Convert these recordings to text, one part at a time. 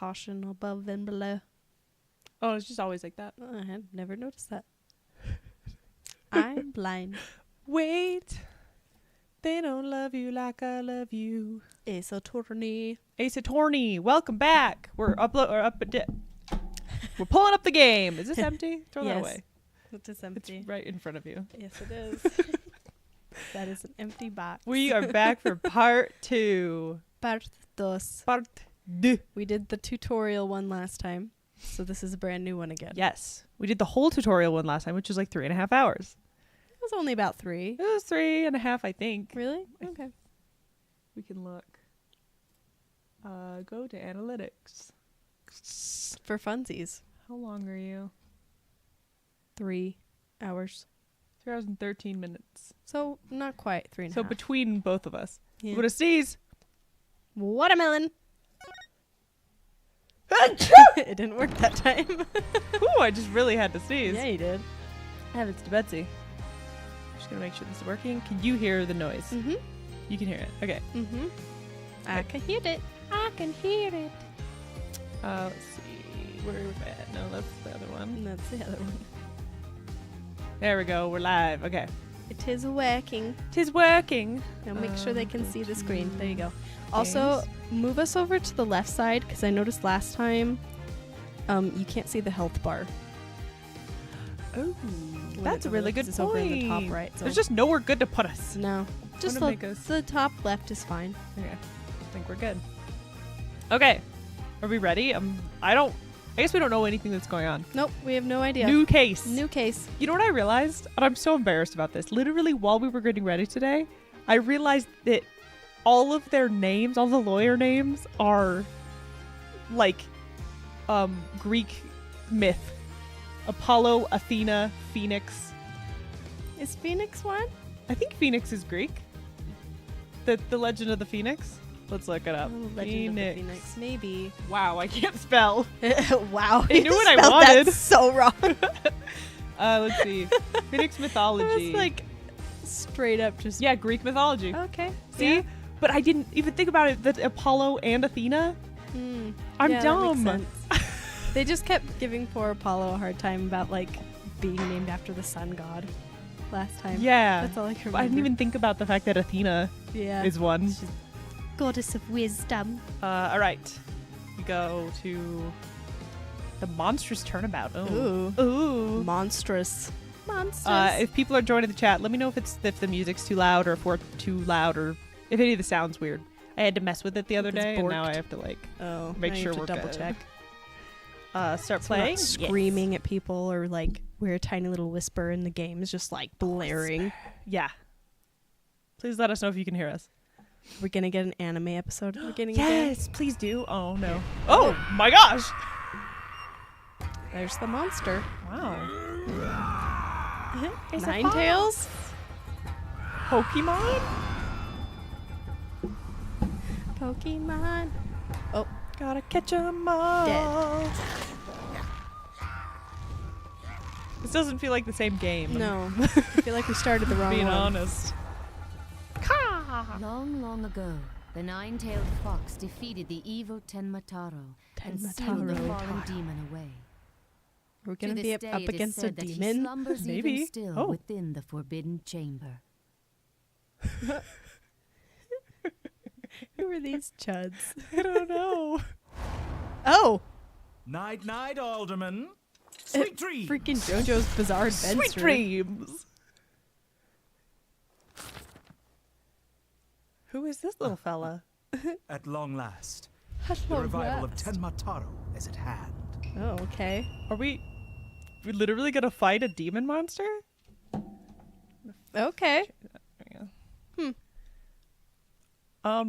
caution above and below. Oh, it's just always like that. I had never noticed that. I'm blind. Wait. They don't love you like I love you. Ace Attorney. Ace Attorney, welcome back. We're we're pulling up the game. Is this empty? Throw that away. It is empty. It's right in front of you. Yes, it is. That is an empty box. We are back for part 2. Part dos. Part 2. We did the tutorial one last time, so this is a brand new one again. Yes. We did the whole tutorial one last time, which was like 3.5 hours. It was only about 3. It was 3.5, I think. Really? Okay. We can look. Go to analytics. For funsies. How long are you? 3 hours. 3 hours and 13 minutes. So not quite 3.5. So between both of us. Yeah. I'm going to sneeze. Watermelon. It didn't work that time. Ooh, I just really had to sneeze. Yeah, you did. Heavens to Betsy. Just going to make sure this is working. Can you hear the noise? Mm-hmm. You can hear it. Okay. Mm-hmm. I can hear it. I can hear it. Let's see. Where was that? No, that's the other one. And that's the other one. There we go. We're live. Okay. It is working. Tis working. Now make sure they can see the screen. There you go. Also, move us over to the left side, because I noticed last time you can't see the health bar. Oh, that's a really good point. It's over in the top right. So. There's just nowhere good to put us. No. Just the top left is fine. Okay. I think we're good. Okay. Are we ready? I guess we don't know anything that's going on. Nope, we have no idea. New case. New case. You know what I realized? And I'm so embarrassed about this. Literally, while we were getting ready today, I realized that all of their names, all the lawyer names, are like Greek myth. Apollo, Athena, Phoenix. Is Phoenix one? I think Phoenix is Greek. The Legend of the Phoenix. Let's look it up. Legend of the Phoenix, maybe. Wow, I can't spell. Wow, I knew what I wanted. That's so wrong. Let's see. Phoenix mythology. It's like straight up just. Yeah, Greek mythology. Okay. See? Yeah. But I didn't even think about it. That Apollo and Athena. I'm yeah, dumb. That makes sense. They just kept giving poor Apollo a hard time about like being named after the sun god last time. Yeah. That's all I can remember. I didn't even think about the fact that Athena is one. She's goddess of wisdom. All right. We go to the monstrous turnabout. Oh. Ooh. Monstrous. If people are joining the chat, let me know if the music's too loud or if we're too loud or if any of the sounds weird. I had to mess with it the other day and now I have to make sure we're double good. check. Start So playing. not screaming at people or like we're a tiny little whisper in the game is just like blaring. Yeah. Please let us know if you can hear us. We're gonna get an anime episode at the beginning Yes, please do. Oh no. Oh my gosh. There's the monster. Wow. Ninetales? Pokemon? Pokemon. Oh. Gotta catch 'em all. Dead. This doesn't feel like the same game. No. I feel like we started the wrong Being one. honest. Long, long ago, the nine-tailed fox defeated the evil Tenmataro and sealed the fallen demon away. We're gonna be up it is against a said that he demon? slumbers Maybe. even still within the forbidden chamber. Who are these chuds? I don't know. Oh! Night, night, Alderman. Sweet dreams. Freaking JoJo's Bizarre Adventure. Sweet dreams. Who is this little fella? At long last, At the long revival last. of Tenmataro is at hand. Oh, okay. Are we literally gonna fight a demon monster? Okay. A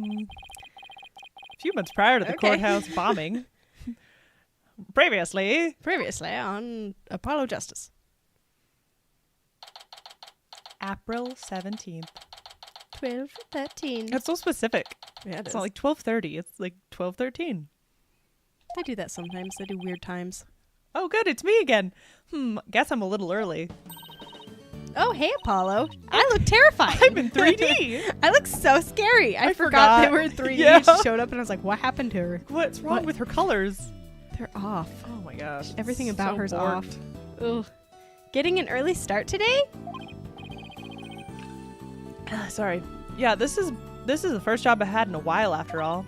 few months prior to the courthouse bombing. Previously on Apollo Justice. April 17th. 12:13. That's so specific. Yeah, It's not like 12:30. It's like 12:13. They do that sometimes. They do weird times. Oh, good. It's me again. Guess I'm a little early. Oh, hey, Apollo. I look terrified. I'm in 3D. I look so scary. I forgot. forgot they were in 3D. Yeah. She showed up and I was like, what happened to her? What's wrong with her colors? They're off. Oh my gosh. Everything about So her's warped. off. Ugh. Getting an early start today? Sorry. Yeah, this is the first job I had in a while after all.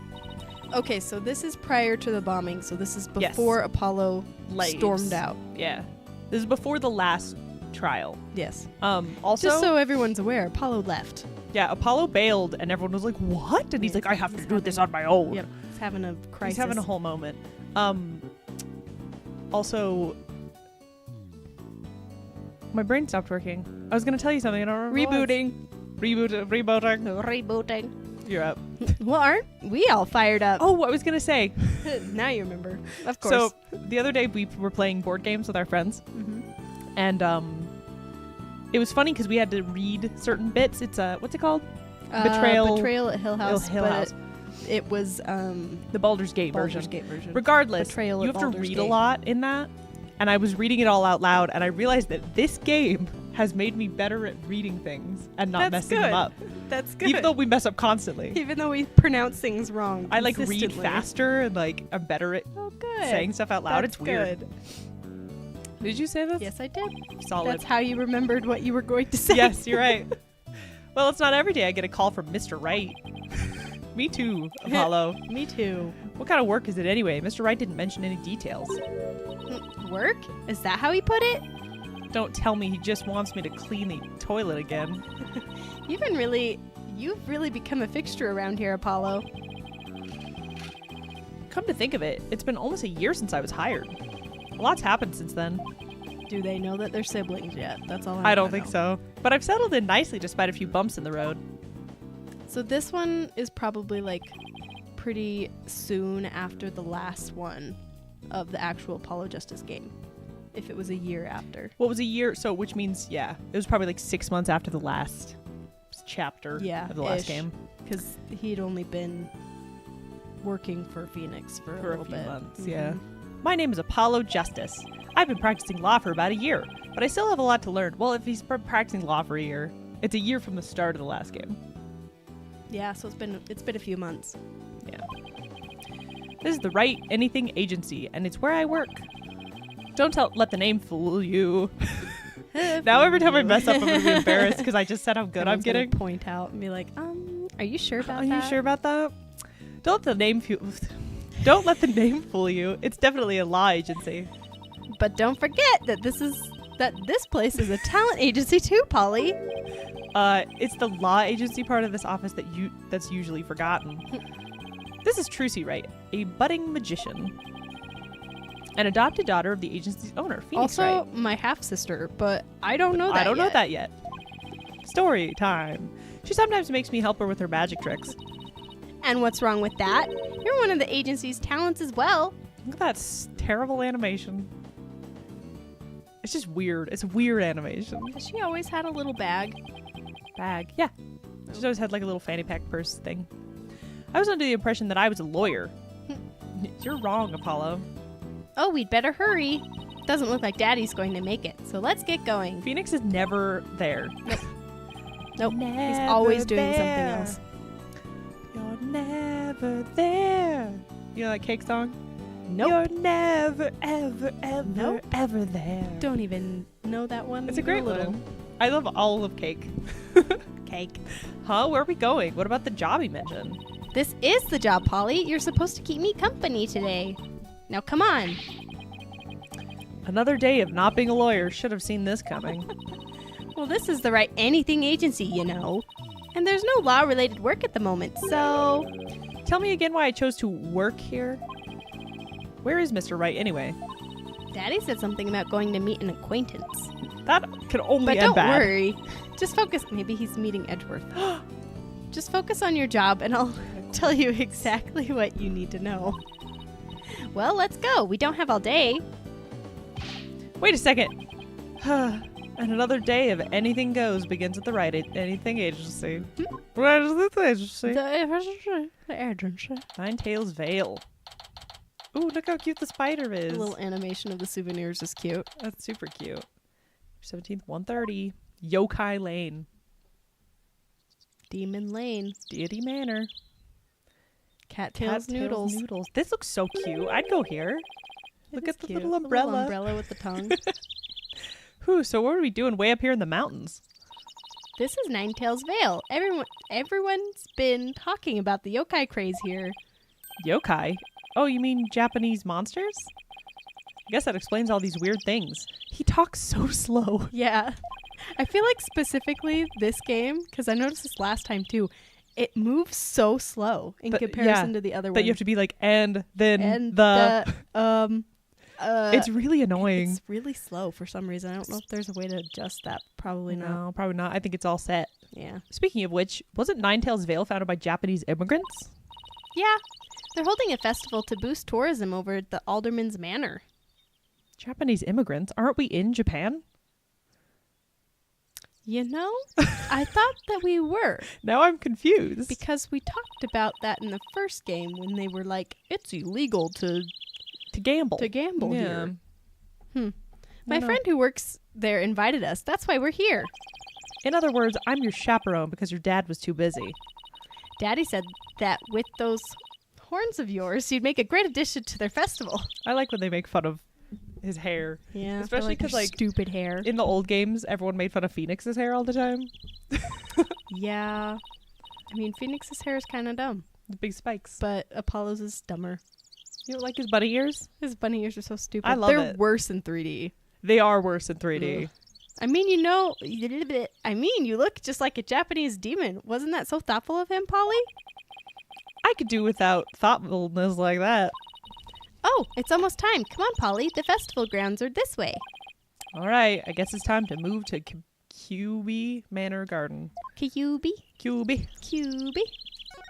Okay, so this is prior to the bombing. So this is Yes. before Apollo Leaves. stormed out. Yeah. This is before the last trial. Yes. Also, Just so everyone's aware, Apollo left. yeah, Apollo bailed and everyone was like, "What?" And he's like, "I have to do this on my own." Yep. He's having a crisis. He's having a whole moment. Also, my brain stopped working. I was gonna tell you something. I don't remember. Rebooting. You're up. Well, aren't we all fired up? Oh, what I was gonna say. Now you remember. Of course. So the other day we were playing board games with our friends, and it was funny because we had to read certain bits. It's what's it called? Betrayal at Hill House. Hill but House. It was The Baldur's Gate version. version. Regardless, Betrayal you at have to Baldur's read Gate. a lot in that. And I was reading it all out loud, and I realized that this game has made me better at reading things and not That's messing them good. up. That's good. Even though we mess up constantly. Even though we pronounce things wrong. I like read consistently. faster and like I'm better at Oh, good. saying stuff out loud. That's It's weird. good. Did you say this? Yes, I did. Solid. That's how you remembered what you were going to say. Yes, you're right. Well, it's not every day I get a call from Mr. Wright. Me too, Apollo. Me too. What kind of work is it anyway? Mr. Wright didn't mention any details. Work? Is that how he put it? Don't tell me he just wants me to clean the toilet again. You've really become a fixture around here, Apollo. Come to think of it, it's been almost a year since I was hired. A lot's happened since then. Do they know that they're siblings yet? That's all I don't think so. But I've settled in nicely despite a few bumps in the road. So this one is probably like pretty soon after the last one of the actual Apollo Justice game. If it was a year after. What was a year? So, which means, yeah, it was probably like 6 months after the last chapter of the last game. Because he'd only been working for Phoenix for a little few bit. months, yeah. My name is Apollo Justice. I've been practicing law for about a year, but I still have a lot to learn. Well, if he's practicing law for a year, it's a year from the start of the last game. Yeah, so it's been a few months. Yeah. This is the Right Anything Agency, and it's where I work. Don't let the name fool you. Now every time I mess up, I'm going to be embarrassed because I just said how good I'm Everyone's gonna getting. point out and be like, are you sure about Are that? you sure about that? Don't let the name fool you. It's definitely a law agency. But don't forget that this place is a talent agency too, Polly. It's the law agency part of this office that's usually forgotten. This is Trucy Wright, a budding magician. An adopted daughter of the agency's owner, Phoenix Also, Wright. my half-sister, but I don't know that I don't know yet. that yet. Story time. She sometimes makes me help her with her magic tricks. And what's wrong with that? You're one of the agency's talents as well. Look at that terrible animation. It's just weird. It's a weird animation. Has she always had a little bag? Bag. Yeah. She's always had like a little fanny pack purse thing. I was under the impression that I was a lawyer. You're wrong, Apollo. Oh, we'd better hurry. Doesn't look like Daddy's going to make it, so let's get going. Phoenix is never there. Nope, he's Never always doing something there. else. You're never there. You know that Cake song? Nope. You're never, ever, ever, Nope. ever there. Don't even know that one. It's a even great little. one. I love all of Cake. Cake. Huh? Where are we going? What about the job he mentioned? This is the job, Polly. You're supposed to keep me company today. Now come on. Another day of not being a lawyer. Should have seen this coming. Well, this is the Right Anything agency, you know. And there's no law-related work at the moment, so... Tell me again why I chose to work here. Where is Mr. Wright anyway? Daddy said something about going to meet an acquaintance. That could only But end don't bad. worry. Just focus. Maybe he's meeting Edgeworth. Just focus on your job and I'll tell you exactly what you need to know. Well, let's go. We don't have all day. Wait a second. And another day of anything goes begins at the Right Anything Agency. Where is this agency? The agency. Nine Tails Vale. Ooh, look how cute the spider is. The little animation of the souvenirs is cute. That's super cute. 17th, 1:30. Yokai Lane. Demon Lane. Deity Manor. Cattails Noodles. This looks so cute. I'd go here. Look is at the cute. little The umbrella. umbrella with the tongue. Whew, so what are we doing way up here in the mountains? This is Ninetales Vale. Everyone's been talking about the yokai craze here. Yokai? Oh, you mean Japanese monsters? I guess that explains all these weird things. He talks so slow. Yeah. I feel like specifically this game, because I noticed this last time too, it moves so slow in comparison to the other That ones. you have to be like, and then and it's really annoying. It's really slow for some reason. I don't know if there's a way to adjust that. Probably not. No, probably not. I think it's all set. Yeah. Speaking of which, wasn't Ninetales Vale founded by Japanese immigrants? Yeah. They're holding a festival to boost tourism over at the Alderman's Manor. Japanese immigrants? Aren't we in Japan? You know, I thought that we were. Now I'm confused. Because we talked about that in the first game when they were like, it's illegal to gamble. here. I My know. friend who works there invited us. That's why we're here. In other words, I'm your chaperone because your dad was too busy. Daddy said that with those horns of yours, you'd make a great addition to their festival. I like when they make fun of his hair. Yeah, Especially because because, like, stupid hair. In the old games, everyone made fun of Phoenix's hair all the time. Yeah. I mean, Phoenix's hair is kind of dumb, The big spikes. but Apollo's is dumber. You don't like his bunny ears? His bunny ears are so stupid. I love They're it. worse in 3D. They are worse in 3D. Ugh. I mean, you look just like a Japanese demon. Wasn't that so thoughtful of him, Polly? I could do without thoughtfulness like that. Oh, it's almost time. Come on, Polly. The festival grounds are this way. All right, I guess it's time to move to QB Manor Garden. QB. QB.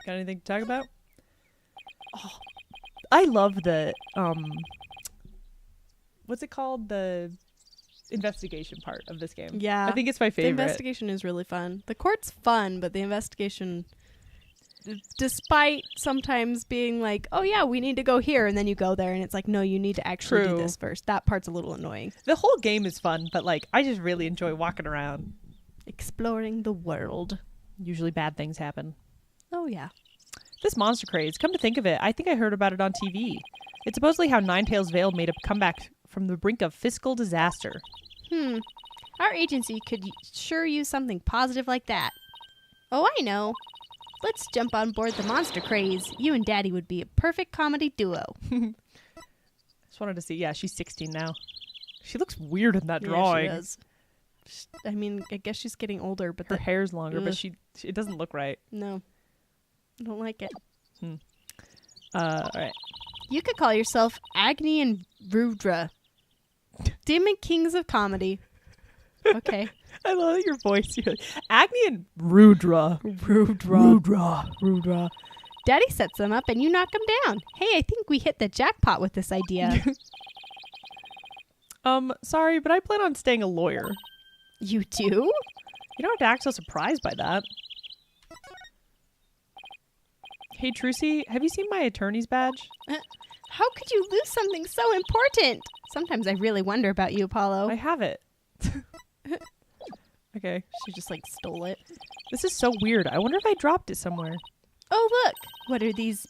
Got anything to talk about? Oh, I love the what's it called? The investigation part of this game. Yeah. I think it's my The favorite. investigation is really fun. The court's fun, but the investigation, despite sometimes being like, oh yeah, we need to go here, and then you go there and it's like, no, you need to actually do True. this first. That part's a little annoying. The whole game is fun, but like I just really enjoy walking around. Exploring the world. Usually bad things happen. Oh yeah. This monster craze, come to think of it, I think I heard about it on TV. It's supposedly how Ninetales Vale made a comeback from the brink of fiscal disaster. Our agency could sure use something positive like that. Oh, I know. Let's jump on board the monster craze. You and Daddy would be a perfect comedy duo. Just wanted to see. Yeah, she's 16 now. She looks weird in that Yeah, drawing. she does. I mean, I guess she's getting older, but Her hair's longer, Ugh. but it doesn't look right. no. I don't like it. All right. You could call yourself Agni and Rudra. Demon Kings of Comedy. Okay. I love your voice. You're like, Agni and Rudra. Rudra. Daddy sets them up and you knock them down. Hey, I think we hit the jackpot with this idea. Sorry, but I plan on staying a lawyer. You do? You don't have to act so surprised by that. Hey, Trucy, have you seen my attorney's badge? How could you lose something so important? Sometimes I really wonder about you, Apollo. I have it. Okay. She just like stole it. This is so weird. I wonder if I dropped it somewhere. Oh, look. What are these?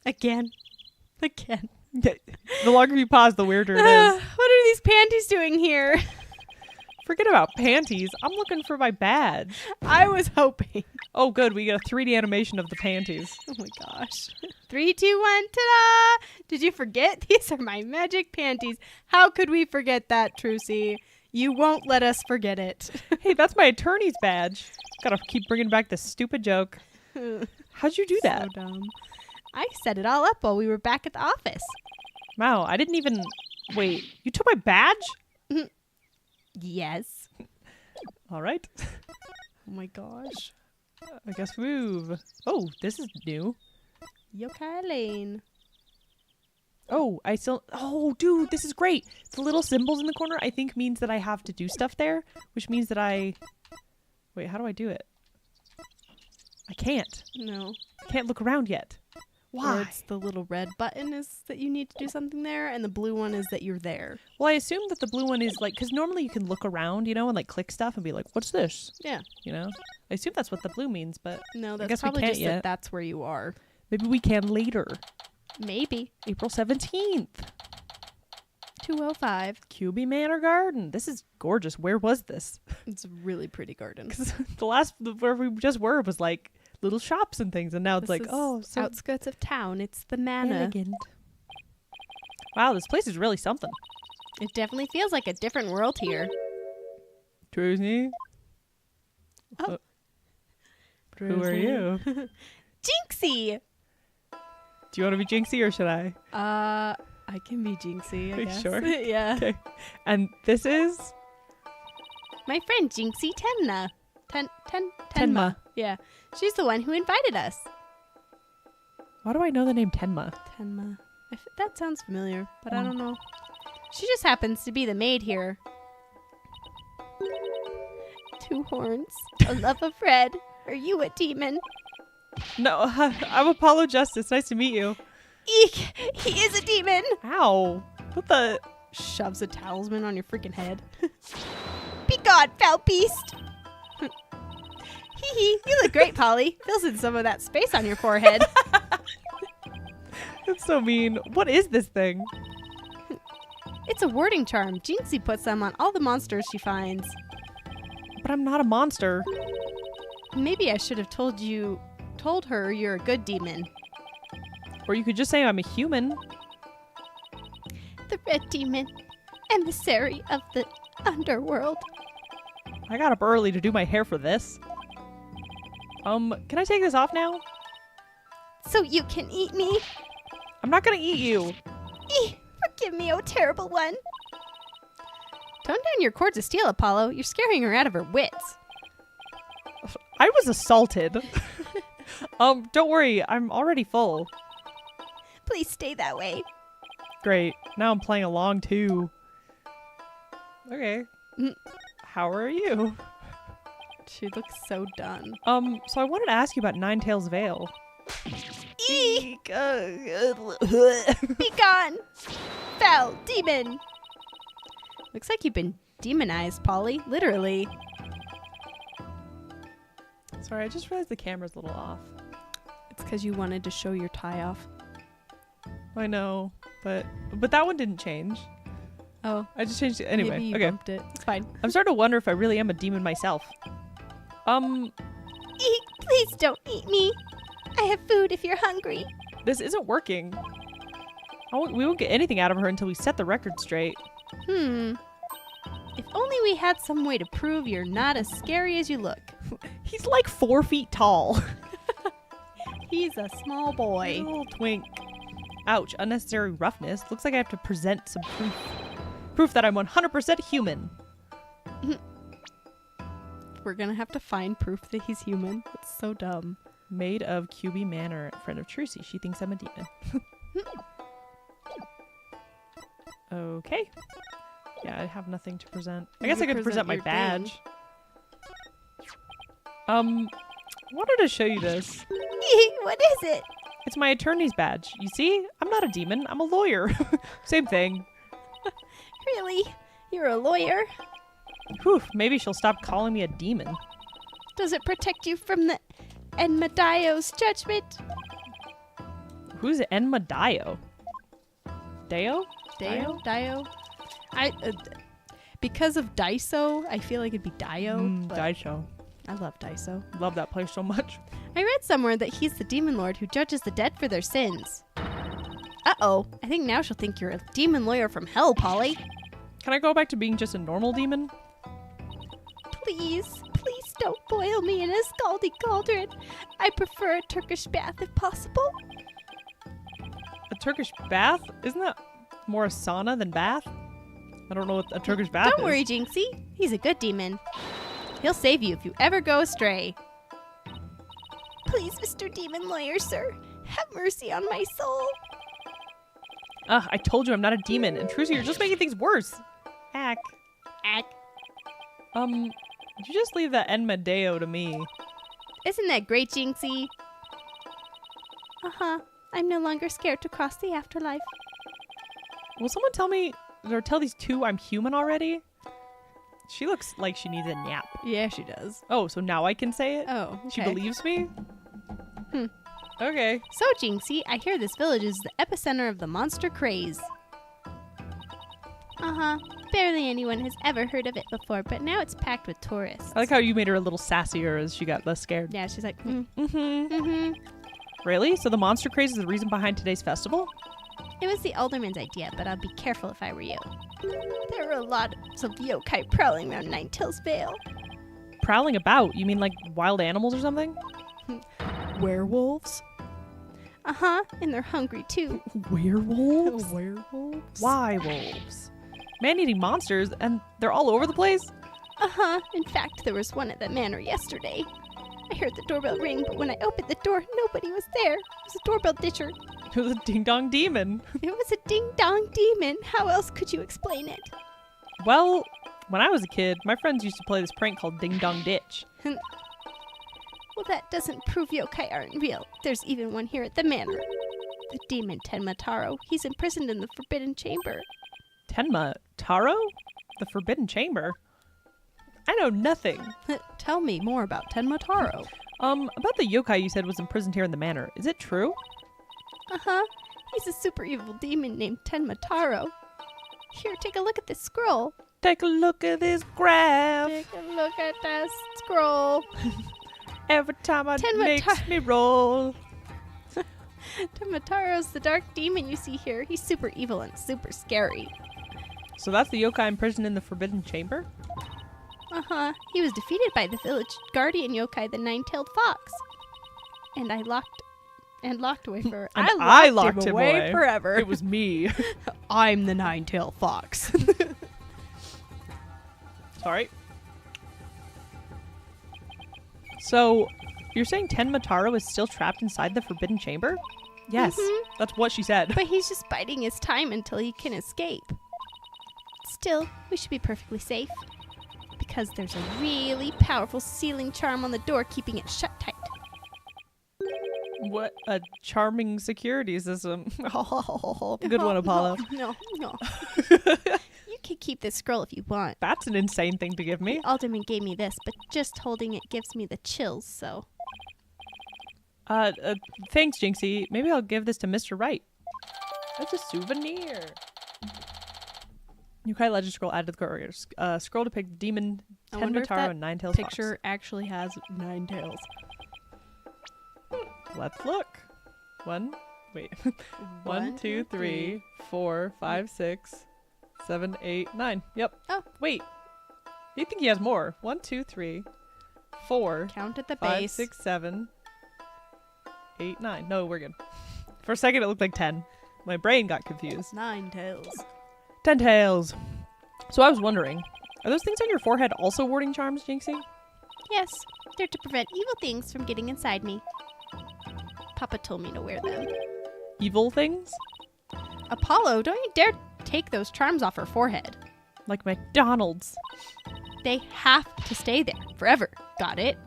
Again. The longer you pause, the weirder it is. What are these panties doing here? Forget about panties. I'm looking for my badge. I was hoping. Oh, good. We get a 3D animation of the panties. Oh my gosh. 3, 2, 1, ta-da! Did you forget? These are my magic panties. How could we forget that, Trucy? You won't let us forget it. Hey, that's my attorney's badge. Gotta keep bringing back this stupid joke. How'd you do that? So dumb. I set it all up while we were back at the office. Wow, I didn't even... Wait, you took my badge? Yes. All right. Oh my gosh. I guess move. Oh, this is new. Yokai Lane. Oh, Oh, dude, this is great. The little symbols in the corner, I think, means that I have to do stuff there, which means that Wait, how do I do it? I can't. No. I can't look around yet. Why? Or it's the little red button is that you need to do something there, and the blue one is that you're there. Well, I assume that the blue one is like, because normally you can look around, and like click stuff and be like, what's this? Yeah. I assume that's what the blue means, but No, guess that's we probably can't just yet. that that's where you are. maybe we can later. Maybe. April 17th. 205. QB Manor Garden. This is gorgeous. Where was this? It's a really pretty garden. Because where we just were was like little shops and things, and now it's This like, is so outskirts of town. It's the manor. elegant. Wow, this place is really something. It definitely feels like a different world here. Tracy? Oh. Who are you? Jinxie! Do you want to be Jinxie or should I? I can be Jinxie, I Are you guess. sure? Yeah. Okay. And this is My friend Jinxie Tenma. Tenma. Tenma. Yeah. She's the one who invited us. Why do I know the name Tenma? Tenma. That sounds familiar, but I don't know. She just happens to be the maid here. 2 horns. A love of red. Are you a demon? No, I'm Apollo Justice. Nice to meet you. Eek! He is a demon! Ow. What the? Shoves a talisman on your freaking head. Be gone, foul beast! Hee hee, you look great, Polly. Fills in some of that space on your forehead. That's so mean. What is this thing? It's a warding charm. Jinxie puts them on all the monsters she finds. But I'm not a monster. Maybe I should have told her you're a good demon. Or you could just say I'm a human. The red demon, emissary of the underworld. I got up early to do my hair for this. Can I take this off now? So you can eat me? I'm not gonna eat you. Forgive me, oh terrible one. Tone down your cords of steel, Apollo. You're scaring her out of her wits. I was assaulted. Don't worry, I'm already full. Please stay that way. Great. Now I'm playing along too. Okay. Mm. How are you? She looks so done. So I wanted to ask you about Nine Tails Vale. Eek! Be gone! Foul demon! Looks like you've been demonized, Polly. Literally. Sorry, I just realized the camera's a little off. It's because you wanted to show your tie off. I know, but that one didn't change. Oh. I just changed it anyway. Maybe you Okay. bumped it. It's fine. I'm starting to wonder if I really am a demon myself. Eek! Please don't eat me. I have food if you're hungry. This isn't working. We won't get anything out of her until we set the record straight. If only we had some way to prove you're not as scary as you look. He's like 4 feet tall. He's a small boy. Little twink. Ouch, unnecessary roughness. Looks like I have to present some proof. Proof that I'm 100% human. We're gonna have to find proof that he's human. That's so dumb. Maid of QB Manor, friend of Trucy. She thinks I'm a demon. Okay. Yeah, I have nothing to present. I guess I could present my your badge. Wanted to show you this. Eek! What is it? It's my attorney's badge. You see? I'm not a demon. I'm a lawyer. Same thing. Really? You're a lawyer? Whew, maybe she'll stop calling me a demon. Does it protect you from the Enmadaio's judgment? Who's Enmadaio? Deo? Dio? Because of Daiso, I feel like it'd be Dio. but Daisho. I love Daiso. Love that place so much. I read somewhere that he's the demon lord who judges the dead for their sins. Uh-oh. I think now she'll think you're a demon lawyer from hell, Polly. Can I go back to being just a normal demon? Please don't boil me in a scaldy cauldron. I prefer a Turkish bath if possible. A Turkish bath? Isn't that more a sauna than bath? I don't know what a Turkish bath is. Don't worry, Jinxie. He's a good demon. He'll save you if you ever go astray. Please, Mr. Demon Lawyer, sir. Have mercy on my soul. Ugh, I told you I'm not a demon. And Trucy, you're just making things worse. Ack. You just leave that Enmadeo to me. Isn't that great, Jinxie? Uh-huh. I'm no longer scared to cross the afterlife. Will someone tell me, or tell these two I'm human already? She looks like she needs a nap. Yeah, she does. Oh, so now I can say it? Oh, okay. She believes me? Okay. So, Jinxie, I hear this village is the epicenter of the monster craze. Uh-huh. Barely anyone has ever heard of it before, but now it's packed with tourists. I like how you made her a little sassier as she got less scared. Yeah, she's like, Really? So the monster craze is the reason behind today's festival? It was the alderman's idea, but I'd be careful if I were you. There were a lot of yokai prowling around Ninetales Vale. Prowling about? You mean like wild animals or something? Werewolves? Uh-huh, and they're hungry too. Werewolves? Werewolves? Why wolves? Man-eating monsters, and they're all over the place? Uh-huh. In fact, there was one at the manor yesterday. I heard the doorbell ring, but when I opened the door, nobody was there. It was a doorbell ditcher. It was a ding-dong demon. It was a ding-dong demon. How else could you explain it? Well, when I was a kid, my friends used to play this prank called Ding Dong Ditch. Well, that doesn't prove yokai aren't real. There's even one here at the manor. The demon Tenmataro. He's imprisoned in the Forbidden Chamber. Tenma Taro? The Forbidden Chamber? I know nothing. Tell me more about Tenmataro. About the yokai you said was imprisoned here in the manor. Is it true? Uh-huh. He's a super evil demon named Tenmataro. Here, take a look at this scroll. Take a look at this graph. Take a look at this scroll. Every time it makes me roll. Tenmataro's the dark demon you see here. He's super evil and super scary. So that's the yokai imprisoned in the Forbidden Chamber? Uh-huh. He was defeated by the village guardian yokai, the Nine-Tailed Fox. And I locked away for And I locked him away forever. It was me. I'm the Nine-Tailed Fox. Sorry. So, you're saying Tenmataro is still trapped inside the Forbidden Chamber? Yes, that's what she said. But he's just biding his time until he can escape. Still, we should be perfectly safe. Because there's a really powerful sealing charm on the door keeping it shut tight. What a charming security system. Good one, Oh, Apollo. No. You can keep this scroll if you want. That's an insane thing to give me. The alderman gave me this, but just holding it gives me the chills, so... Thanks, Jinxie. Maybe I'll give this to Mr. Wright. That's a souvenir. Yokai Legend scroll added to the courier. Scroll to pick demon I wonder if Tenmataro that and Nine-Tailed Fox. picture actually has 9 tails. Let's look. Wait. 1, 2, 3, 4, 5, 6, 7, 8, 9. Yep. Oh. Wait. You think he has more? 1, 2, 3, 4, Count at the 5, base. 6, 7, 8, 9. No, we're good. For a second, it looked like 10. My brain got confused. 9 tails. 10 tails. So I was wondering, are those things on your forehead also warding charms, Jinxie? Yes, they're to prevent evil things from getting inside me. Papa told me to wear them. Evil things? Apollo, don't you dare take those charms off her forehead. Like McDonald's. They have to stay there forever. Got it?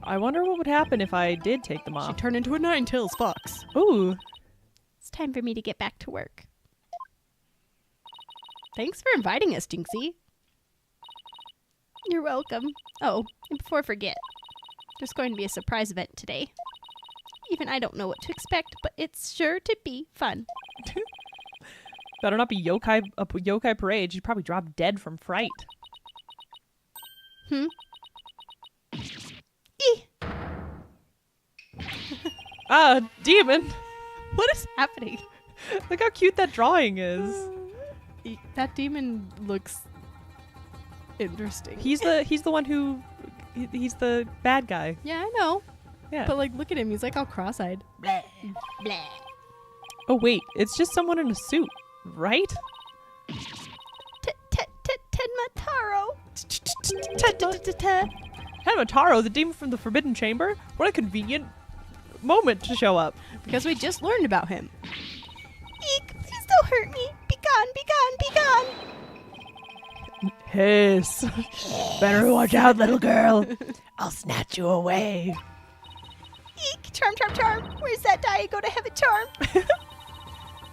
I wonder what would happen if I did take them She off. turned into a 9 tails fox. Ooh. It's time for me to get back to work. Thanks for inviting us, Jinxie. You're welcome. Oh, and before I forget, there's going to be a surprise event today. Even I don't know what to expect, but it's sure to be fun. Better not be a yokai parade. You'd probably drop dead from fright. Demon! What is happening? Look how cute that drawing is. That demon looks interesting. He's the one who he's the bad guy. Yeah, I know. Yeah. But like, look at him. He's like all cross-eyed. Blah, blah. Oh wait, it's just someone in a suit, right? Tenmataro. Tenmataro, the demon from the Forbidden Chamber? What a convenient moment to show up. Because we just learned about him. Eek, please don't hurt me. Be gone, be gone, be gone. Hiss. Better watch out, little girl. I'll snatch you away. Eek! Charm, charm, charm! Where's that die? Go to heaven charm!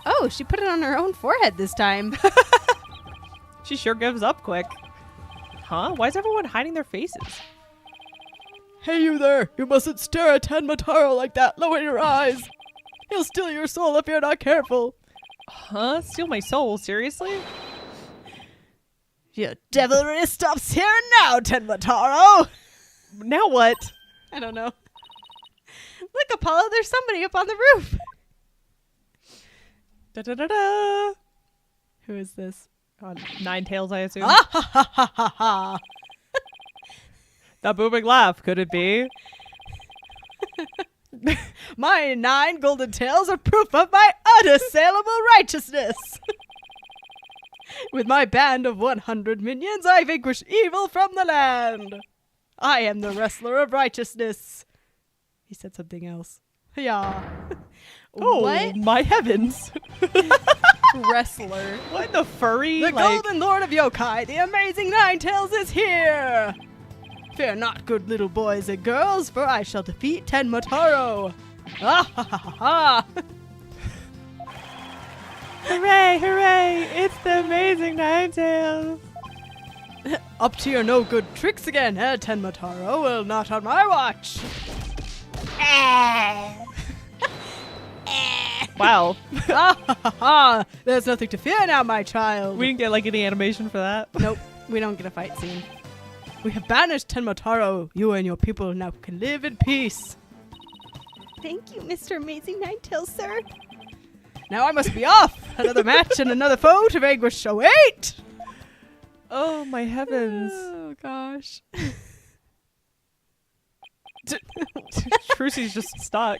Oh, she put it on her own forehead this time. She sure gives up quick. Huh? Why is everyone hiding their faces? Hey, you there! You mustn't stare at Tenmataro like that! Lower your eyes! He'll steal your soul if you're not careful! Huh? Steal my soul? Seriously? Your devilry stops here now, Tenmataro! Now what? I don't know. Look, Apollo, there's somebody up on the roof. Da-da-da-da! Who is this? Nine Tails, I assume. Ha ha ha ha ha ha! The booming laugh, could it be? My 9 golden tails are proof of my unassailable righteousness! With my band of 100 minions, I vanquish evil from the land! I am the wrestler of righteousness! He said something else. Yeah. Oh, What? my heavens. Wrestler. What the furry? The golden lord of yokai, the amazing Ninetales is here! Fear not, good little boys and girls, for I shall defeat Tenmataro! Ah ha ha ha ha! Hooray, hooray! It's the amazing Nine Tails. Up to your no good tricks again, eh, Tenmataro? Well, not on my watch! Wow. Ah ha ha ha! There's nothing to fear now, my child! We didn't get like any animation for that. Nope, we don't get a fight scene. We have banished Tenmataro. You and your people now can live in peace. Thank you, Mr. Amazing Ninetales, sir. Now I must be off! Another match and another foe to vanquish. So wait! Oh my heavens. Oh, gosh. Trucy's just stuck.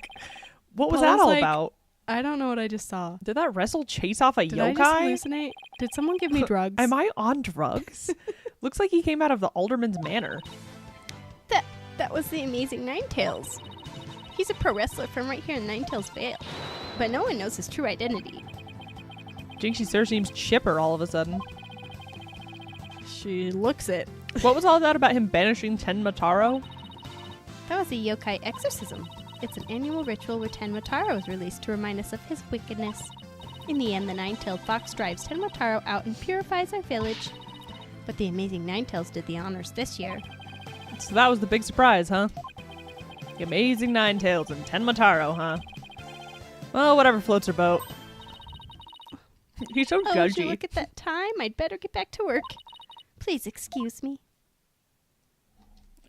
What was Paula's that all like, about? I don't know what I just saw. Did that wrestle chase off a Did I just yokai? hallucinate? Did someone give me drugs? Am I on drugs? Looks like he came out of the Alderman's Manor. That was the Amazing Ninetales. He's a pro wrestler from right here in Ninetales Vale. But no one knows his true identity. Jinxie Sir seems chipper all of a sudden. She looks it. What was all that about him banishing Tenmataro? That was a yokai exorcism. It's an annual ritual where Tenmataro is released to remind us of his wickedness. In the end, the nine-tailed fox drives Tenmataro out and purifies our village. But the Amazing Ninetales did the honors this year. So that was the big surprise, huh? The Amazing Nine Tails and Tenmataro, huh? Well, whatever floats her boat. He's so Oh, would you judgy. look at that time? I'd better get back to work. Please excuse me.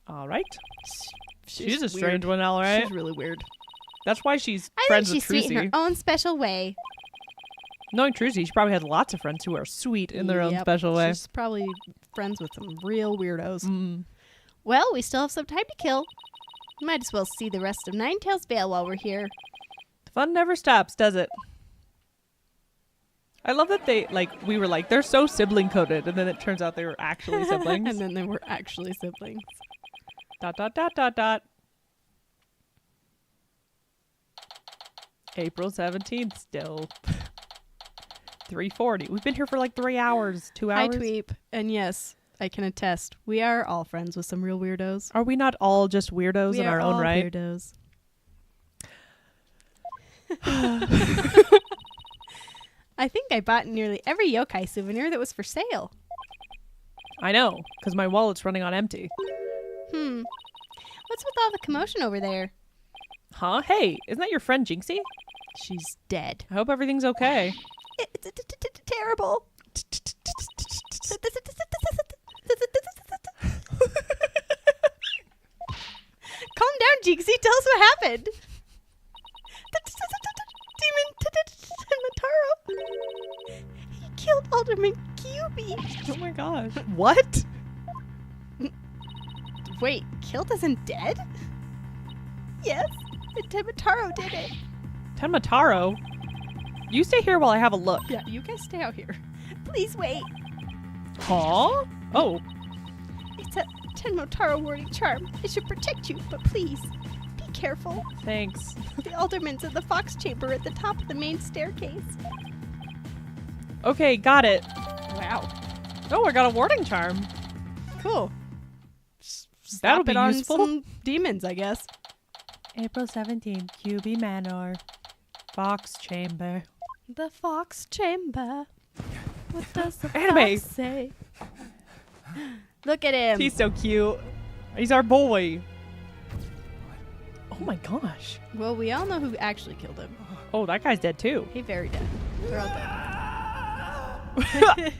All right. She's a weird. strange one, all right. She's really weird. That's why she's I friends think she's with sweet in her Trucy. own special way. Knowing Trucy, she probably had lots of friends who are sweet in their own Yep, special way. She's probably friends with some real weirdos. Mm. Well, we still have some time to kill. Might as well see the rest of Ninetales Vale while we're here. The fun never stops, does it? I love that we were like, they're so sibling coded, and then it turns out they were actually siblings. And then they were actually siblings. ... April 17th still. 3:40. We've been here for like 3 hours, 2 Hi, hours. Tweep. And yes, I can attest, we are all friends with some real weirdos. Are we not all just weirdos We in are our own all right? weirdos. I think I bought nearly every yokai souvenir that was for sale. I know, because my wallet's running on empty. What's with all the commotion over there? Huh? Hey, isn't that your friend Jinxie? She's dead. I hope everything's okay. It's terrible. Calm down, Jinxie. Tell us what happened. Demon Tenmataro. He killed Alderman QB. Oh my gosh. What? Wait, killed isn't dead? Yes, and Tenmataro did it. Tenmataro? You stay here while I have a look. Yeah, you guys stay out here. Please wait. Huh? Oh. It's a Tenmataro warding charm. It should protect you, but please, be careful. Thanks. The alderman's in the fox chamber at the top of the main staircase. Okay, got it. Wow. Oh, I got a warding charm. Cool. That'll Slap be it on useful. some demons, I guess. April 17th, QB Manor. Fox Chamber. The Fox Chamber. What does the Anime. fox say? Look at him. He's so cute. He's our boy. Oh my gosh. Well, we all know who actually killed him. Oh, that guy's dead too. He very dead. They're all dead.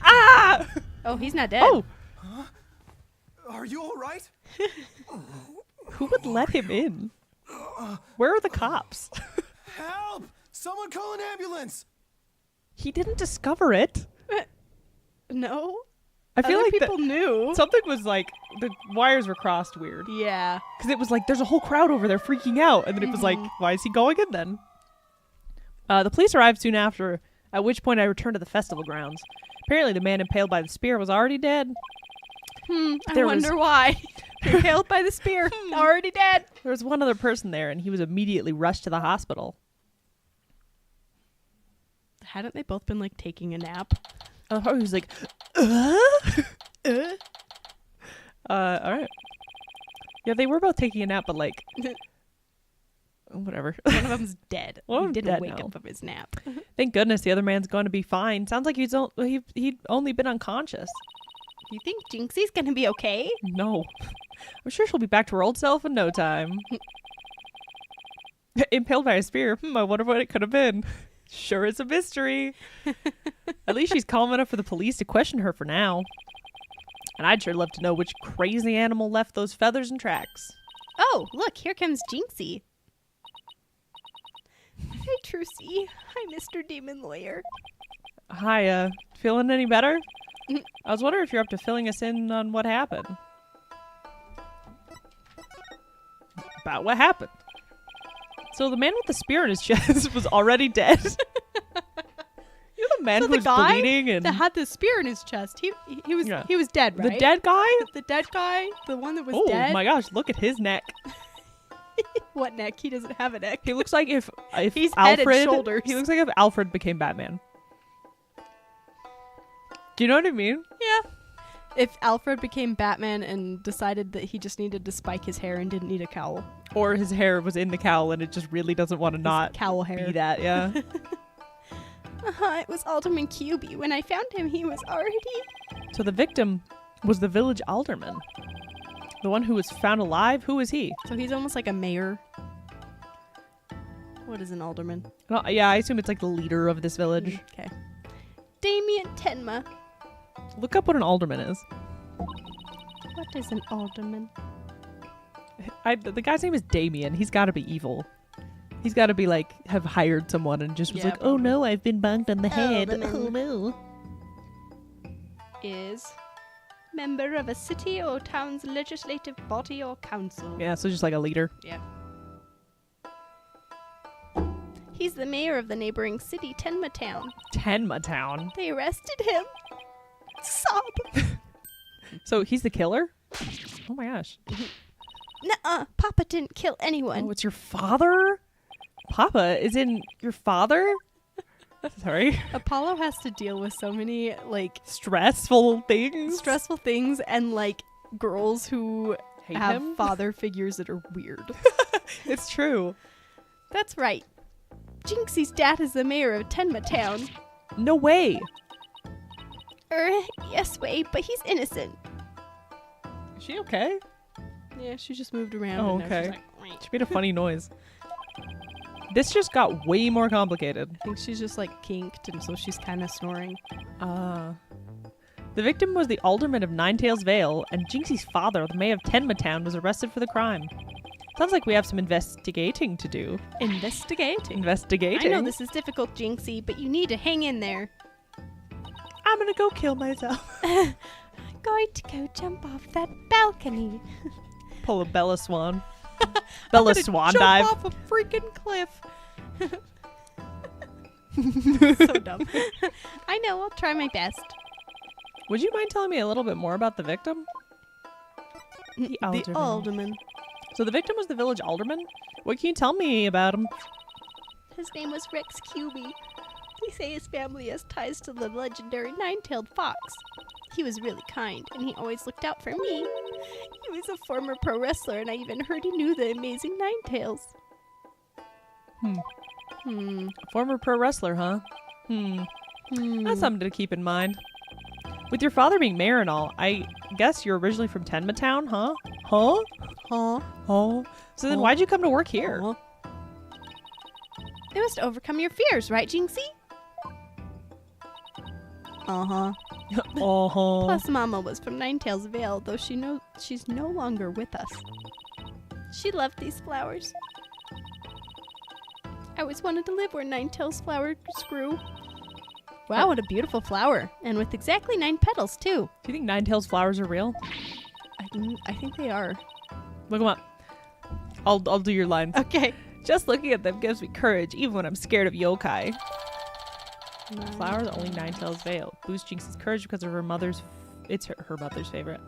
Ah! Oh, he's not dead. Oh, Are you all right? who would let him in? Where are the cops? Help! Someone call an ambulance! He didn't discover it. No. I feel Other like people knew. something was like the wires were crossed weird. Yeah. Because it was like, there's a whole crowd over there freaking out. And then it was like, why is he going in then? The police arrived soon after, at which point I returned to the festival grounds. Apparently the man impaled by the spear was already dead. I There wonder why. Impaled by the spear. Already dead. There was one other person there, and he was immediately rushed to the hospital. Hadn't they both been like taking a nap? Oh, he was like, all right. Yeah, they were both taking a nap, but like, whatever. One of them's dead. One of He them's didn't dead wake now. up of his nap. Thank goodness the other man's going to be fine. Sounds like he'd only been unconscious. You think Jinxie's gonna be okay? No. I'm sure she'll be back to her old self in no time. Impaled by a spear. I wonder what it could have been. Sure, it's a mystery. At least she's calm enough for the police to question her for now. And I'd sure love to know which crazy animal left those feathers and tracks. Oh, look, here comes Jinxie. Hi, Trucy. Hi, Mr. Demon Lawyer. Hi, feeling any better? I was wondering if you're up to filling us in on what happened. About what happened. So the man with the spear in his chest was already dead. You're the man So who the was guy bleeding and that had the spear in his chest. He was Yeah. he was dead, right? the dead guy? The dead guy, the one that was Oh dead. my gosh, look at his neck. What neck? He doesn't have a neck. He looks like if He's head and Alfred shoulders. He looks like if Alfred became Batman. Do you know what I mean? Yeah. If Alfred became Batman and decided that he just needed to spike his hair and didn't need a cowl. Or his hair was in the cowl and it just really doesn't want to not Cowl hair. be that, yeah. It was Alderman QB. When I found him, he was already... So the victim was the village alderman. The one who was found alive? Who is he? So he's almost like a mayor. What is an alderman? Well, yeah, I assume it's like the leader of this village. Okay. Damien Tenma. Look up what an alderman is. What is an alderman? The guy's name is Damien. He's got to be evil. He's got to be like, have hired someone and just was Yeah, like, oh no, I've been bonked on the head. Alderman. Oh no. Is member of a city or town's legislative body or council. Yeah, so just like a leader. Yeah. He's the mayor of the neighboring city, Tenma Town. Tenma Town. They arrested him. Sob. So he's the killer? Oh my gosh. Nuh-uh. Papa didn't kill anyone. Oh, it's your father? Papa is in your father? Sorry. Apollo has to deal with so many, like, Stressful things? stressful things and, like, girls who Hate have him? father figures that are weird. It's true. That's right. Jinxie's dad is the mayor of Tenma Town. No way. Yes, way, but he's innocent. Is she okay? Yeah, she just moved around. Oh, and now she's okay. like, She made a funny noise. This just got way more complicated. I think she's just like kinked, and so she's kind of snoring. The victim was the alderman of Ninetails Vale, and Jinxie's father, the mayor of Tenma Town, was arrested for the crime. Sounds like we have some investigating to do. Investigating. Investigating? I know this is difficult, Jinxie, but you need to hang in there. I'm gonna go kill myself. I'm going to go jump off that balcony. Pull a Bella Swan. Bella Swan jump dive. off a freaking cliff. So dumb. I know, I'll try my best. Would you mind telling me a little bit more about the victim? The alderman. alderman. So the victim was the village alderman? What can you tell me about him? His name was Rex QB. They say his family has ties to the legendary nine-tailed fox. He was really kind, and he always looked out for me. He was a former pro wrestler, and I even heard he knew the amazing Ninetails. Former pro wrestler, huh? That's something to keep in mind. With your father being mayor and all, I guess you're originally from Tenma Town, huh? Huh? So then why'd you come to work here? It was to overcome your fears, right, Jinxie? Plus, Mama was from Ninetails Vale, though she's no longer with us. She loved these flowers. I always wanted to live where Ninetails flowers grew. Wow, what a beautiful flower. And with exactly 9 petals, too. Do you think Ninetails flowers are real? I think they are. Look them up. I'll do your lines. Okay. Just looking at them gives me courage, even when I'm scared of yokai. Flowers only Ninetails Vale. Boost Jinxie's courage because of her mother's... It's her mother's favorite.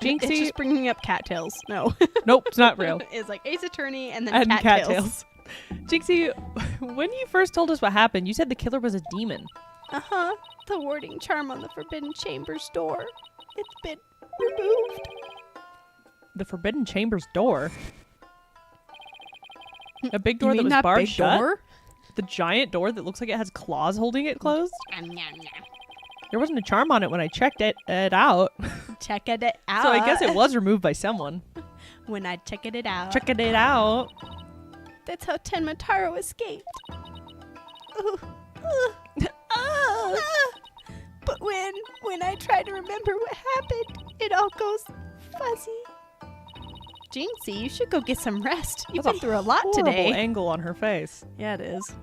Jinxie... It's just bringing up cattails. No. Nope, it's not real. It's like Ace Attorney and then cattails. Cattails. Jinxie, when you first told us what happened, you said the killer was a demon. Uh-huh. The warding charm on the Forbidden Chamber's door. It's been removed. The Forbidden Chamber's door? A big door You that mean was that barred big shut? door? The giant door that looks like it has claws holding it closed? There wasn't a charm on it when I checked it out. Check it out. So I guess it was removed by someone. When I checked it out. Checking it out. That's how Tenma Taro escaped. But when I try to remember what happened, it all goes fuzzy. Jinxie, you should go get some rest. You've been through a lot today. Horrible angle on her face. Yeah, it is.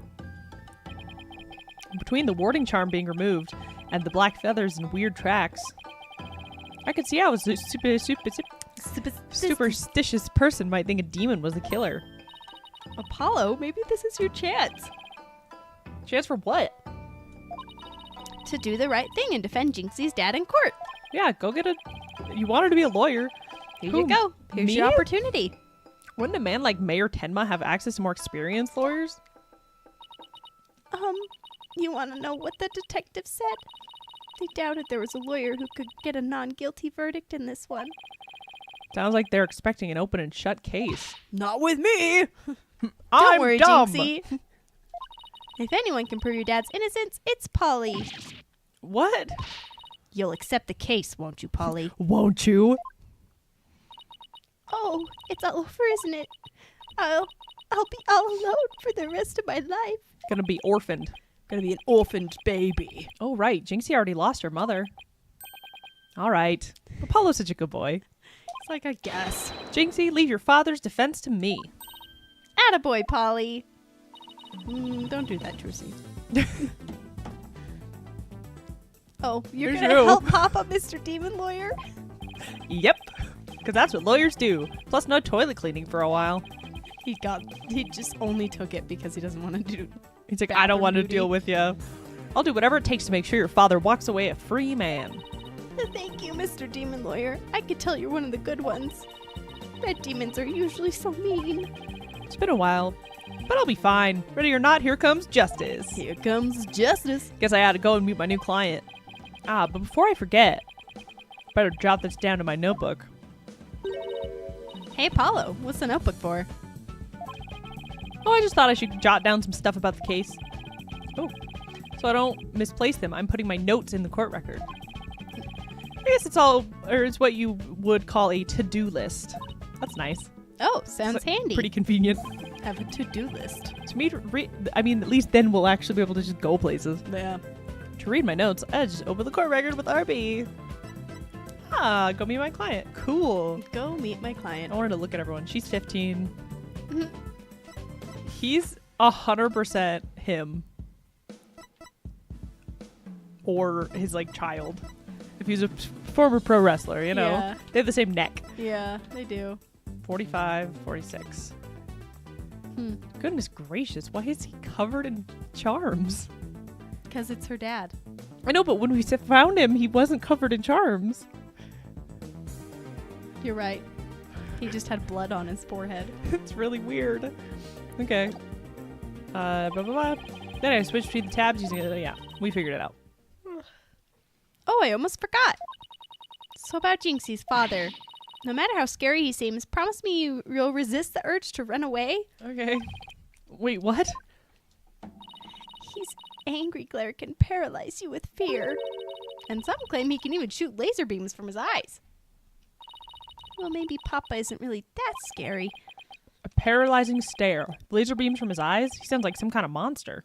Between the warding charm being removed and the black feathers and weird tracks, I could see how a superstitious person might think a demon was the killer. Apollo, maybe this is your chance. Chance for what? To do the right thing and defend Jinxie's dad in court. Yeah, go get you want her to be a lawyer. Here Who, you go. Here's me? your opportunity. Wouldn't a man like Mayor Tenma have access to more experienced lawyers? You want to know what the detective said? They doubted there was a lawyer who could get a non-guilty verdict in this one. Sounds like they're expecting an open and shut case. Not with me. Don't worry, dumb. Jinxie. If anyone can prove your dad's innocence, it's Polly. What? You'll accept the case, won't you, Polly? Won't you? Oh, it's all over, isn't it? I'll be all alone for the rest of my life. Gonna be orphaned. Gonna be an orphaned baby. Oh, right. Jinxie already lost her mother. All right. Apollo's such a good boy. It's like, I guess. Jinxie, leave your father's defense to me. Attaboy, Polly. Don't do that, Trucy. Oh, you're Here's gonna you. help Papa, Mr. Demon Lawyer? Yep. Because that's what lawyers do. Plus no toilet cleaning for a while. He just only took it because he doesn't want to do. He's like, I don't want to deal with you. I'll do whatever it takes to make sure your father walks away a free man. Thank you, Mr. Demon Lawyer. I could tell you're one of the good ones. Red demons are usually so mean. It's been a while, but I'll be fine. Ready or not, here comes justice. Here comes justice. Guess I had to go and meet my new client. But before I forget, better jot this down in my notebook. Hey, Apollo, what's the notebook for? Oh, I just thought I should jot down some stuff about the case. Oh, so I don't misplace them. I'm putting my notes in the court record. I guess it's what you would call a to-do list. That's nice. Oh, sounds handy. Pretty convenient. I have a to-do list. To me, I mean, at least then we'll actually be able to just go places. Yeah. To read my notes, I just open the court record with RB. Go meet my client. Cool. Go meet my client. I wanted to look at everyone. She's 15. He's 100% him. Or his, child. If he's a former pro wrestler, you know? Yeah. They have the same neck. Yeah, they do. 45, 46. Goodness gracious, why is he covered in charms? Because it's her dad. I know, but when we found him, he wasn't covered in charms. You're right. He just had blood on his forehead. It's really weird. Okay. Blah, blah, blah. Then I switched between the tabs using it. Yeah, we figured it out. Oh, I almost forgot. So about Jinxie's father. No matter how scary he seems, promise me you'll resist the urge to run away. Okay. Wait, what? He's angry, Glare can paralyze you with fear. And some claim he can even shoot laser beams from his eyes. Well, maybe Papa isn't really that scary. A paralyzing stare. Laser beams from his eyes? He sounds like some kind of monster.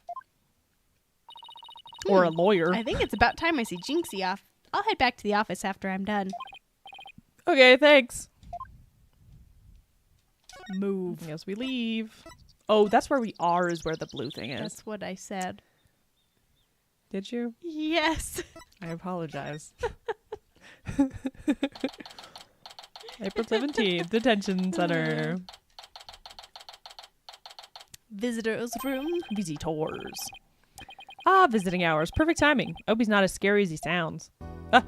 Or a lawyer. I think it's about time I see Jinxie off. I'll head back to the office after I'm done. Okay, thanks. Move. Yes, we leave. Oh, that's where we are is where the blue thing is. That's what I said. Did you? Yes. I apologize. April 17th, detention center. Visitor's room. Visitors. Ah, visiting hours. Perfect timing. I hope he's not as scary as he sounds. Ah.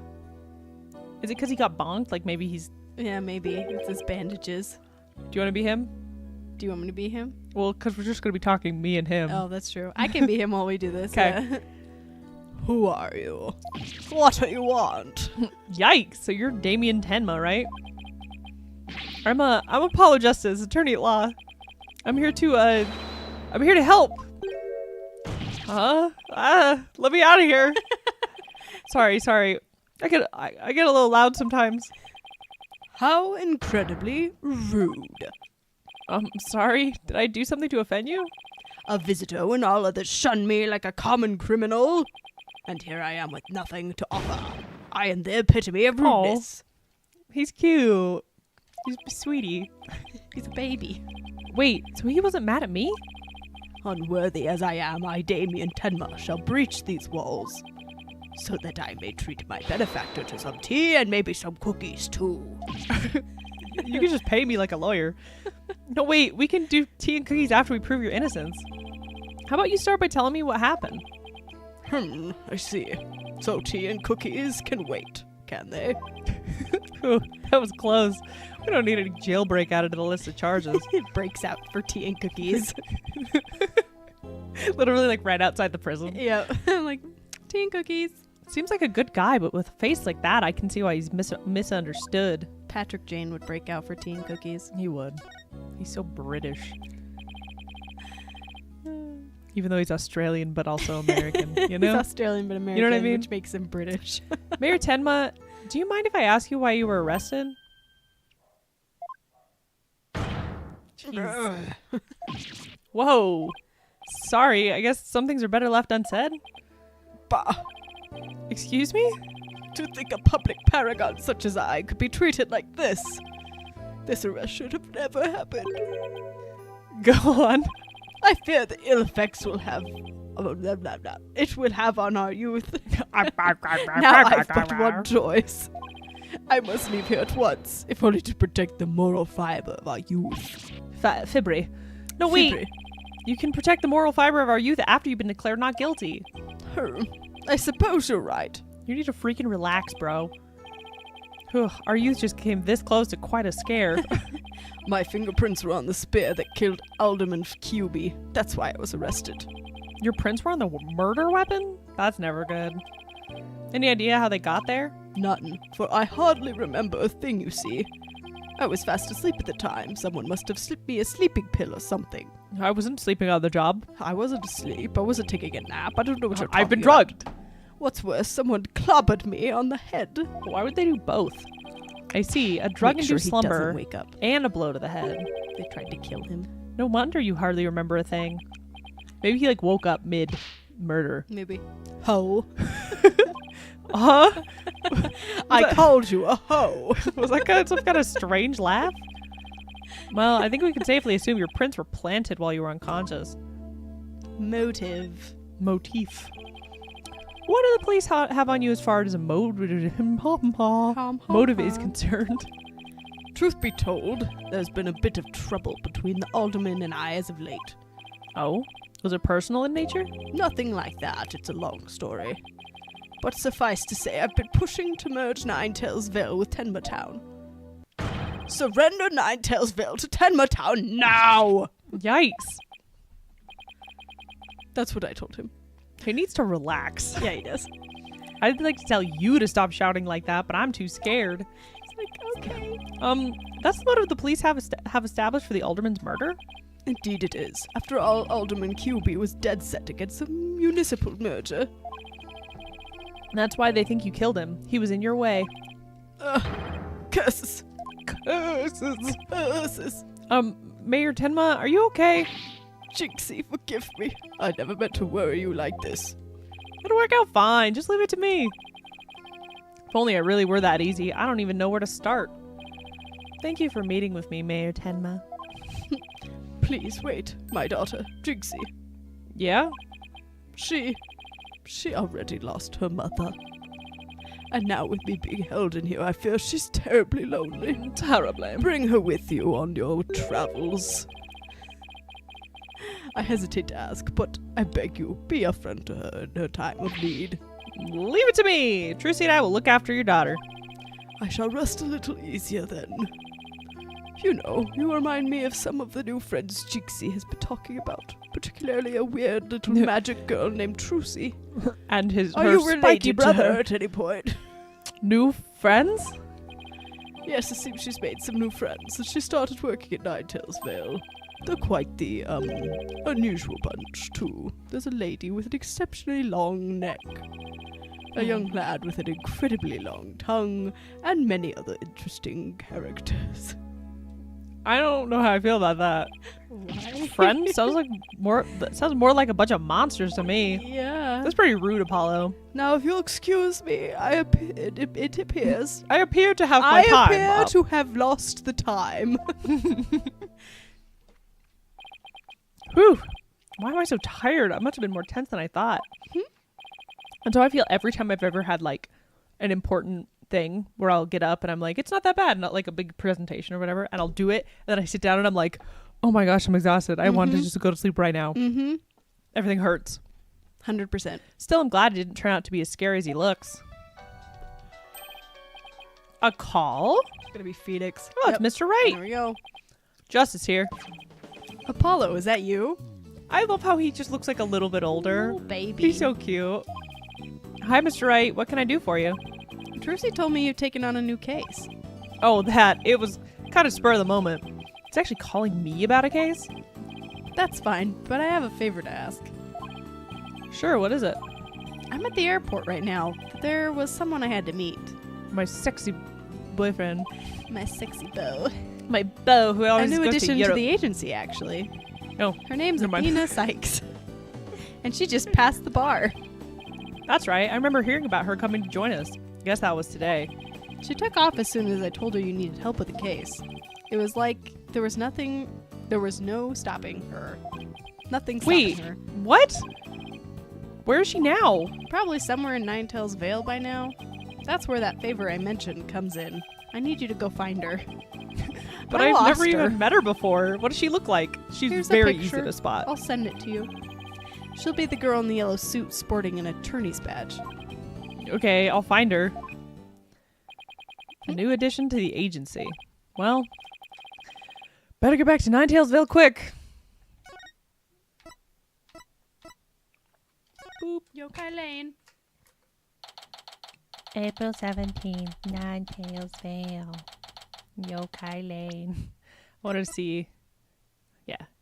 Is it because he got bonked? Like maybe he's... Yeah, maybe. It's his bandages. Do you want to be him? Do you want me to be him? Well, because we're just going to be talking me and him. Oh, that's true. I can be him while we do this. 'Kay. Yeah. Who are you? What do you want? Yikes. So you're Damien Tenma, right? I'm Apollo Justice, attorney at law. I'm here to help. Let me out of here. Sorry. I get a little loud sometimes. How incredibly rude. Sorry. Did I do something to offend you? A visitor when all others shun me like a common criminal. And here I am with nothing to offer. I am the epitome of rudeness. He's cute. He's a sweetie. He's a baby. Wait, so he wasn't mad at me? Unworthy as I am, I, Damien Tenma, shall breach these walls, so that I may treat my benefactor to some tea and maybe some cookies too. You can just pay me like a lawyer. No, wait, we can do tea and cookies after we prove your innocence. How about you start by telling me what happened? I see. So tea and cookies can wait, can they? Ooh, that was close. We don't need any jailbreak added to the list of charges. It breaks out for tea and cookies. Literally like right outside the prison. Yeah. I'm like, tea and cookies. Seems like a good guy, but with a face like that, I can see why he's misunderstood. Patrick Jane would break out for tea and cookies. He would. He's so British. Even though he's Australian, but also American, you know? He's Australian but American, You know what I mean? which makes him British. Mayor Tenma, do you mind if I ask you why you were arrested? Jeez. Whoa. Sorry, I guess some things are better left unsaid. Bah! Excuse me? To think a public paragon such as I could be treated like this. This arrest should have never happened. Go on. I fear the ill effects will have... It will have on our youth. Now I've but one choice. I must leave here at once, if only to protect the moral fiber of our youth. Fibri. No, wait. Fibri. You can protect the moral fiber of our youth after you've been declared not guilty. I suppose you're right. You need to freaking relax, bro. Whew, our youth just came this close to quite a scare. My fingerprints were on the spear that killed Alderman QB. That's why I was arrested. Your prints were on the murder weapon? That's never good. Any idea how they got there? None, for I hardly remember a thing, you see. I was fast asleep at the time. Someone must have slipped me a sleeping pill or something. I wasn't sleeping on the job. I wasn't asleep. I wasn't taking a nap. I don't know what you're talking I've been about. drugged. What's worse, someone clobbered me on the head. Why would they do both? I see. A drug-induced Make sure he slumber doesn't wake up. and a blow to the head. They tried to kill him. No wonder you hardly remember a thing. Maybe he like woke up mid-murder. Maybe. Ho. Huh? I called you a hoe. Was that some kind of strange laugh? Well, I think we can safely assume your prints were planted while you were unconscious. Motive. Motif. What do the police have on you as far as a motive is concerned? Truth be told, there's been a bit of trouble between the alderman and I as of late. Oh? Was it personal in nature? Nothing like that. It's a long story. But suffice to say, I've been pushing to merge Ninetales with Tenma Town. Surrender Ninetales to Tenma Town now! Yikes. That's what I told him. He needs to relax. Yeah, he does. I'd like to tell you to stop shouting like that, but I'm too scared. He's like, okay. That's the motive the police have established for the alderman's murder? Indeed it is. After all, Alderman QB was dead set against a municipal merger. That's why they think you killed him. He was in your way. Curses. Curses. Curses. Mayor Tenma, are you okay? Jinxie, forgive me. I never meant to worry you like this. It'll work out fine. Just leave it to me. If only it really were that easy. I don't even know where to start. Thank you for meeting with me, Mayor Tenma. Please wait, my daughter, Jinxie. Yeah? She already lost her mother. And now with me being held in here, I fear she's terribly lonely. Terribly. Bring her with you on your travels. I hesitate to ask, but I beg you, be a friend to her in her time of need. Leave it to me. Trucy and I will look after your daughter. I shall rest a little easier then. You know, you remind me of some of the new friends Jinxie has been talking about, particularly a weird little magic girl named Trucy. And Are her you spiky related to brother. her at any point? New friends? Yes, it seems she's made some new friends since she started working at Ninetails Vale. They're quite the, unusual bunch, too. There's a lady with an exceptionally long neck, a young lad with an incredibly long tongue, and many other interesting characters. I don't know how I feel about that. Why? Friends sounds more like a bunch of monsters to me. Yeah. That's pretty rude, Apollo. Now, if you'll excuse me, it appears I appear to have my time I appear up. to have lost the time. Whew. Why am I so tired? I must have been more tense than I thought. And so I feel every time I've ever had like an important thing where I'll get up and I'm like, it's not that bad, not like a big presentation or whatever, and I'll do it, and then I sit down and I'm like, oh my gosh, I'm exhausted. I want to just go to sleep right now. Mm-hmm. Everything hurts. 100%. Still, I'm glad it didn't turn out to be as scary as he looks. A call? It's gonna be Phoenix. Oh, it's Mr. Wright. There we go. Justice here. Apollo, is that you? I love how he just looks like a little bit older. Oh, baby. He's so cute. Hi, Mr. Wright. What can I do for you? Trucy told me you've taken on a new case. Oh, that. It was kind of spur of the moment. It's actually calling me about a case? That's fine, but I have a favor to ask. Sure, what is it? I'm at the airport right now. There was someone I had to meet. My sexy boyfriend. My sexy beau. My beau who A always new goes addition to to Europe. the agency, actually. Oh, Her name's never mind. Athena Sykes. And she just passed the bar. that's right. I remember hearing about her coming to join us. Guess that was today. She took off as soon as I told her you needed help with the case. It was like there was no stopping her. Nothing stopping Wait, her. what? Where is she now? Probably somewhere in Ninetails Vale by now. That's where that favor I mentioned comes in. I need you to go find her. But I I've lost never her. even met her before. What does she look like? She's Here's a very easy picture. to spot. I'll send it to you. She'll be the girl in the yellow suit sporting an attorney's badge. Okay, I'll find her. A new addition to the agency. Well, better get back to Ninetailsville quick. Boop. Yokai Lane. April 17th, Ninetailsvale. Yokai Lane. I wanted to see,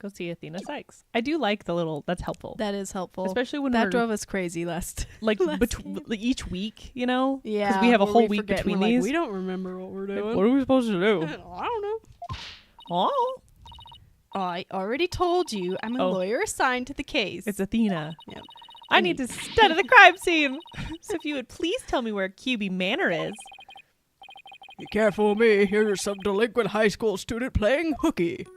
go see Athena Sykes. I do like the little, that's helpful. That is helpful. Especially when that we're, drove us crazy last. like, last each week, you know? Yeah. Because we have a where whole we week forget and between we're like, these. we don't remember what we're Like, doing. what are we supposed to do? I don't know. Oh, I already told you I'm a Oh. lawyer assigned to the case. it's Athena. Yep. I need to study the crime scene. So if you would please tell me where QB Manor is. Be careful of me. Here's some delinquent high school student playing hooky.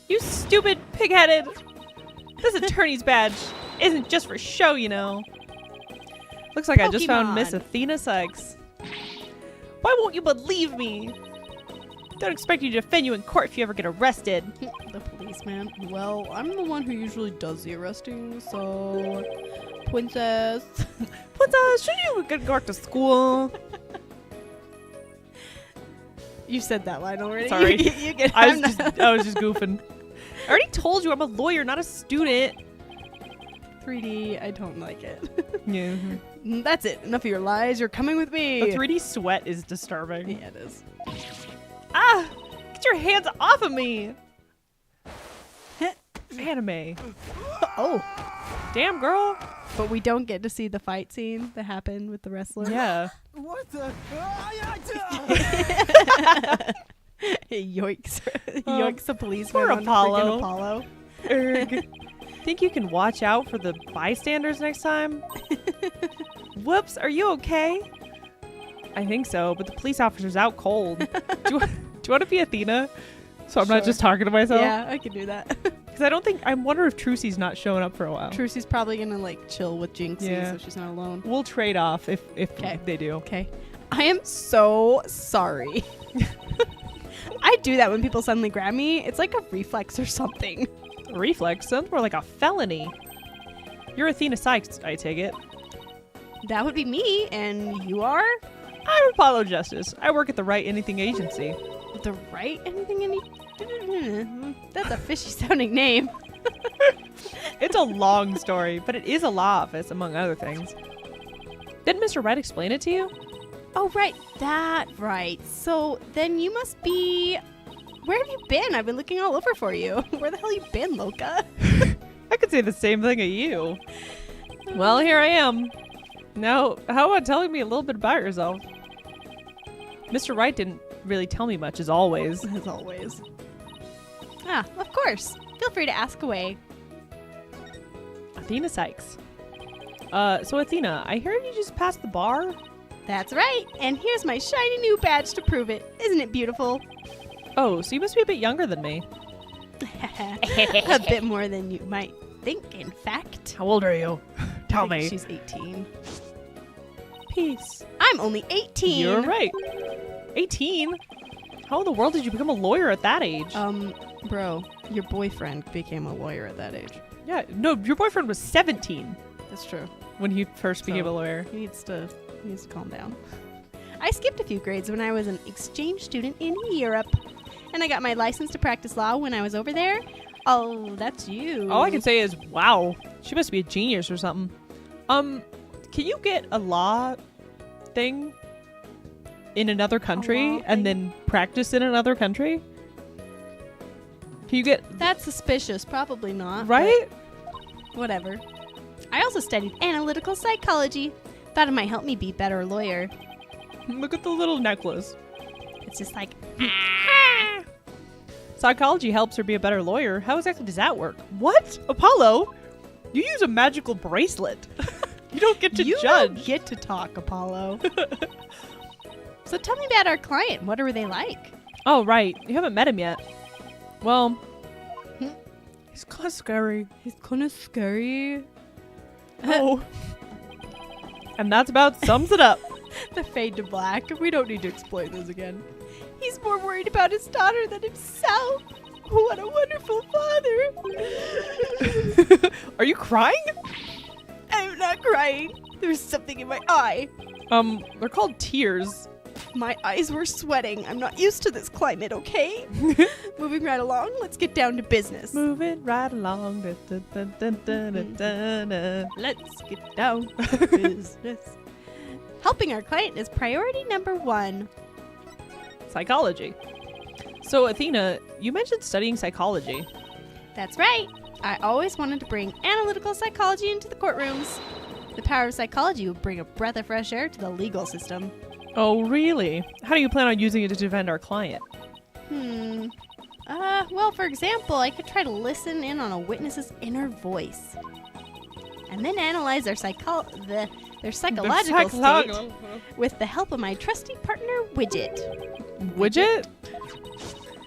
You stupid pig-headed. This attorney's badge isn't just for show, you know. Looks like I just found Miss Pokemon. Athena Sykes. Why won't you believe me? Don't expect you to defend you in court if you ever get arrested. The policeman. Well, I'm the one who usually does the arresting, so... Princess. Princess, shouldn't you go back to school? You said that line already. Sorry. you get, I I'm was just goofing. I already told you I'm a lawyer, not a student. 3D, I don't like it. Yeah. That's it. Enough of your lies. You're coming with me. The 3D sweat is disturbing. Yeah, it is. Ah! Get your hands off of me! Anime. Oh, Damn, girl. but we don't get to see the fight scene that happened with the wrestler. Yeah. What the? Yoinks. Yoinks the policeman poor on Apollo. freaking Apollo. Erg. Think you can watch out for the bystanders next time? Whoops, are you okay? I think so, but the police officer's out cold. do you want to be Athena? So I'm not Sure. just talking to myself? Yeah, I can do that. Because I wonder if Trucy's not showing up for a while. Trucy's probably gonna like chill with Jinxie, Yeah. so she's not alone. We'll trade off if 'Kay. they do. Okay. I am so sorry. I do that when people suddenly grab me. It's like a reflex or something. Reflex sounds more like a felony. You're Athena Sykes, I take it. That would be me, and you are? I'm Apollo Justice. I work at the Right Anything Agency. The right anything any that's a fishy sounding name. It's a long story, but it is a law office, among other things. Didn't Mr. Wright explain it to you? Oh right, that right. So then you must be where have you been? I've been looking all over for you. Where the hell you been, Loca? I could say the same thing of you. Well, here I am. Now, how about telling me a little bit about yourself? Mr. Wright didn't really tell me much, as always. As always. Ah, of course. Feel free to ask away. Athena Sykes. So Athena, I hear you just passed the bar? That's right. And here's my shiny new badge to prove it. Isn't it beautiful? Oh, so you must be a bit younger than me. A bit more than you might think, in fact. How old are you? Tell I think me. She's 18. Peace. I'm only 18. You're right. 18? How in the world did you become a lawyer at that age? Bro, your boyfriend became a lawyer at that age. Yeah, no, your boyfriend was 17 That's true. when he first became a So- lawyer. He needs to calm down. I skipped a few grades when I was an exchange student in Europe. And I got my license to practice law when I was over there. Oh, that's you. All I can say is, wow, she must be a genius or something. Can you get a law thing in another country law and thing? then practice in another country? Can you get, That's suspicious. Probably not. right? but Whatever. I also studied analytical psychology. Thought it might help me be a better lawyer. Look at the little necklace. It's just like, Psychology helps her be a better lawyer. How exactly does that work? What? Apollo? You use a magical bracelet. You don't get to you judge. don't get to talk, Apollo. So tell me about our client. What are they like? Oh, right. You haven't met him yet. Well, Hmm? he's kind of scary. He's kind of scary. Oh. And that's about sums it up. The fade to black. We don't need to explain this again. He's more worried about his daughter than himself. What a wonderful father. Are you crying? I'm not crying. There's something in my eye. They're called tears. My eyes were sweating. I'm not used to this climate, okay? Moving right along, let's get down to business. Moving right along. Dun, dun, dun, dun, dun, dun, dun. Let's get down to business. Helping our client is priority number 1. Psychology. So, Athena, you mentioned studying psychology. That's right. I always wanted to bring analytical psychology into the courtrooms. The power of psychology would bring a breath of fresh air to the legal system. Oh, really? How do you plan on using it to defend our client? Well, for example, I could try to listen in on a witness's inner voice. And then analyze their psychological state with the help of my trusty partner, Widget. Widget?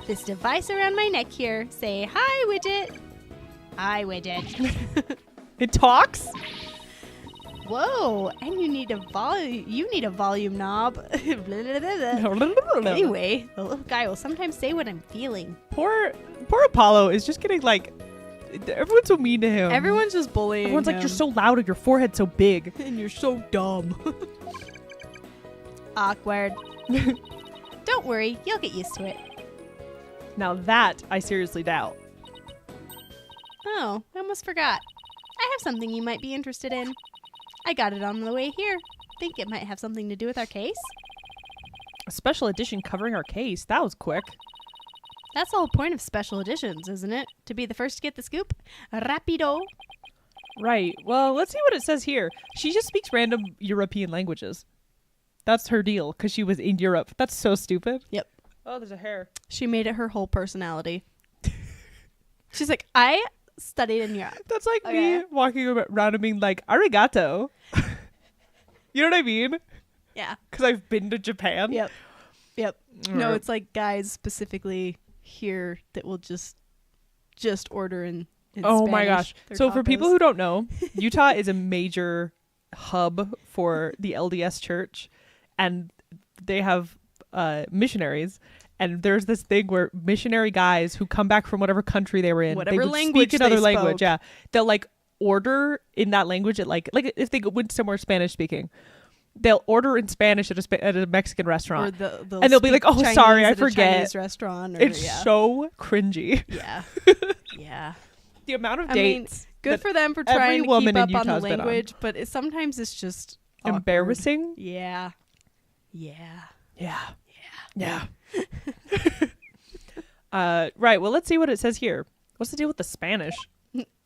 This device around my neck here. Say, hi, Widget. Hi, Widget. It talks? Whoa, and you need a volume knob. Anyway, the little guy will sometimes say what I'm feeling. Poor Apollo is just getting like, everyone's so mean to him. Everyone's just bullying Everyone's like, him. you're so loud and your forehead's so big. And you're so dumb. Awkward. Don't worry, you'll get used to it. Now that I seriously doubt. Oh, I almost forgot. I have something you might be interested in. I got it on the way here. Think it might have something to do with our case? A special edition covering our case. That was quick. That's the whole point of special editions, isn't it? To be the first to get the scoop? Rapido. Right. Well, let's see what it says here. She just speaks random European languages. That's her deal, because she was in Europe. That's so stupid. Yep. Oh, there's a hair. She made it her whole personality. She's like, I studied in Europe. That's like Okay. me walking around and being like, arigato. You know what I mean? Yeah. Because I've been to Japan. Yep. No, Alright. it's like guys specifically here that will just order in Oh my Spanish gosh. their So for people tacos. who don't know, Utah is a major hub for the LDS church, and they have missionaries. And there's this thing where missionary guys who come back from whatever country they were in, Whatever they would language speak another they language. spoke. Yeah, they'll like order in that language at like if they went somewhere Spanish speaking, they'll order in Spanish at a Mexican restaurant. Or And they'll be like, speak "Oh, Chinese sorry, I at a forget." Chinese restaurant. Or, It's yeah. so cringy. Yeah. Yeah. The amount of I mean, dates good that for them for every trying to woman keep in up on the Utah's been on. language, but sometimes it's just awkward. embarrassing. Yeah. Yeah. Yeah. Yeah. Right. Well, let's see what it says here. What's the deal with the Spanish?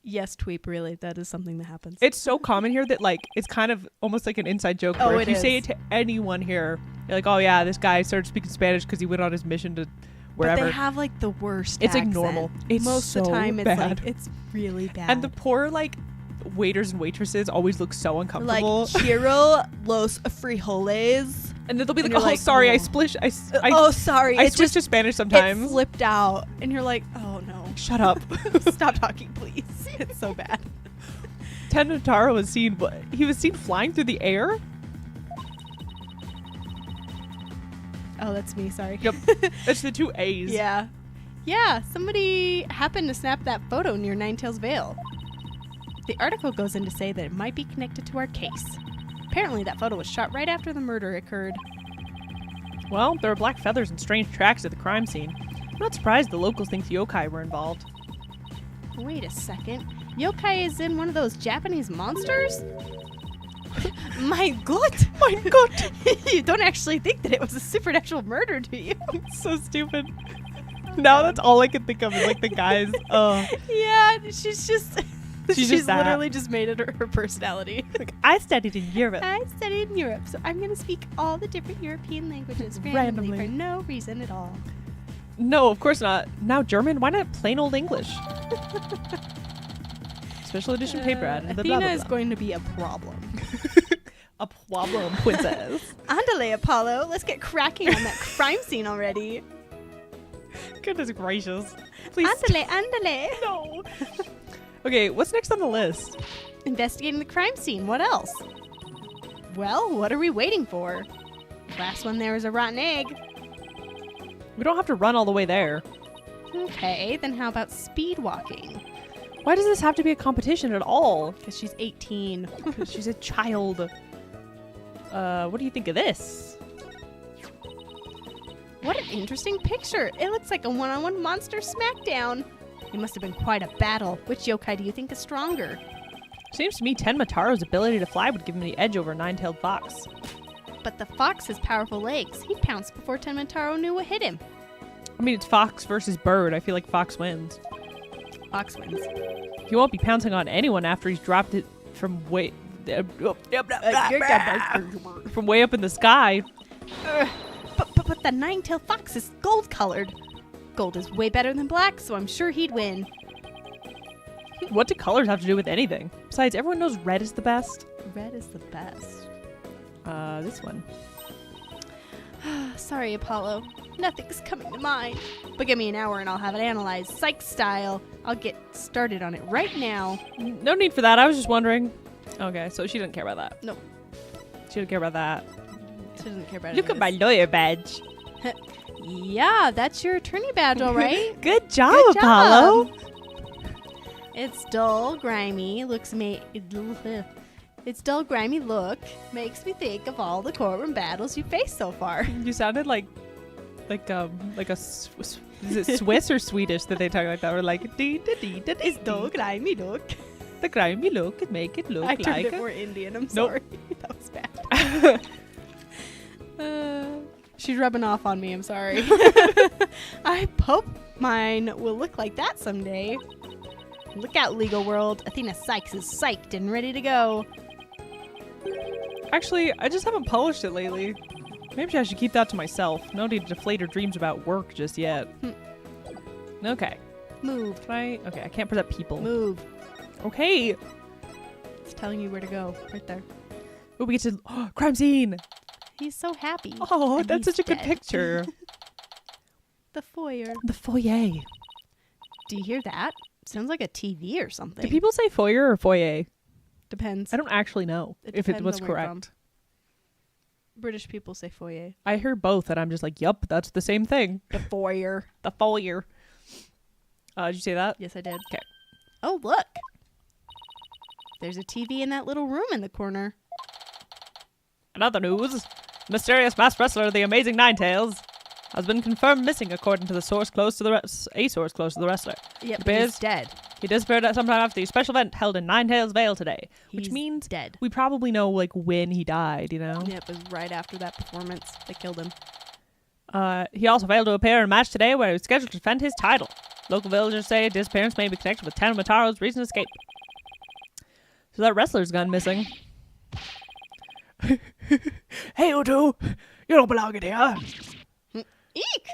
Yes, Tweep, really. That is something that happens. It's so common here that like it's kind of almost like an inside joke. Oh, Where if it you say is. it to anyone here, you're like, "Oh yeah, this guy started speaking Spanish because he went on his mission to wherever." But they have like the worst It's like accent. normal. It's Most of the so time it's bad. like it's really bad. And the poor like waiters and waitresses always look so like uncomfortable. quiero los frijoles. And then they'll be and like, you're "Oh, like, sorry, I oh. splished. I Oh, sorry. I it switched just to Spanish it sometimes." flipped out, and you're like, oh no, Shut up. stop talking, please. It's so bad. Tenataro was seen. He was seen flying through the air. Oh, that's me. Sorry. Yep. It's the two A's. Yeah. Yeah, somebody happened to snap that photo near Ninetails Vale. The article goes in to say that it might be connected to our case. Apparently, that photo was shot right after the murder occurred. Well, there are black feathers and strange tracks at the crime scene. I'm not surprised the locals think yokai were involved. Wait a second. Yokai is in one of those Japanese monsters? My God! My God! You don't actually think that it was a supernatural murder, do you? It's so stupid. Now that's all I can think of is like the guys. Yeah, she's just... She's just that. literally just made it her personality. Like, I studied in Europe. I studied in Europe, so I'm going to speak all the different European languages randomly for no reason at all. No, of course not. Now German? Why not plain old English? Special edition paper ad. Athena Blah, blah, is blah. going to be a problem. A problem, princess. Andale, Apollo. Let's get cracking on that crime scene already. Goodness gracious. Please. Andale. No. Okay, what's next on the list? Investigating the crime scene. What else? Well, what are we waiting for? Last one there was a rotten egg. We don't have to run all the way there. Okay, then how about speed walking? Why does this have to be a competition at all? Because she's 18. She's a child. What do you think of this? What an interesting picture. It looks like a one-on-one monster smackdown. It must have been quite a battle. Which yokai do you think is stronger? Seems to me Tenmataro's ability to fly would give him the edge over a nine-tailed fox. But the fox has powerful legs. He pounced before Tenmataro knew what hit him. I mean, it's fox versus bird. I feel like fox wins. Fox wins. He won't be pouncing on anyone after he's dropped it from way from way up in the sky. But the nine-tailed fox is gold-colored. Gold is way better than black, so I'm sure he'd win. What do colors have to do with anything? Besides, everyone knows red is the best. Red is the best. This one. Sorry, Apollo. Nothing's coming to mind. But give me an hour and I'll have it analyzed, psych style. I'll get started on it right now. No need for that. I was just wondering. Okay, so she doesn't care about that. No. She doesn't care about that. She doesn't care about it. Look at my lawyer badge. Yeah, that's your attorney badge, all right. Good job, Good job. Apollo. It's dull, grimy. Its dull, grimy look makes me think of all the courtroom battles you faced so far. You sounded like a is it Swiss or Swedish that they talk like that? Or like dee da dee da dee. It's dull, grimy look. The grimy look and make it look I turned like it more Indian. I'm Nope. sorry. That was bad. She's rubbing off on me. I'm sorry. I hope Mine will look like that someday. Look out, legal world. Athena Sykes is psyched and ready to go. Actually, I just haven't published it lately. Maybe I should keep that to myself. No need to deflate her dreams about work just yet. Okay. Move. Okay, I can't present people. Move. Okay. It's telling you where to go. Right there. Oh, we get to crime scene. He's so happy. Oh, And that's he's such a good dead. picture. The foyer. The foyer. Do you hear that? Sounds like a TV or something. Do people say foyer or foyer? Depends. I don't actually know It if it depends was on where you're correct. British people say foyer. I hear both, and I'm just like, yup, that's the same thing. The foyer. The foyer. Did you say that? Yes, I did. Okay. Oh, look. There's a TV in that little room in the corner. In other news, mysterious masked wrestler, the Amazing Ninetales, has been confirmed missing, according to the source close to the source close to the wrestler. Yep, It he's appears dead. he disappeared at sometime after the special event held in Ninetales Vale today, which He's means dead. we probably know like when he died. You know. Yep, it was right after that performance. They killed him. He also failed to appear in a match today where he was scheduled to defend his title. Local villagers say disappearance may be connected with Ten Mataro's recent escape. So that wrestler's gone missing. Hey, you two! You don't belong in here! Eek!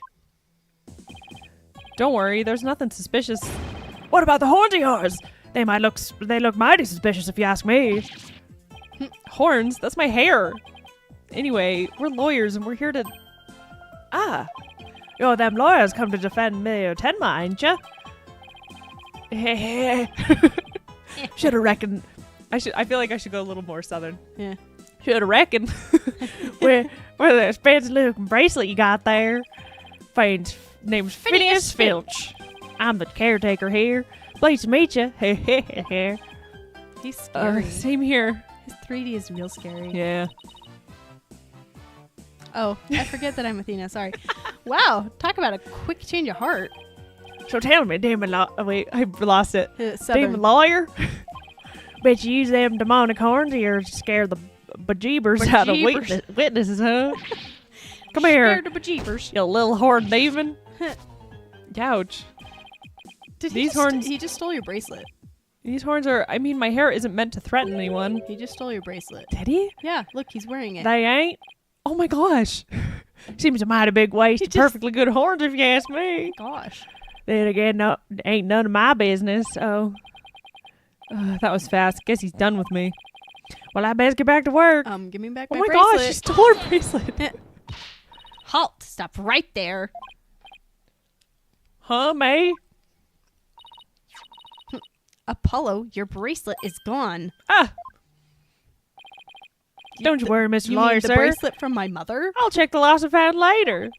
Don't worry, there's nothing suspicious. What about the horns of yours? They look mighty suspicious if you ask me. Horns? That's my hair. Anyway, we're lawyers and we're here to... Yo, them lawyers come to defend me or Tenma, ain't ya? Should have reckoned... I feel like I should go a little more southern. Yeah. Should have reckoned. where that fancy looking bracelet you got there? Name's Phineas Filch. I'm the caretaker here. Pleased to meet you. He's scary. Same here. His 3D is real scary. Yeah. Oh, I forget that I'm Athena. Sorry. Wow. Talk about a quick change of heart. So tell me, wait, I lost it. Southern. Demon lawyer? Bet you use them demonic horns or you're scared the bejeebers out of witnesses, huh? Come here, Scared of bejeebers. you little horn demon. Ouch. These horns... He just stole your bracelet. These horns are... I mean, my hair isn't meant to threaten anyone. He just stole your bracelet. Did he? Yeah, look, he's wearing it. They ain't? Oh my gosh. Seems a mighty big waste of perfectly good horns if you ask me. Gosh. Then again, no, ain't none of my business, so... that was fast. Guess he's done with me. Well, I best get back to work. Give me back Oh my my bracelet. gosh, she stole her bracelet. Halt! Stop right there. Huh, May? Apollo, your bracelet is gone. Don't you worry, Mr. You Lawyer, mean the sir. bracelet from my mother? I'll check the lost and found later.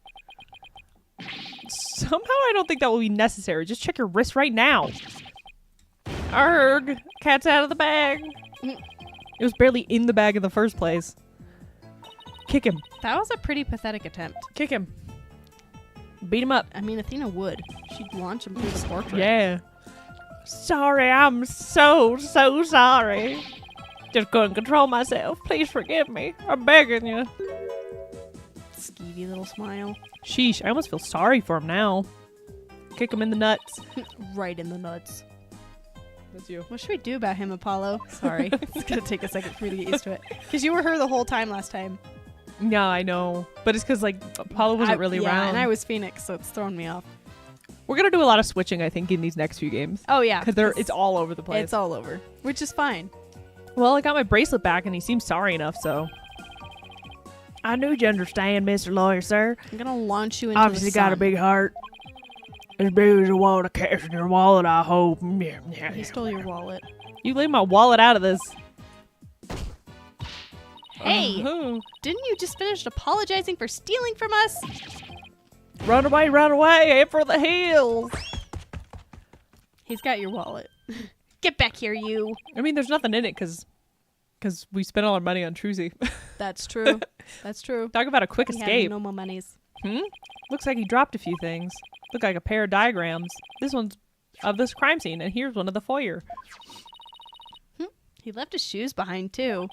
Somehow I don't think that will be necessary. Just check your wrist right now. Arg! Cat's out of the bag. It was barely in the bag in the first place. Kick him. That was a pretty pathetic attempt. Kick him. Beat him up. I mean, Athena would. She'd launch him through the portrait. Yeah. Sorry, I'm so sorry. Just couldn't control myself. Please forgive me. I'm begging you. Skeevy little smile. Sheesh, I almost feel sorry for him now. Kick him in the nuts. Right in the nuts. That's you. What should we do about him, Apollo? Sorry. It's going to take a second for me to get used to it. Because you were her the whole time last time. Yeah, I know. But it's because, like, Apollo wasn't really yeah, around. and I was Phoenix, so it's throwing me off. We're going to do a lot of switching, I think, in these next few games. Oh, yeah. Because it's all over the place. It's all over. Which is fine. Well, I got my bracelet back, and he seems sorry enough, so... I knew you'd understand, Mr. Lawyer, sir. I'm going to launch you into Obviously the sun. got a big heart. As big as you want to cash in your wallet, I hope. He stole your wallet. You leave my wallet out of this. Hey! Didn't you just finish apologizing for stealing from us? Run away, head for the hills. He's got your wallet. Get back here, you. I mean, there's nothing in it because we spent all our money on Truzy. That's true. That's true. Talk about a quick He had escape. no more monies. Looks like he dropped a few things. Look like a pair of diagrams. This one's of this crime scene, and here's one of the foyer. He left his shoes behind, too.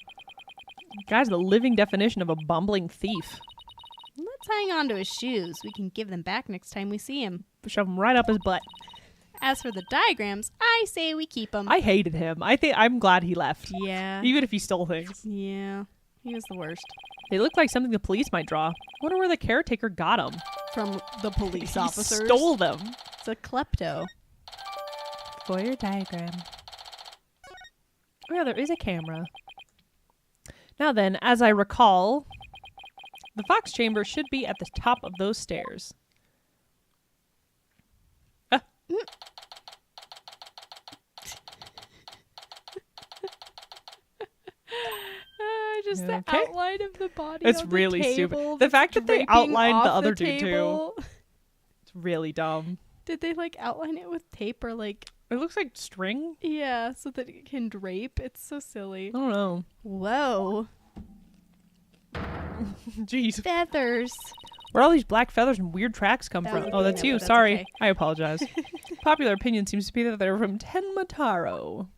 Guy's the living definition of a bumbling thief. Let's hang on to his shoes. We can give them back next time we see him. shove them right up his butt. As for the diagrams, I say we keep them. I hated him. I'm glad he left. Yeah. Even if he stole things. Yeah. He was the worst. They look like something the police might draw. Wonder where the caretaker got them. From the police He officers. stole them. It's a klepto. Foyer diagram. Oh yeah, there is a camera. Now then, as I recall, the fox chamber should be at the top of those stairs. Just Okay. the outline of the body. It's on really the stupid. table The that's fact that they draping outlined the off other dude, too. table. It's really dumb. Did they like outline it with tape or like? It looks like string. Yeah, so that it can drape. It's so silly. I don't know. Whoa, Jeez. feathers. Where all these black feathers and weird tracks come That from? was Oh, me, that's no, you. but that's Sorry. okay. I apologize. Popular opinion seems to be that they're from Tenmataro.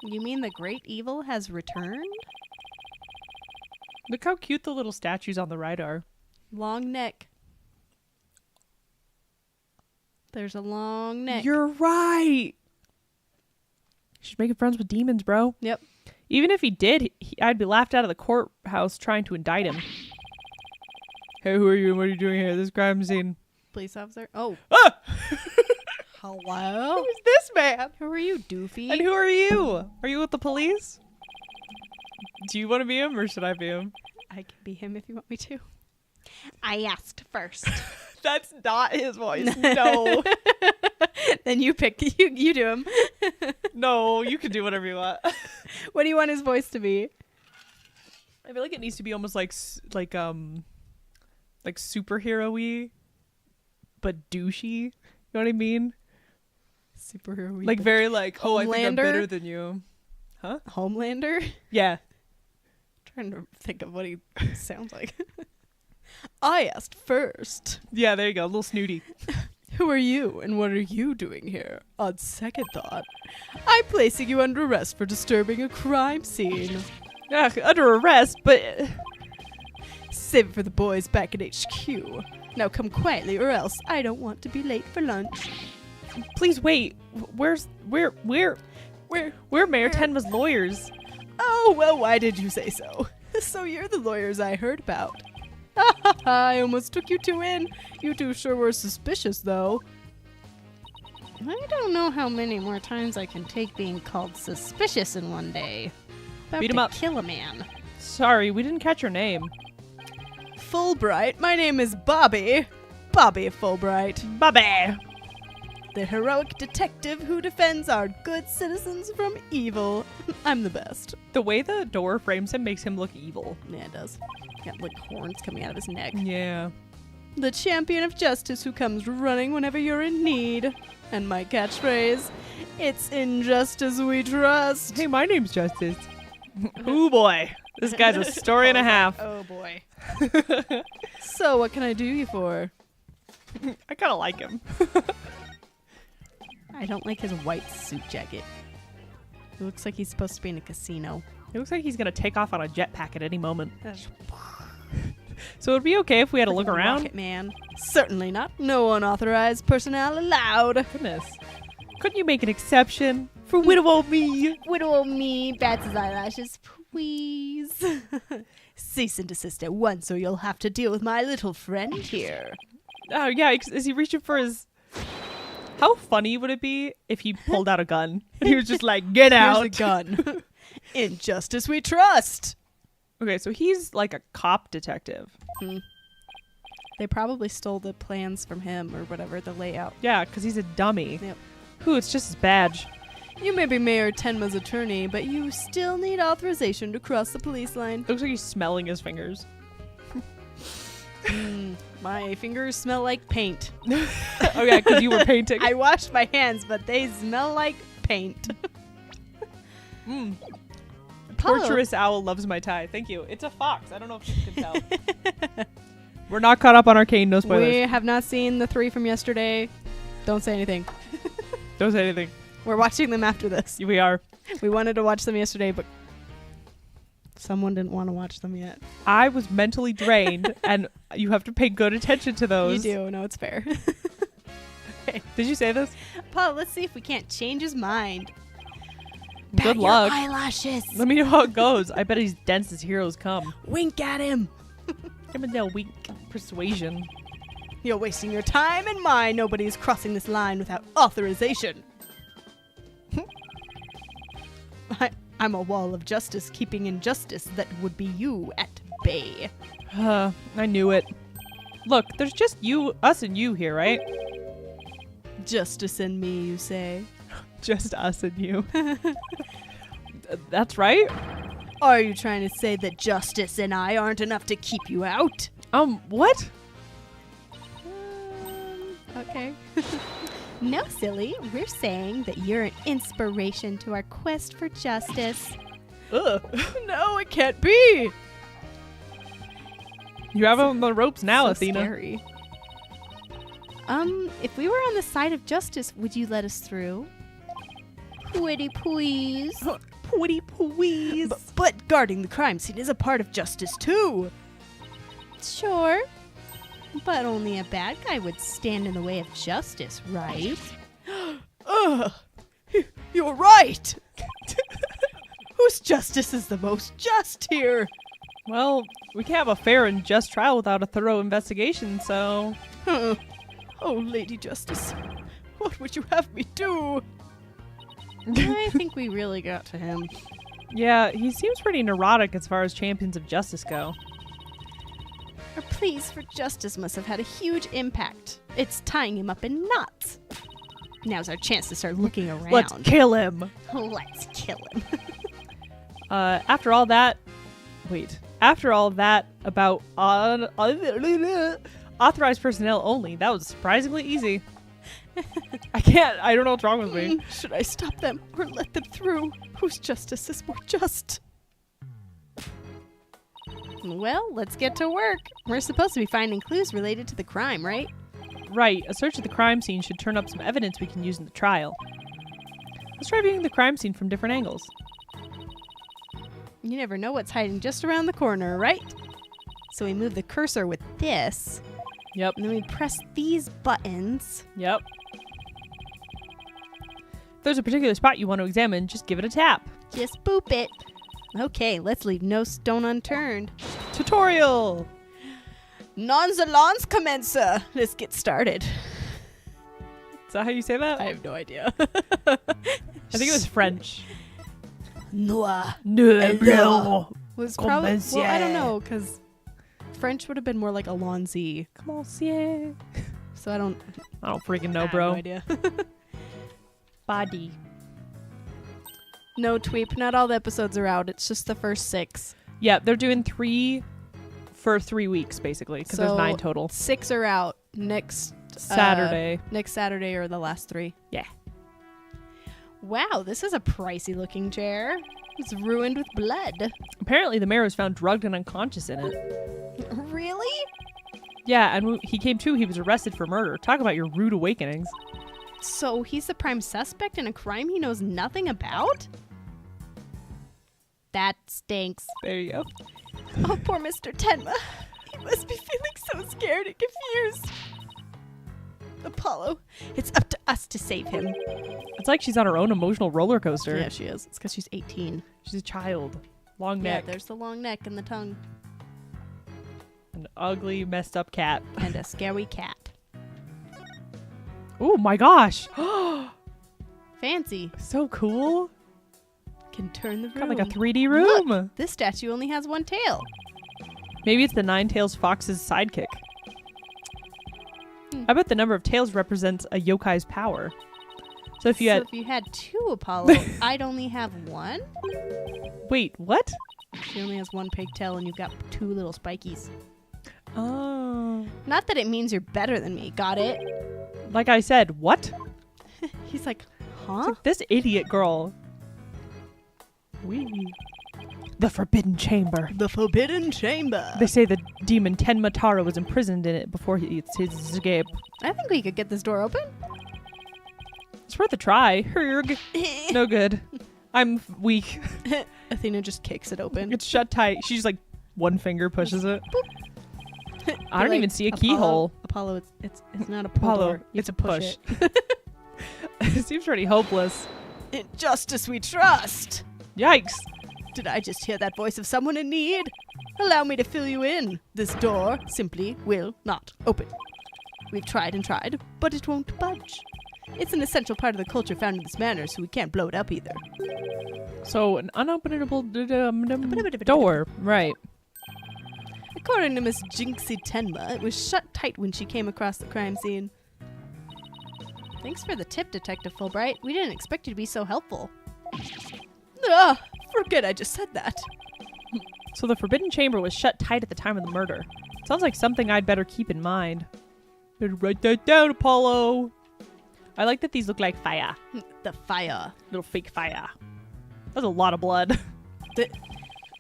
You mean the great evil has returned? Look how cute the little statues on the right are. Long neck. There's a long neck. You're right. She's making friends with demons, bro. Yep. Even if he did, I'd be laughed out of the courthouse trying to indict him. Hey, who are you? What are you doing here? This crime scene. Police officer. Oh. Ah! Hello? Who's this man? Who are you, doofy? And who are you? Are you with the police? Do you want to be him or should I be him? I can be him if you want me to. I asked first. That's not his voice. No. Then you pick. You do him. No, you can do whatever you want. What do you want his voice to be? I feel like it needs to be almost like superhero-y, but douchey. You know what I mean? Superhero. Like very like, oh, I think I'm Homelander? better than you. Huh? Homelander. Yeah. Trying to think of what he sounds like. I asked first. Yeah, there you go. A little snooty. Who are you and what are you doing here? On second thought, I'm placing you under arrest for disturbing a crime scene. Yeah, under arrest, but Save it for the boys back at HQ. Now come quietly or else I don't want to be late for lunch. please wait. We're Mayor Tenma's lawyers. Oh, well, why did you say so? So you're the lawyers I heard about. I almost took you two in. You two sure were suspicious, though. I don't know how many more times I can take being called suspicious in one day. About Beat 'em to up. kill a man. Sorry, we didn't catch your name. Fulbright, my name is Bobby. Bobby Fulbright. Bobby. The heroic detective who defends our good citizens from evil. I'm the best. The way the door frames him makes him look evil. Yeah, it does. Got like horns coming out of his neck. Yeah. The champion of justice who comes running whenever you're in need. And my catchphrase, it's in justice we trust. Hey, my name's Justice. Oh boy. This guy's a story and a half. Oh boy. So what can I do you for? I kind of like him. I don't like his white suit jacket. It looks like he's supposed to be in a casino. It looks like he's going to take off on a jetpack at any moment. So it'd be okay if we had to look around? Rocket Man. Certainly not. No unauthorized personnel allowed. Goodness. Couldn't you make an exception for widow old me? Widow old me bats his eyelashes, please. Cease and desist at once or you'll have to deal with my little friend here. Oh, yeah. Is he reaching for his... How funny would it be if he pulled out a gun and he was just like, get out. Here's a gun. In justice we trust. Okay, so he's like a cop detective. They probably stole the plans from him or whatever, the layout. Yeah, because he's a dummy. Yep. Whew, it's just his badge. You may be Mayor Tenma's attorney, but you still need authorization to cross the police line. Looks like he's smelling his fingers. My fingers smell like paint. Oh, yeah, because you were painting. I washed my hands, but they smell like paint. Torturous owl loves my tie. Thank you. It's a fox. I don't know if you can tell. We're not caught up on Arcane. No spoilers. We have not seen the 3 from yesterday. Don't say anything. Don't say anything. We're watching them after this. We are. We wanted to watch them yesterday, but Someone didn't want to watch them yet. I was mentally drained, and you have to pay good attention to those. You do. No, it's fair. Okay. Did you say this? Paul, let's see if we can't change his mind. Good Bat luck. Your eyelashes. Let me know how it goes. I bet he's dense as heroes come. Wink at him. Give him that wink. Persuasion. You're wasting your time and mine. Nobody's crossing this line without authorization. I'm a wall of justice keeping injustice that would be you at bay. I knew it. Look, there's just us and you here, right? Justice and me, you say? Just us and you. That's right. Are you trying to say that justice and I aren't enough to keep you out? What? Okay. No, silly. We're saying that you're an inspiration to our quest for justice. Ugh. No, it can't be. You have him on the ropes now, So Athena. scary. If we were on the side of justice, would you let us through? Pretty please. Pretty please. But guarding the crime scene is a part of justice too. Sure. But only a bad guy would stand in the way of justice, right? Ugh. You're right. Whose justice is the most just here? Well, we can't have a fair and just trial without a thorough investigation, so... Huh. Oh, Lady Justice, what would you have me do? I think we really got to him. Yeah, he seems pretty neurotic as far as champions of justice go. Our pleas for justice must have had a huge impact. It's tying him up in knots. Now's our chance to start looking around. Let's kill him! Let's kill him. After all that about authorized personnel only, that was surprisingly easy. I don't know what's wrong with me. Should I stop them or let them through? Whose justice is more just? Well, let's get to work. We're supposed to be finding clues related to the crime, right? Right, a search of the crime scene should turn up some evidence we can use in the trial. Let's try viewing the crime scene from different angles. You never know what's hiding just around the corner, right? So we move the cursor with this, Yep, and then we press these buttons. yep. If there's a particular spot you want to examine, just give it a tap. Just boop it. Okay, let's leave no stone unturned. Tutorial! Nonsalance commencer. Let's get started. Is that how you say that? I have no idea. I think it was French. Noir. No. Was probably well, I don't know, because French would have been more like Alonzi. Commencier. So I don't freaking know, I have bro. no idea. Body. No, Tweep, not all the episodes are out. It's just the first 6. Yeah, they're doing 3 for 3 weeks, basically, because there's So 9 total. 6 are out next Saturday. Next Saturday or the last 3. Yeah. Wow, this is a pricey looking chair. It's ruined with blood. Apparently, the mayor was found drugged and unconscious in it. Really? Yeah, and he came to, he was arrested for murder. Talk about your rude awakenings. So he's the prime suspect in a crime he knows nothing about? That stinks. There you go. Oh, poor Mr. Tenma. He must be feeling so scared and confused. Apollo, it's up to us to save him. It's like she's on her own emotional roller coaster. Yeah, she is. It's because she's 18. She's a child. Long Yeah, neck. there's the long neck and the tongue. An ugly, messed up cat. And a scary cat. Oh my gosh. Fancy. So cool. Can turn the room. Got like a 3D room. Look, this statue only has one tail. Maybe it's the Nine-Tails Fox's sidekick. I bet the number of tails represents a yokai's power. So if you if you had 2 Apollo, I'd only have 1? Wait, what? She only has 1 pigtail and you've got 2 little spikies. Oh. Not that it means you're better than me, got it? Like I said, what? He's like, It's huh? like, this idiot girl. Wee. The Forbidden Chamber. The Forbidden Chamber. They say the demon Tenma Taro was imprisoned in it before it's his escape. I think we could get this door open. It's worth a try. Herg. No good. I'm weak. Athena just kicks it open. It's shut tight. She's like, one finger pushes it. I don't Like, even see a keyhole. Apollo, it's not a pull Apollo, door. You it's a have to push. it. It seems pretty hopeless. In justice we trust. Yikes. Did I just hear that voice of someone in need? Allow me to fill you in. This door simply will not open. We've tried and tried, but it won't budge. It's an essential part of the culture found in this manor, so we can't blow it up either. So, an unopenable door. Right. According to Miss Jinxie Tenma, it was shut tight when she came across the crime scene. Thanks for the tip, Detective Fulbright. We didn't expect you to be so helpful. Ah, forget I just said that. So the Forbidden Chamber was shut tight at the time of the murder. Sounds like something I'd better keep in mind. Better write that down, Apollo. I like that these look like fire. The fire. Little fake fire. That's a lot of blood.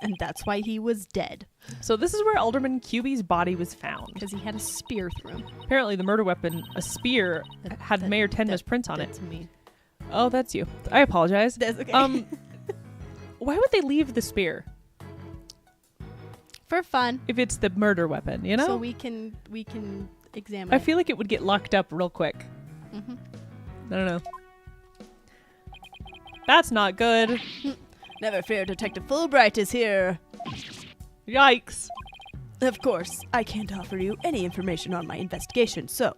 And that's why he was dead. So this is where Alderman QB's body was found. Because he had a spear through him. Apparently the murder weapon, a spear, had Mayor Tenma's prints on it. That's me. Oh, that's you. I apologize. That's okay. Why would they leave the spear For fun. if it's the murder weapon, you know? So we can examine I it. feel like it would get locked up real quick. Mhm. I don't know. That's not good. Never fear, Detective Fulbright is here. Yikes. Of course, I can't offer you any information on my investigation, so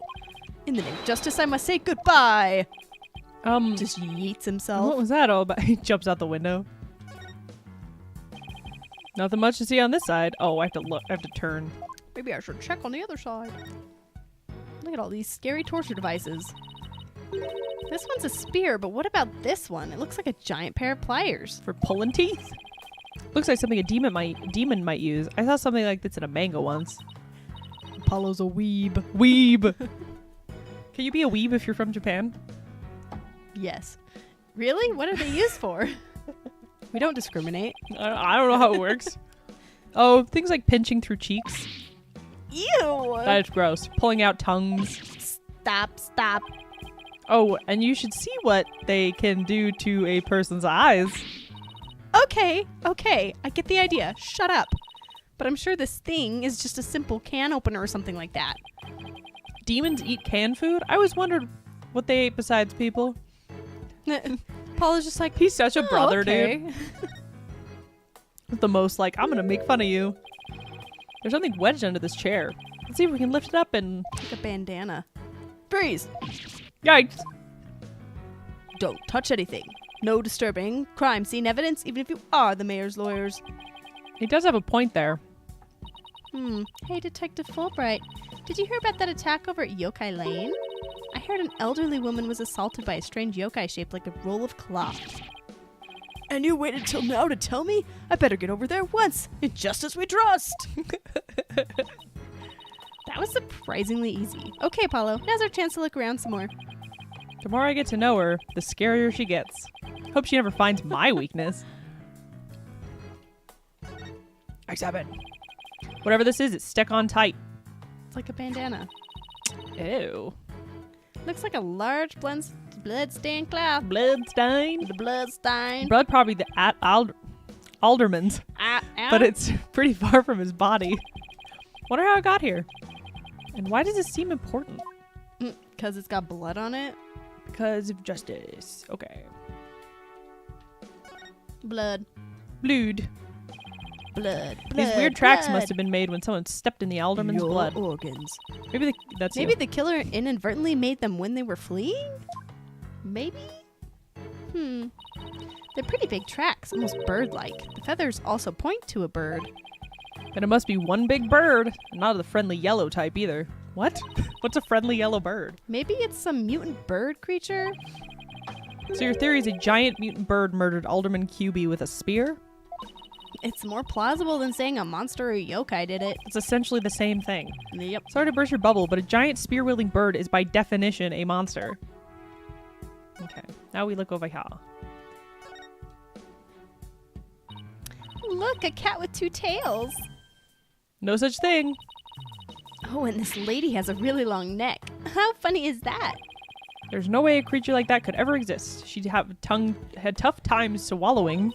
in the name of justice, I must say goodbye. Just yeets himself. What was that all about? He jumps out the window. Nothing much to see on this side. Oh, I have to look. I have to turn. Maybe I should check on the other side. Look at all these scary torture devices. This one's a spear, but what about this one? It looks like a giant pair of pliers. For pulling teeth. Looks like something a demon might use. I saw something like this in a manga once. Apollo's a weeb. Weeb. Can you be a weeb if you're from Japan? Yes. Really? What are they used for? We don't discriminate. I don't know how it works. Oh, things like pinching through cheeks. Ew! That's gross. Pulling out tongues. Stop. Oh, and you should see what they can do to a person's eyes. Okay, I get the idea. Shut up. But I'm sure this thing is just a simple can opener or something like that. Demons eat canned food? I always wondered what they ate besides people. Paul is just like, He's such a brother, okay. dude. The most like, I'm gonna make fun of you. There's something wedged under this chair. Let's see if we can lift it up and... Like a bandana. Freeze! Yikes. Don't touch anything. No disturbing crime scene evidence, even if you are the mayor's lawyers. He does have a point there. Hey, Detective Fulbright. Did you hear about that attack over at Yokai Lane? I heard an elderly woman was assaulted by a strange yokai shaped like a roll of cloth. And you waited till now to tell me? I better get over there once, just as we trust. That was surprisingly easy. Okay, Apollo, now's our chance to look around some more. The more I get to know her, the scarier she gets. Hope she never finds my weakness. X7. Whatever this is, it's stuck on tight. It's like a bandana. Ew. Looks like a large blood-stained cloth. Bloodstained. The blood stain. Blood probably the alderman's, but it's pretty far from his body. Wonder how it got here. And why does this seem important? Because it's got blood on it. Because of justice. Okay. blood. Blood. Blood. These weird tracks must have been made when someone stepped in the alderman's Your blood. organs. Maybe that's Maybe you. the killer inadvertently made them when they were fleeing? Maybe? They're pretty big tracks, almost bird-like. The feathers also point to a bird. And it must be one big bird, and not the friendly yellow type either. What? What's a friendly yellow bird? Maybe it's some mutant bird creature? So your theory is a giant mutant bird murdered Alderman QB with a spear? It's more plausible than saying a monster or yokai did it. It's essentially the same thing. Yep. Sorry to burst your bubble, but a giant spear-wielding bird is by definition a monster. Okay, now we look over here. Look, a cat with two tails. No such thing. Oh, and this lady has a really long neck. How funny is that? There's no way a creature like that could ever exist. She'd have had tough times swallowing.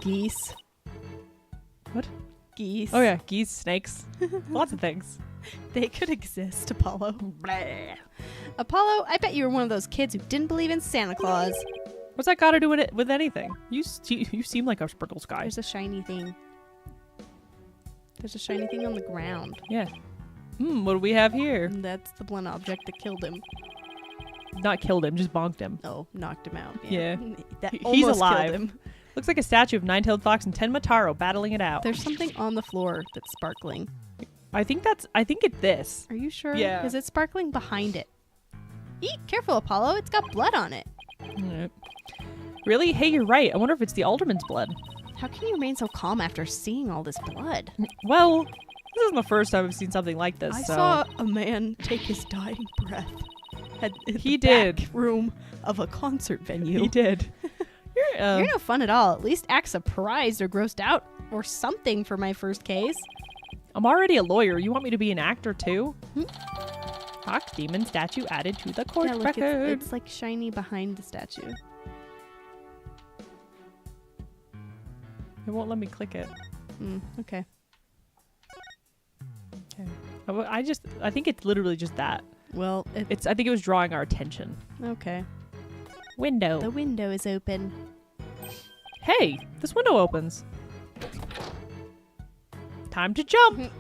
Geese. What? Geese. Oh yeah, geese, snakes, lots of things. They could exist, Apollo. Apollo, I bet you were one of those kids who didn't believe in Santa Claus. What's that got to do with anything? You seem like a sprinkles guy. There's a shiny thing. There's a shiny thing on the ground. Yeah. What do we have here? And that's the blunt object that killed him. Not killed him, just bonked him. Oh, knocked him out. Yeah. That He's almost alive. killed him. Looks like a statue of Nine-Tailed Fox and Tenmataro battling it out. There's something on the floor that's sparkling. I think it's this. Are you sure? Yeah. Because it's sparkling behind it. Eat careful, Apollo. It's got blood on it. Alright. Really? Hey, you're right. I wonder if it's the alderman's blood. How can you remain so calm after seeing all this blood? Well, this isn't the first time I've seen something like this. I so. saw a man take his dying breath at He the did. back room of a concert venue. He did. You're no fun at all. At least act surprised or grossed out or something for my first case. I'm already a lawyer. You want me to be an actor too? Fox demon statue added to the court Yeah, look, record. it's like shiny behind the statue. It won't let me click it. Okay. Okay. I think it's literally just that. Well, I think it was drawing our attention. okay. Window. The window is open. Hey, this window opens. Time to jump.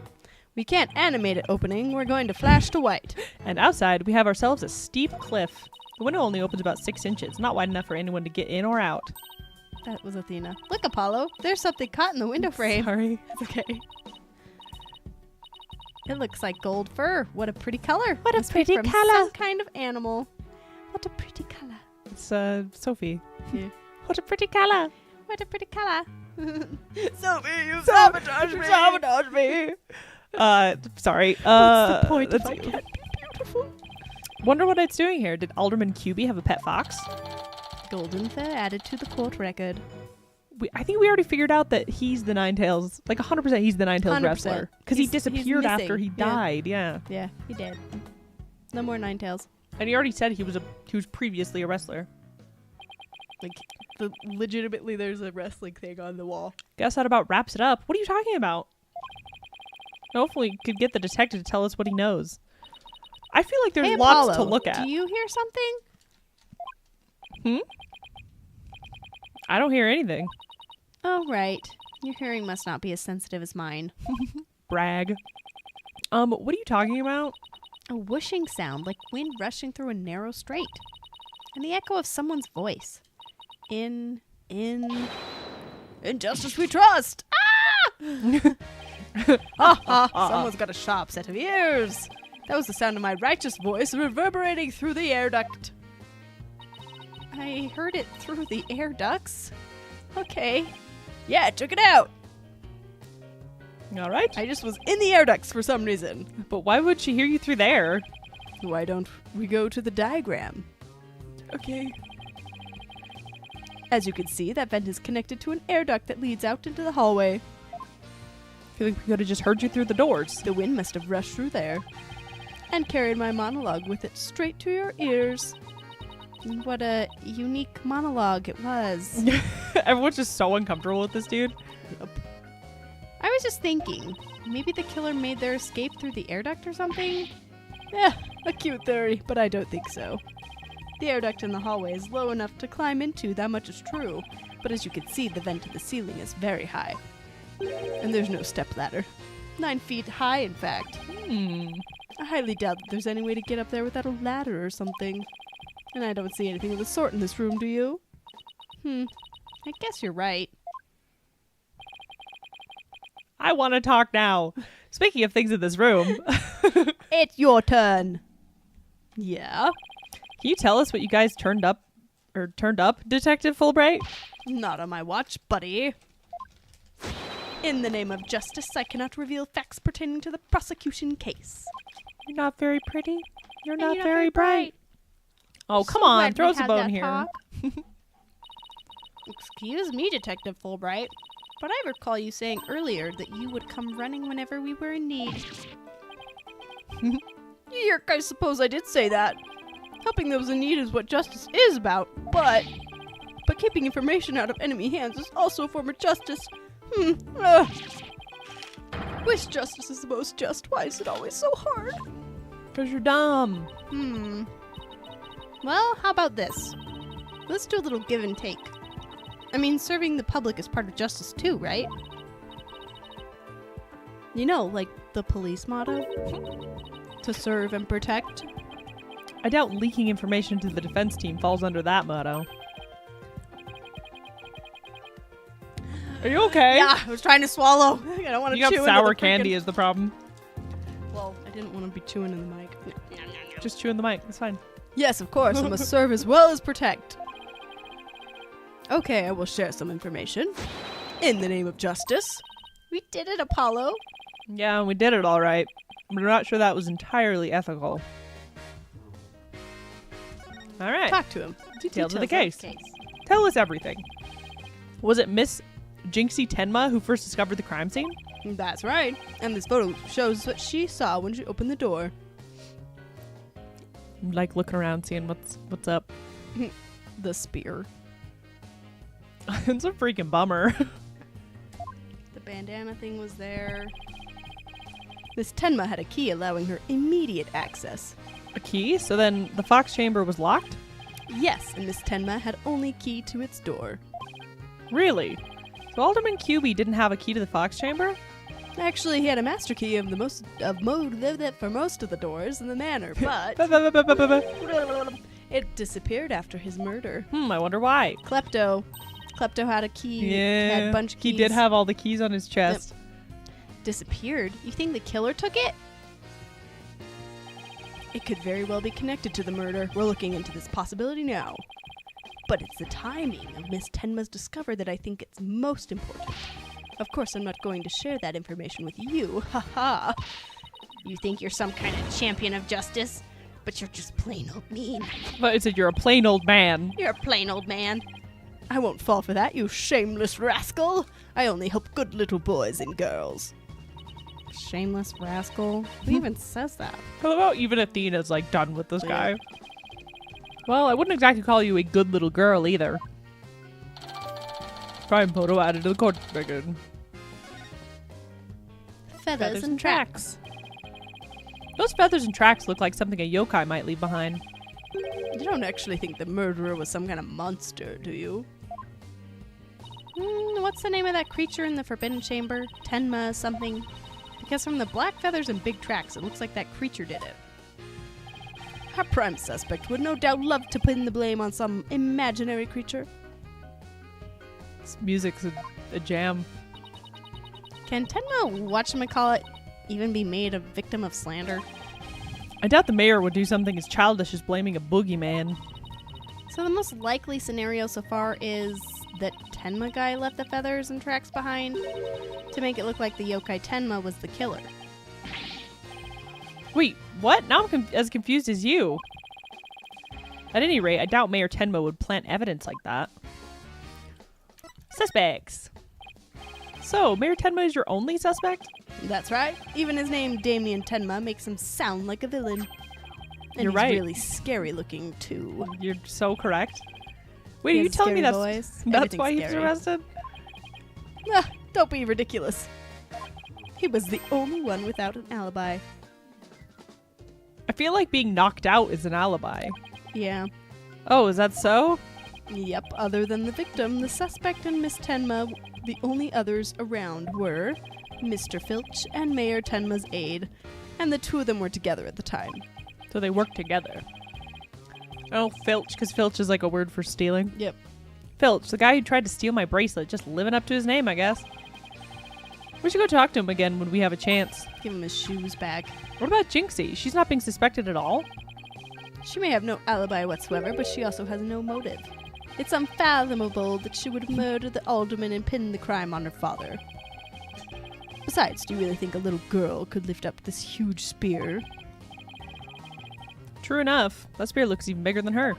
We can't animate it opening. We're going to flash to white. And outside, we have ourselves a steep cliff. The window only opens about 6 inches, not wide enough for anyone to get in or out. That was Athena. Look, Apollo. There's something caught in the window frame. Sorry. It's okay. It looks like gold fur. What a pretty color. What a Must be pretty from color. Some kind of animal. What a pretty color. It's Sophie. Yeah. What a pretty color. What a pretty color. Sophie, you sabotaged me. Sabotage me. Sorry. What's the point if that's- I can't be beautiful? Wonder what it's doing here. Did Alderman QB have a pet fox? Golden fur added to the court record. I think we already figured out that he's the Nine-Tails. Like 100% he's the Nine-Tails 100%. wrestler. Because he He's disappeared after missing. he died. Yeah. Yeah. He did. No more Ninetales. And he already said he was previously a wrestler. Like, legitimately, there's a wrestling thing on the wall. Guess that about wraps it up. What are you talking about? Hopefully, we could get the detective to tell us what he knows. I feel like there's Hey, lots Apollo, to look at. Do you hear something? I don't hear anything. Oh, right. Your hearing must not be as sensitive as mine. Brag. What are you talking about? A whooshing sound like wind rushing through a narrow strait. And the echo of someone's voice. In Justice we trust! Someone's got a sharp set of ears. That was the sound of my righteous voice reverberating through the air duct. I heard it through the air ducts. Okay. Yeah, check it out. All right. I just was in the air ducts for some reason. But why would she hear you through there? Why don't we go to the diagram? Okay. As you can see, that vent is connected to an air duct that leads out into the hallway. I feel like we could have just heard you through the doors. The wind must have rushed through there and carried my monologue with it straight to your ears. What a unique monologue it was. Everyone's just so uncomfortable with this dude. I was just thinking, maybe the killer made their escape through the air duct or something? Yeah, a cute theory, but I don't think so. The air duct in the hallway is low enough to climb into, that much is true. But as you can see, the vent to the ceiling is very high. And there's no step ladder. 9 feet high, in fact. I highly doubt that there's any way to get up there without a ladder or something. And I don't see anything of the sort in this room, do you? I guess you're right. I want to talk now. Speaking of things in this room, It's your turn. Yeah? can you tell us what you guys turned up, Detective Fulbright? Not on my watch, buddy. In the name of justice, I cannot reveal facts pertaining to the prosecution case. You're not very pretty. You're And not you're very bright. Oh, come So on. glad Throw we us a had bone that here. talk. Excuse me, Detective Fulbright, but I recall you saying earlier that you would come running whenever we were in need. Yerk, I suppose I did say that. Helping those in need is what justice is about, but keeping information out of enemy hands is also a form of justice. Wish justice is the most just. Why is it always so hard? Because you're dumb. Well, how about this? Let's do a little give and take. I mean, serving the public is part of justice too, right? You know, like the police motto? To serve and protect. I doubt leaking information to the defense team falls under that motto. Are you okay? Yeah, I was trying to swallow. I don't want to chew You got into sour the candy frickin- is the problem. Well, I didn't want to be chewing in the mic. Just chew in the mic. It's fine. Yes, of course. I must serve as well as protect. Okay, I will share some information. In the name of justice. We did it, Apollo. Yeah, we did it all right. But I'm not sure that was entirely ethical. All right. Talk to him. Details of the case. Tell us everything. Was it Miss Jinxie Tenma who first discovered the crime scene? That's right. And this photo shows what she saw when she opened the door. Like looking around, seeing what's up. The spear. It's a freaking bummer. The bandana thing was there. Miss Tenma had a key allowing her immediate access. A key? So then the Fox chamber was locked? Yes, and Miss Tenma had only key to its door. Really? So Alderman QB didn't have a key to the Fox chamber? Actually, he had a master key of mode for most of the doors in the manor, but it disappeared after his murder. I wonder why. Klepto had a key. Yeah, Had a bunch of keys. he did have all the keys on his chest. Disappeared. You think the killer took it? It could very well be connected to the murder. We're looking into this possibility now. But it's the timing of Miss Tenma's discovery that I think it's most important. Of course, I'm not going to share that information with you. Haha. You think you're some kind of champion of justice, but you're just plain old mean. But it said you're a plain old man. You're a plain old man. I won't fall for that, you shameless rascal. I only help good little boys and girls. Shameless rascal. Who even says that? How about even Athena's like done with this guy? Well, I wouldn't exactly call you a good little girl either. Crime photo added to the court record. Feathers and tracks. Those feathers and tracks look like something a yokai might leave behind. You don't actually think the murderer was some kind of monster, do you? What's the name of that creature in the Forbidden Chamber? Tenma something? Because from the black feathers and big tracks, it looks like that creature did it. Our prime suspect would no doubt love to pin the blame on some imaginary creature. This music's a jam. Can Tenma, whatchamacallit, even be made a victim of slander? I doubt the mayor would do something as childish as blaming a boogeyman. So the most likely scenario so far is that Tenma guy left the feathers and tracks behind to make it look like the yokai Tenma was the killer. Wait, what? Now I'm as confused as you. At any rate, I doubt Mayor Tenma would plant evidence like that. Suspects. So, Mayor Tenma is your only suspect? That's right. Even his name, Damien Tenma, makes him sound like a villain. And You're he's right. really scary looking, too. You're so correct. Wait, He are you has a telling me scary that's voice. that's Everything's why he was scary. arrested? Don't be ridiculous. He was the only one without an alibi. I feel like being knocked out is an alibi. Yeah. Oh, is that so? Yep, other than the victim, the suspect and Miss Tenma, the only others around were Mr. Filch and Mayor Tenma's aide, and the two of them were together at the time. So they work together. Oh, Filch, because Filch is like a word for stealing. Yep. Filch, the guy who tried to steal my bracelet, just living up to his name, I guess. We should go talk to him again when we have a chance. Give him his shoes back. What about Jinxie? She's not being suspected at all? She may have no alibi whatsoever, but she also has no motive. It's unfathomable that she would have murdered the alderman and pinned the crime on her father. Besides, do you really think a little girl could lift up this huge spear? True enough. That spear looks even bigger than her.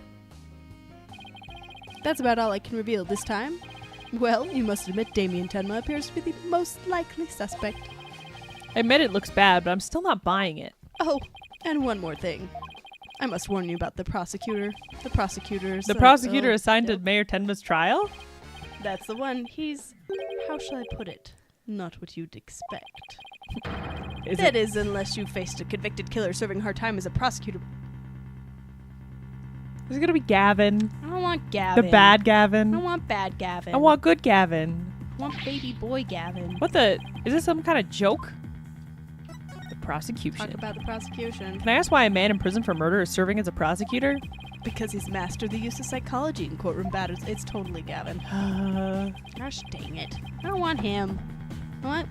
That's about all I can reveal this time. Well, you must admit Damien Tenma appears to be the most likely suspect. I admit it looks bad, but I'm still not buying it. Oh, and one more thing. I must warn you about the prosecutor. The prosecutor's... The prosecutor assigned yep. to Mayor Tenma's trial? That's the one. He's... How shall I put it? Not what you'd expect. That is, unless you faced a convicted killer serving hard time as a prosecutor. Is it gonna be Gavin? I don't want Gavin. The bad I Gavin? don't want bad Gavin. I want good Gavin. I want baby boy Gavin. What the? Is this some kind of joke? The prosecution. Talk about the prosecution. Can I ask why a man in prison for murder is serving as a prosecutor? Because he's mastered the use of psychology in courtroom battles. It's totally Gavin. Gosh dang it. I don't want him. I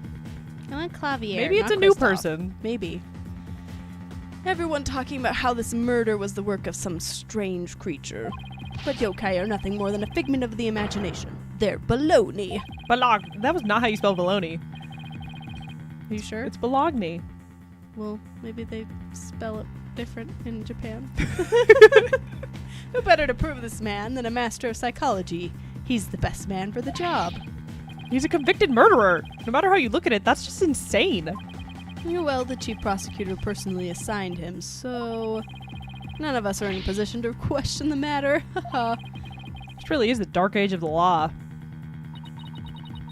want Clavier. Maybe it's not a new Kristoff. person. Maybe. Everyone talking about how this murder was the work of some strange creature. But yokai are nothing more than a figment of the imagination. They're baloney. That was not how you spell baloney. Are you sure? It's Bologna. Well, maybe they spell it different in Japan. Who better to prove this man than a master of psychology? He's the best man for the job. He's a convicted murderer. No matter how you look at it, that's just insane. Well, the chief prosecutor personally assigned him, so none of us are in a position to question the matter. This really is the dark age of the law.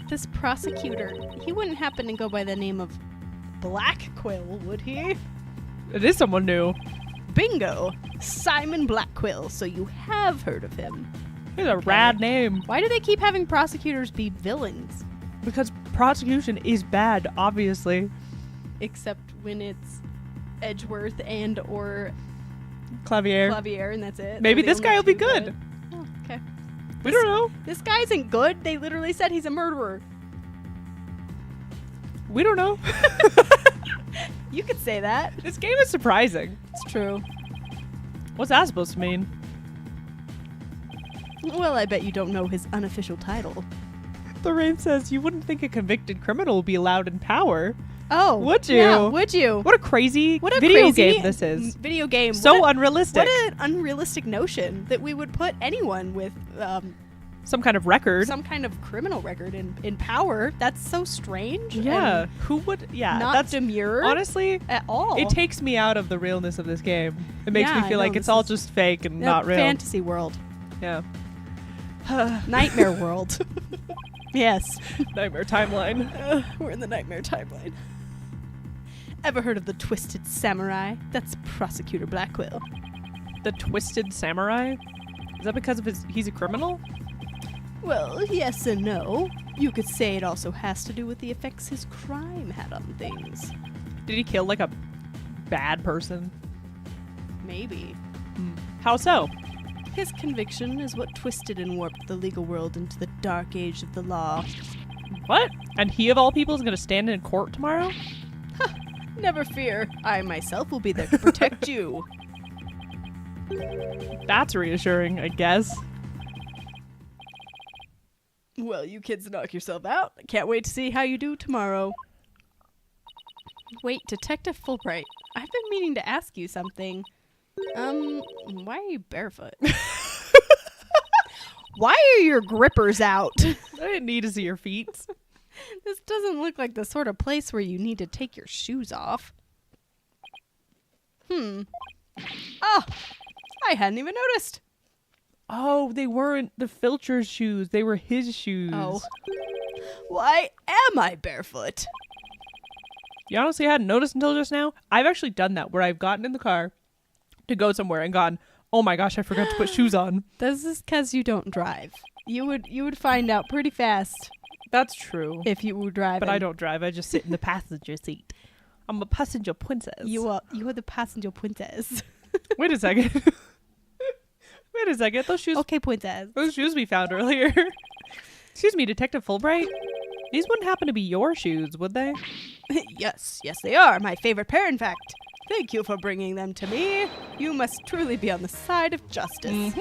This prosecutor, he wouldn't happen to go by the name of Black Quill, would he? It is someone new. Bingo! Simon Blackquill, so you have heard of him. It's a rad name. Why do they keep having prosecutors be villains? Because prosecution is bad, obviously. Except when it's Edgeworth and or Clavier. Clavier, and that's it. Maybe They're this the guy will only be two good. Oh, okay. We don't know. This guy isn't good. They literally said he's a murderer. We don't know. You could say that. This game is surprising. It's true. What's that supposed to mean? Well, I bet you don't know his unofficial title. The rain says you wouldn't think a convicted criminal would be allowed in power. Oh. Would you? Yeah, would you? What a crazy What a video crazy game this is. Video game. So what unrealistic. What an unrealistic notion that we would put anyone with Some kind of record. some kind of criminal record in power. That's so strange. Yeah. and Who would? Yeah. not That's demure honestly. at all. It takes me out of the realness of this game. It makes Yeah, me feel I like know, it's this all is- just fake and not real. Fantasy world. Yeah. Nightmare world. Yes. Nightmare timeline. We're in the nightmare timeline. Ever heard of the Twisted Samurai? That's Prosecutor Blackquill. The Twisted Samurai? Is that because of he's a criminal? Well, yes and no. You could say it also has to do with the effects his crime had on things. Did he kill like a bad person? Maybe. How so? His conviction is what twisted and warped the legal world into the dark age of the law. What? And he of all people is going to stand in court tomorrow? Never fear, I myself will be there to protect you. That's reassuring, I guess. Well, you kids knock yourself out. I can't wait to see how you do tomorrow. Wait, Detective Fulbright, I've been meaning to ask you something. Why are you barefoot? Why are your grippers out? I didn't need to see your feet. This doesn't look like the sort of place where you need to take your shoes off. Oh, I hadn't even noticed. Oh, they weren't the Filcher's shoes. They were his shoes. Oh. Why am I barefoot? You honestly hadn't noticed until just now? I've actually done that where I've gotten in the car to go somewhere and gone, oh my gosh, I forgot to put shoes on. This is because you don't drive. You would find out pretty fast That's true. if you were driving. But I don't drive. I just sit in the passenger seat. I'm a passenger princess. You are the passenger princess. Wait a second. Wait a second. Those shoes Okay, princess. Those shoes we found earlier. Excuse me, Detective Fulbright. These wouldn't happen to be your shoes, would they? Yes, they are. My favorite pair, in fact. Thank you for bringing them to me. You must truly be on the side of justice.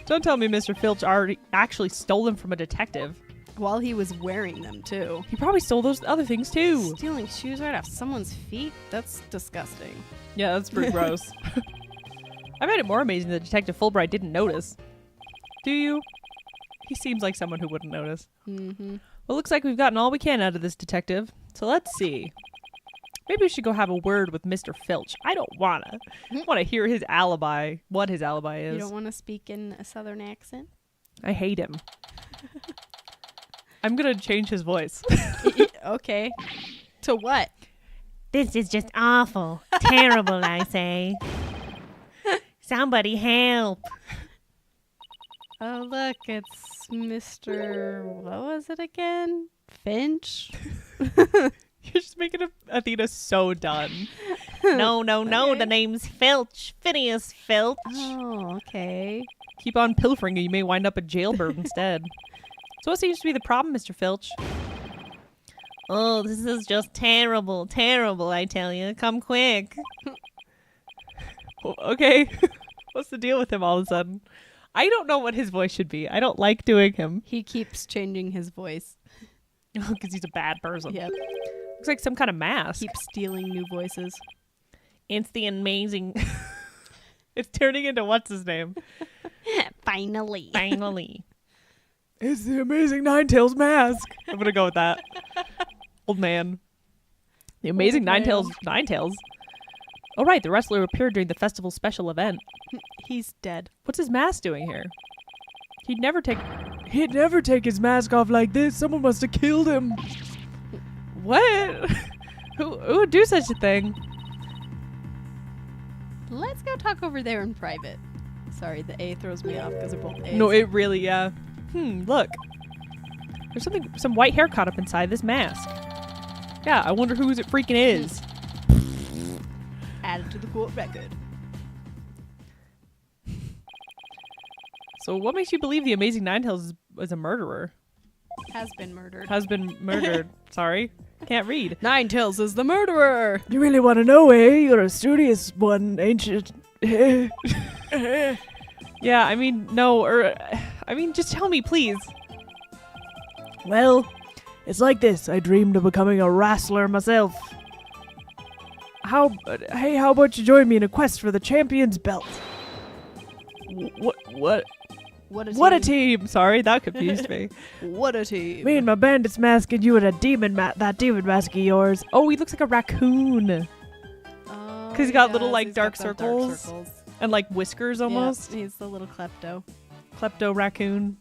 Don't tell me Mr. Filch already actually stole them from a detective. While he was wearing them, too. He probably stole those other things, too. Stealing shoes right off someone's feet? That's disgusting. Yeah, that's pretty gross. I find it more amazing that Detective Fulbright didn't notice. Do you? He seems like someone who wouldn't notice. Mm-hmm. Well, looks like we've gotten all we can out of this detective. So let's see. Maybe we should go have a word with Mr. Filch. I don't wanna. I wanna hear his alibi. What his alibi is. You don't want to speak in a southern accent? I hate him. I'm gonna change his voice. Okay. To what? This is just awful. Terrible, I say. Somebody help. Oh, look, it's Mr. What was it again? Finch? You're just making Athena so done. No, the name's Filch. Phineas Filch. Oh, okay. Keep on pilfering or you may wind up a jailbird instead. So what seems to be the problem, Mr. Filch? Oh, this is just terrible, terrible, I tell you. Come quick. Well, okay. What's the deal with him all of a sudden? I don't know what his voice should be. I don't like doing him. He keeps changing his voice. Because he's a bad person. Yep. Looks like some kind of mask. Keeps stealing new voices. It's the amazing... It's turning into what's his name? Finally. Finally. It's the amazing Ninetales mask. I'm going to go with that. Old man. The amazing Ninetales. Oh, right. The wrestler appeared during the festival special event. He's dead. What's his mask doing here? He'd never take his mask off like this. Someone must have killed him. What? Who would do such a thing? Let's go talk over there in private. Sorry, the A throws me off because they're both A's. No, it really, yeah. Look. There's some white hair caught up inside this mask. Yeah, I wonder whose it freaking is. Added to the court record. So what makes you believe the amazing Ninetales is a murderer? Has been murdered. Has been murdered. Sorry. Can't read. Ninetales is the murderer. You really want to know, eh? You're a studious one, ain't you? Yeah, I mean, no, just tell me, please. Well, it's like this. I dreamed of becoming a wrestler myself. How about you join me in a quest for the champion's belt? What What a team! Sorry, that confused me. What a team. Me and my bandit's mask and you and that demon mask of yours. Oh, he looks like a raccoon. Oh, 'Cause he's got little, does. like, He's dark got the circles. And like whiskers almost. Yeah, he's the little klepto. Klepto raccoon.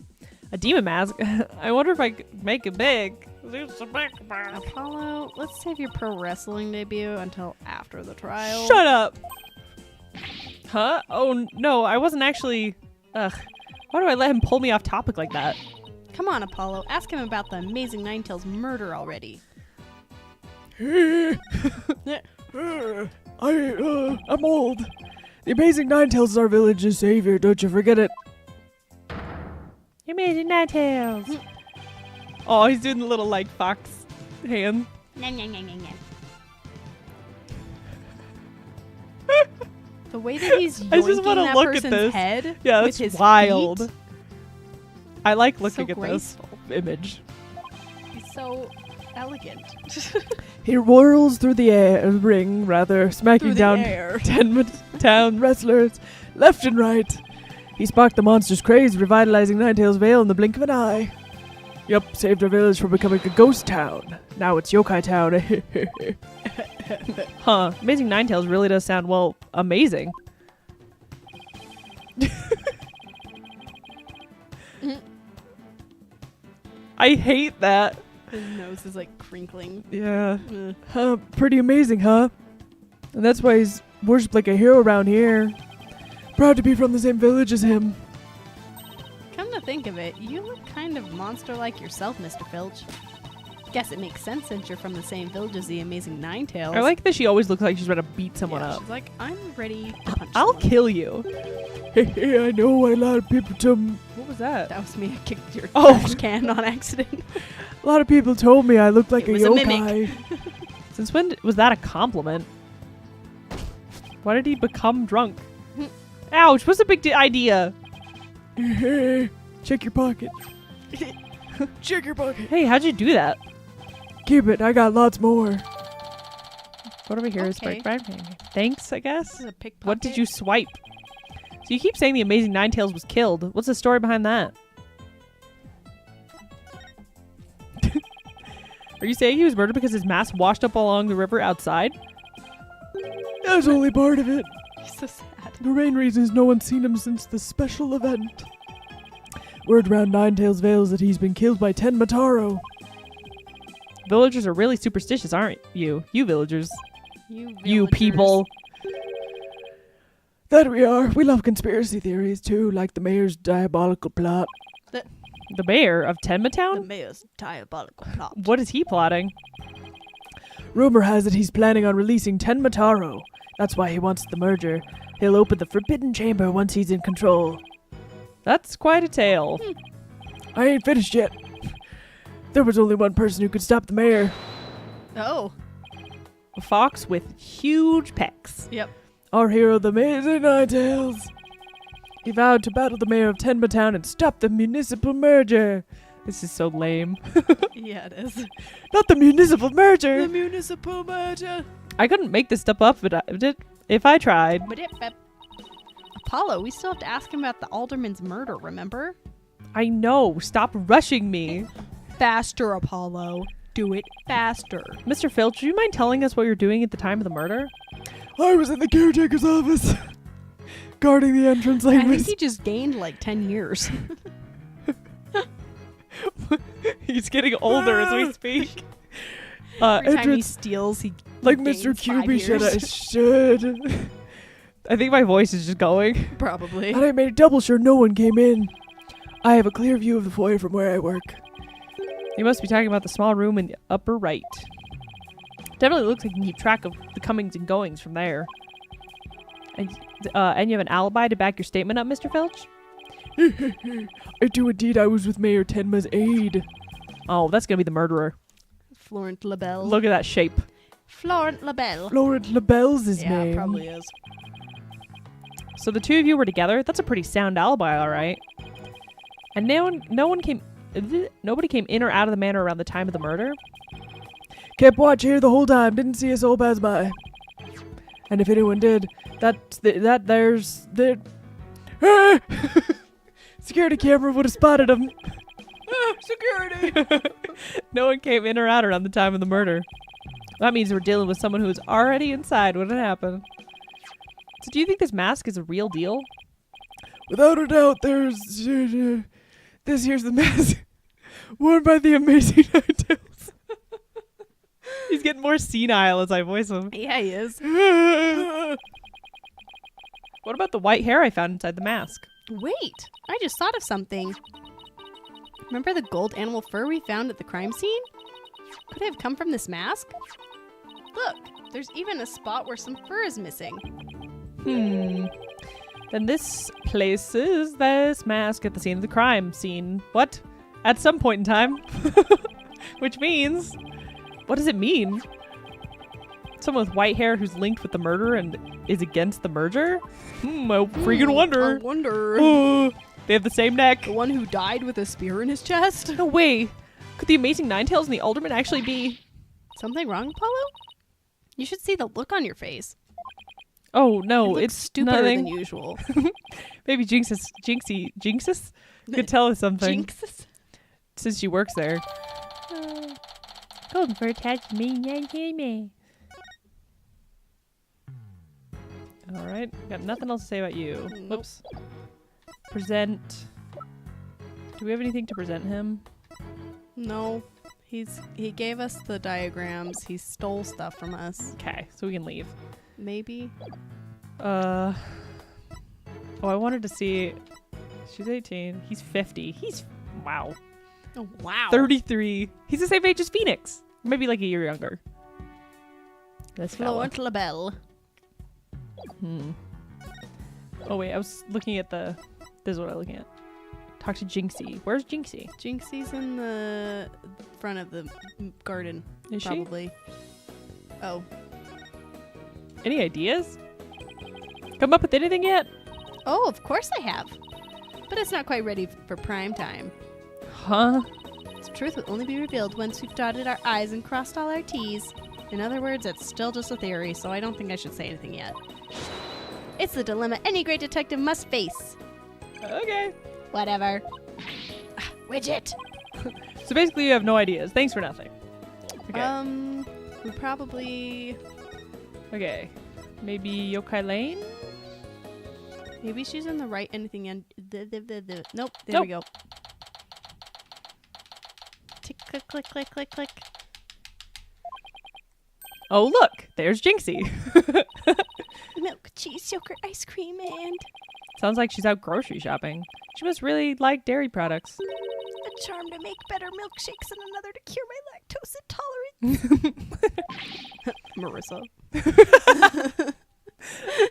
A demon mask. I wonder if I could make it big. Apollo, let's save your pro wrestling debut until after the trial. Shut up! Huh? Oh, no, I wasn't actually... Ugh. Why do I let him pull me off topic like that? Come on, Apollo. Ask him about the amazing Ninetales murder already. I'm old. The amazing Ninetales is our village's savior, don't you forget it. The amazing Ninetales. Oh, he's doing the little, like, fox hand. The way that he's I just yoinking wanna that look at person's this. head Yeah, with that's his wild. feet, I like so looking at graceful. this image. He's so elegant. He whirls through the ring, smacking Through the down air. 10 town wrestlers left and right. He sparked the monster's craze, revitalizing Ninetales Vale in the blink of an eye. Yup, saved our village from becoming a ghost town. Now it's Yokai Town. Huh. Amazing Ninetales really does sound, well, amazing. I hate that. His nose is like crinkling. Yeah. Pretty amazing, huh? And that's why he's worshipped like a hero around here. Proud to be from the same village as him. Come to think of it, you look kind of monster-like yourself, Mr. Filch. Guess it makes sense since you're from the same village as the amazing Ninetales. I like that she always looks like she's ready to beat someone Yeah, up. She's like, I'm ready to punch I'll someone. kill you. Hey, I know a lot of people told me, What was that? That was me. I kicked your Oh. trash can on accident. a lot of people told me I looked like It a was a mimic. yokai. Since when was that a compliment? Why did he become drunk? Ouch, what's the big idea? Check your pocket. Check your pocket. Hey, how'd you do that? Keep it. I got lots more. What over here is Okay. Thanks, I guess. This is a pickpocket. What did you swipe? So you keep saying the amazing Ninetales was killed. What's the story behind that? Are you saying he was murdered because his mask washed up along the river outside? That's only part of it. He's so sad. The main reason is no one's seen him since the special event. Word around Ninetails Vale is that he's been killed by Ten Mataro. Villagers are really superstitious, aren't you? You villagers. You You villagers. people. That we are. We love conspiracy theories too, like the mayor's diabolical plot. The mayor of The Tenmatown? mayor's diabolical plot. What is he plotting? Rumor has it he's planning on releasing Ten Mataro. That's why he wants the merger. He'll open the Forbidden Chamber once he's in control. That's quite a tale. I ain't finished yet. There was only one person who could stop the mayor. Oh. A fox with huge pecs. Yep. Our hero, the amazing Ninetails. He vowed to battle the mayor of Tenmatown and stop the municipal merger. This is so lame. Yeah, it is. Not the municipal merger! The municipal merger. I couldn't make this stuff up if I tried. Apollo, we still have to ask him about the alderman's murder, remember? I know. Stop rushing me. Faster, Apollo. Do it faster. Mr. Filch, do you mind telling us what you're doing at the time of the murder? I was in the caretaker's office, guarding the entrance I like think this. he just gained like 10 years. He's getting older as we speak. Every time he entrance, steals, he like gains Mr. 5 QB said I years. should. I think my voice is just going. Probably. And I made double sure no one came in. I have a clear view of the foyer from where I work. You must be talking about the small room in the upper right. Definitely looks like you can keep track of the comings and goings from there. And you have an alibi to back your statement up, Mr. Filch? I do indeed. I was with Mayor Tenma's aide. Oh, that's gonna be the murderer. Florent LaBelle. Look at that shape. Florent LaBelle. Laurent LaBelle's his Yeah, name. probably is. So the two of you were together. That's a pretty sound alibi, all right. And nobody came in or out of the manor around the time of the murder. Kept watch here the whole time. Didn't see a soul pass by. And if anyone did, there's the security camera would have spotted him. Security. No one came in or out around the time of the murder. That means we're dealing with someone who was already inside when it happened. So do you think this mask is a real deal? Without a doubt, there's this here's the mask worn by the amazing Ninetails. He's getting more senile as I voice him. Yeah, he is. What about the white hair I found inside the mask? Wait, I just thought of something. Remember the gold animal fur we found at the crime scene? Could it have come from this mask? Look, there's even a spot where some fur is missing. Then this places this mask at the scene of the crime scene. What? At some point in time. Which means... What does it mean? Someone with white hair who's linked with the murder and is against the merger? I freaking wonder. I wonder. Oh, they have the same neck. The one who died with a spear in his chest? No way. Could the amazing Ninetails and the Alderman actually be... Something wrong, Apollo? You should see the look on your face. Oh, no, It looks it's stupider nothing. than usual. Maybe Jinxus could tell us something Jinxes? since she works there. Golden fur attached me. All right, got nothing else to say about you. Nope. Whoops. Present. Do we have anything to present him? No. He gave us the diagrams. He stole stuff from us. Okay, so we can leave. Maybe. Oh, I wanted to see. She's 18. He's 50. Wow. Oh, wow. 33. He's the same age as Phoenix. Maybe like a year younger. This fella. Florent LaBelle. Oh wait, I was looking at the... This is what I'm looking at. Talk to Jinxie. Where's Jinxie? Jinxie's in the front of the garden. Is she? Probably. Oh. Any ideas? Come up with anything yet? Oh, of course I have. But it's not quite ready for prime time. Huh? The truth will only be revealed once we've dotted our I's and crossed all our T's. In other words, it's still just a theory, so I don't think I should say anything yet. It's the dilemma any great detective must face. Okay. Whatever. Widget. So basically you have no ideas. Thanks for nothing. Okay. We probably... Okay. Maybe Yokai Lane? Maybe she's in the right anything and... Nope, there Nope. we go. Tick, click, click, click, click, click. Oh, look. There's Jinxie. Milk, cheese, yogurt, ice cream, and Sounds like she's out grocery shopping. She must really like dairy products. a charm to make better milkshakes and another to cure my lactose intolerance.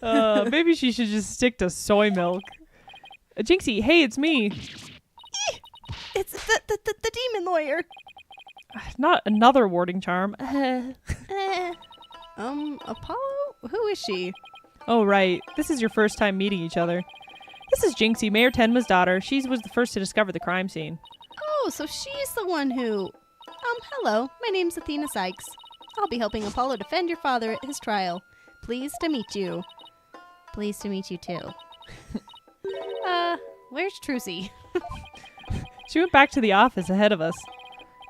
Marissa. Maybe she should just stick to soy milk. Jinxie, hey, it's me. It's the demon lawyer. Not another warding charm. Apollo? Who is she? Oh, right. This is your first time meeting each other. This is Jinxie, Mayor Tenma's daughter. She was the first to discover the crime scene. Oh, so she's the one who... Hello. My name's Athena Sykes. I'll be helping Apollo defend your father at his trial. Pleased to meet you. Pleased to meet you too. Where's Trucy? She went back to the office ahead of us.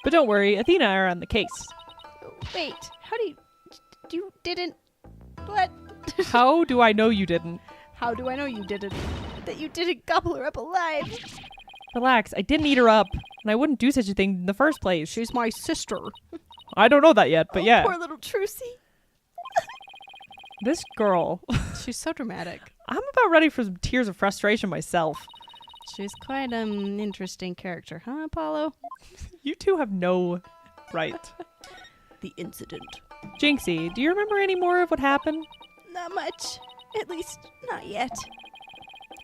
But don't worry, Athena and I are on the case. Wait, how do you didn't... What? How do I know you didn't? How do I know you didn't? That you didn't gobble her up alive. Relax, I didn't eat her up, and I wouldn't do such a thing in the first place. She's my sister. I don't know that yet, but yeah. Poor little Trucy. This girl. She's so dramatic. I'm about ready for some tears of frustration myself. She's quite an interesting character, huh, Apollo? You two have no right. The incident. Jinxie, do you remember any more of what happened? Not much. At least, not yet.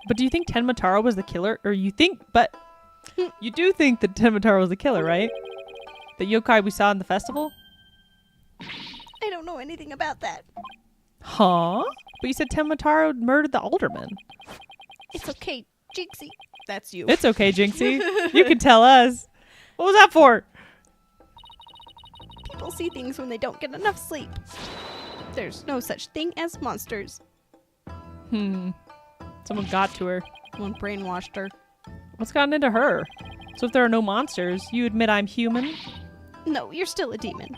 But do you think Tenmataro was the killer? Or you do think that Tenmataro was the killer, right? The yokai we saw in the festival? I don't know anything about that. Huh? But you said Tenmataro murdered the alderman. It's okay, Jinxie. That's you. It's okay, Jinxie. You can tell us. What was that for? People see things when they don't get enough sleep. There's no such thing as monsters. Someone got to her. One brainwashed her. What's gotten into her? So if there are no monsters, you admit I'm human? No, you're still a demon.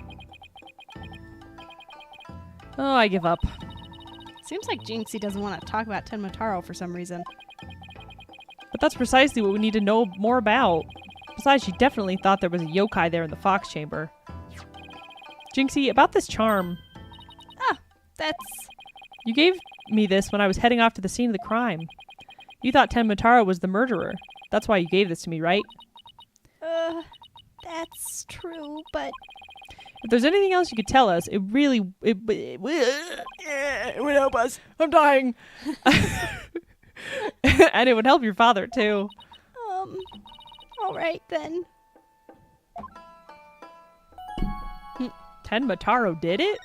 Oh, I give up. Seems like Jinxie doesn't want to talk about Tenmataro for some reason. But that's precisely what we need to know more about. Besides, she definitely thought there was a yokai there in the fox chamber. Jinxie, about this charm. That's... You gave me this when I was heading off to the scene of the crime. You thought Tenmataro was the murderer. That's why you gave this to me, right? That's true, but... If there's anything else you could tell us, it would help us. I'm dying. And it would help your father, too. Alright then. Tenmataro did it?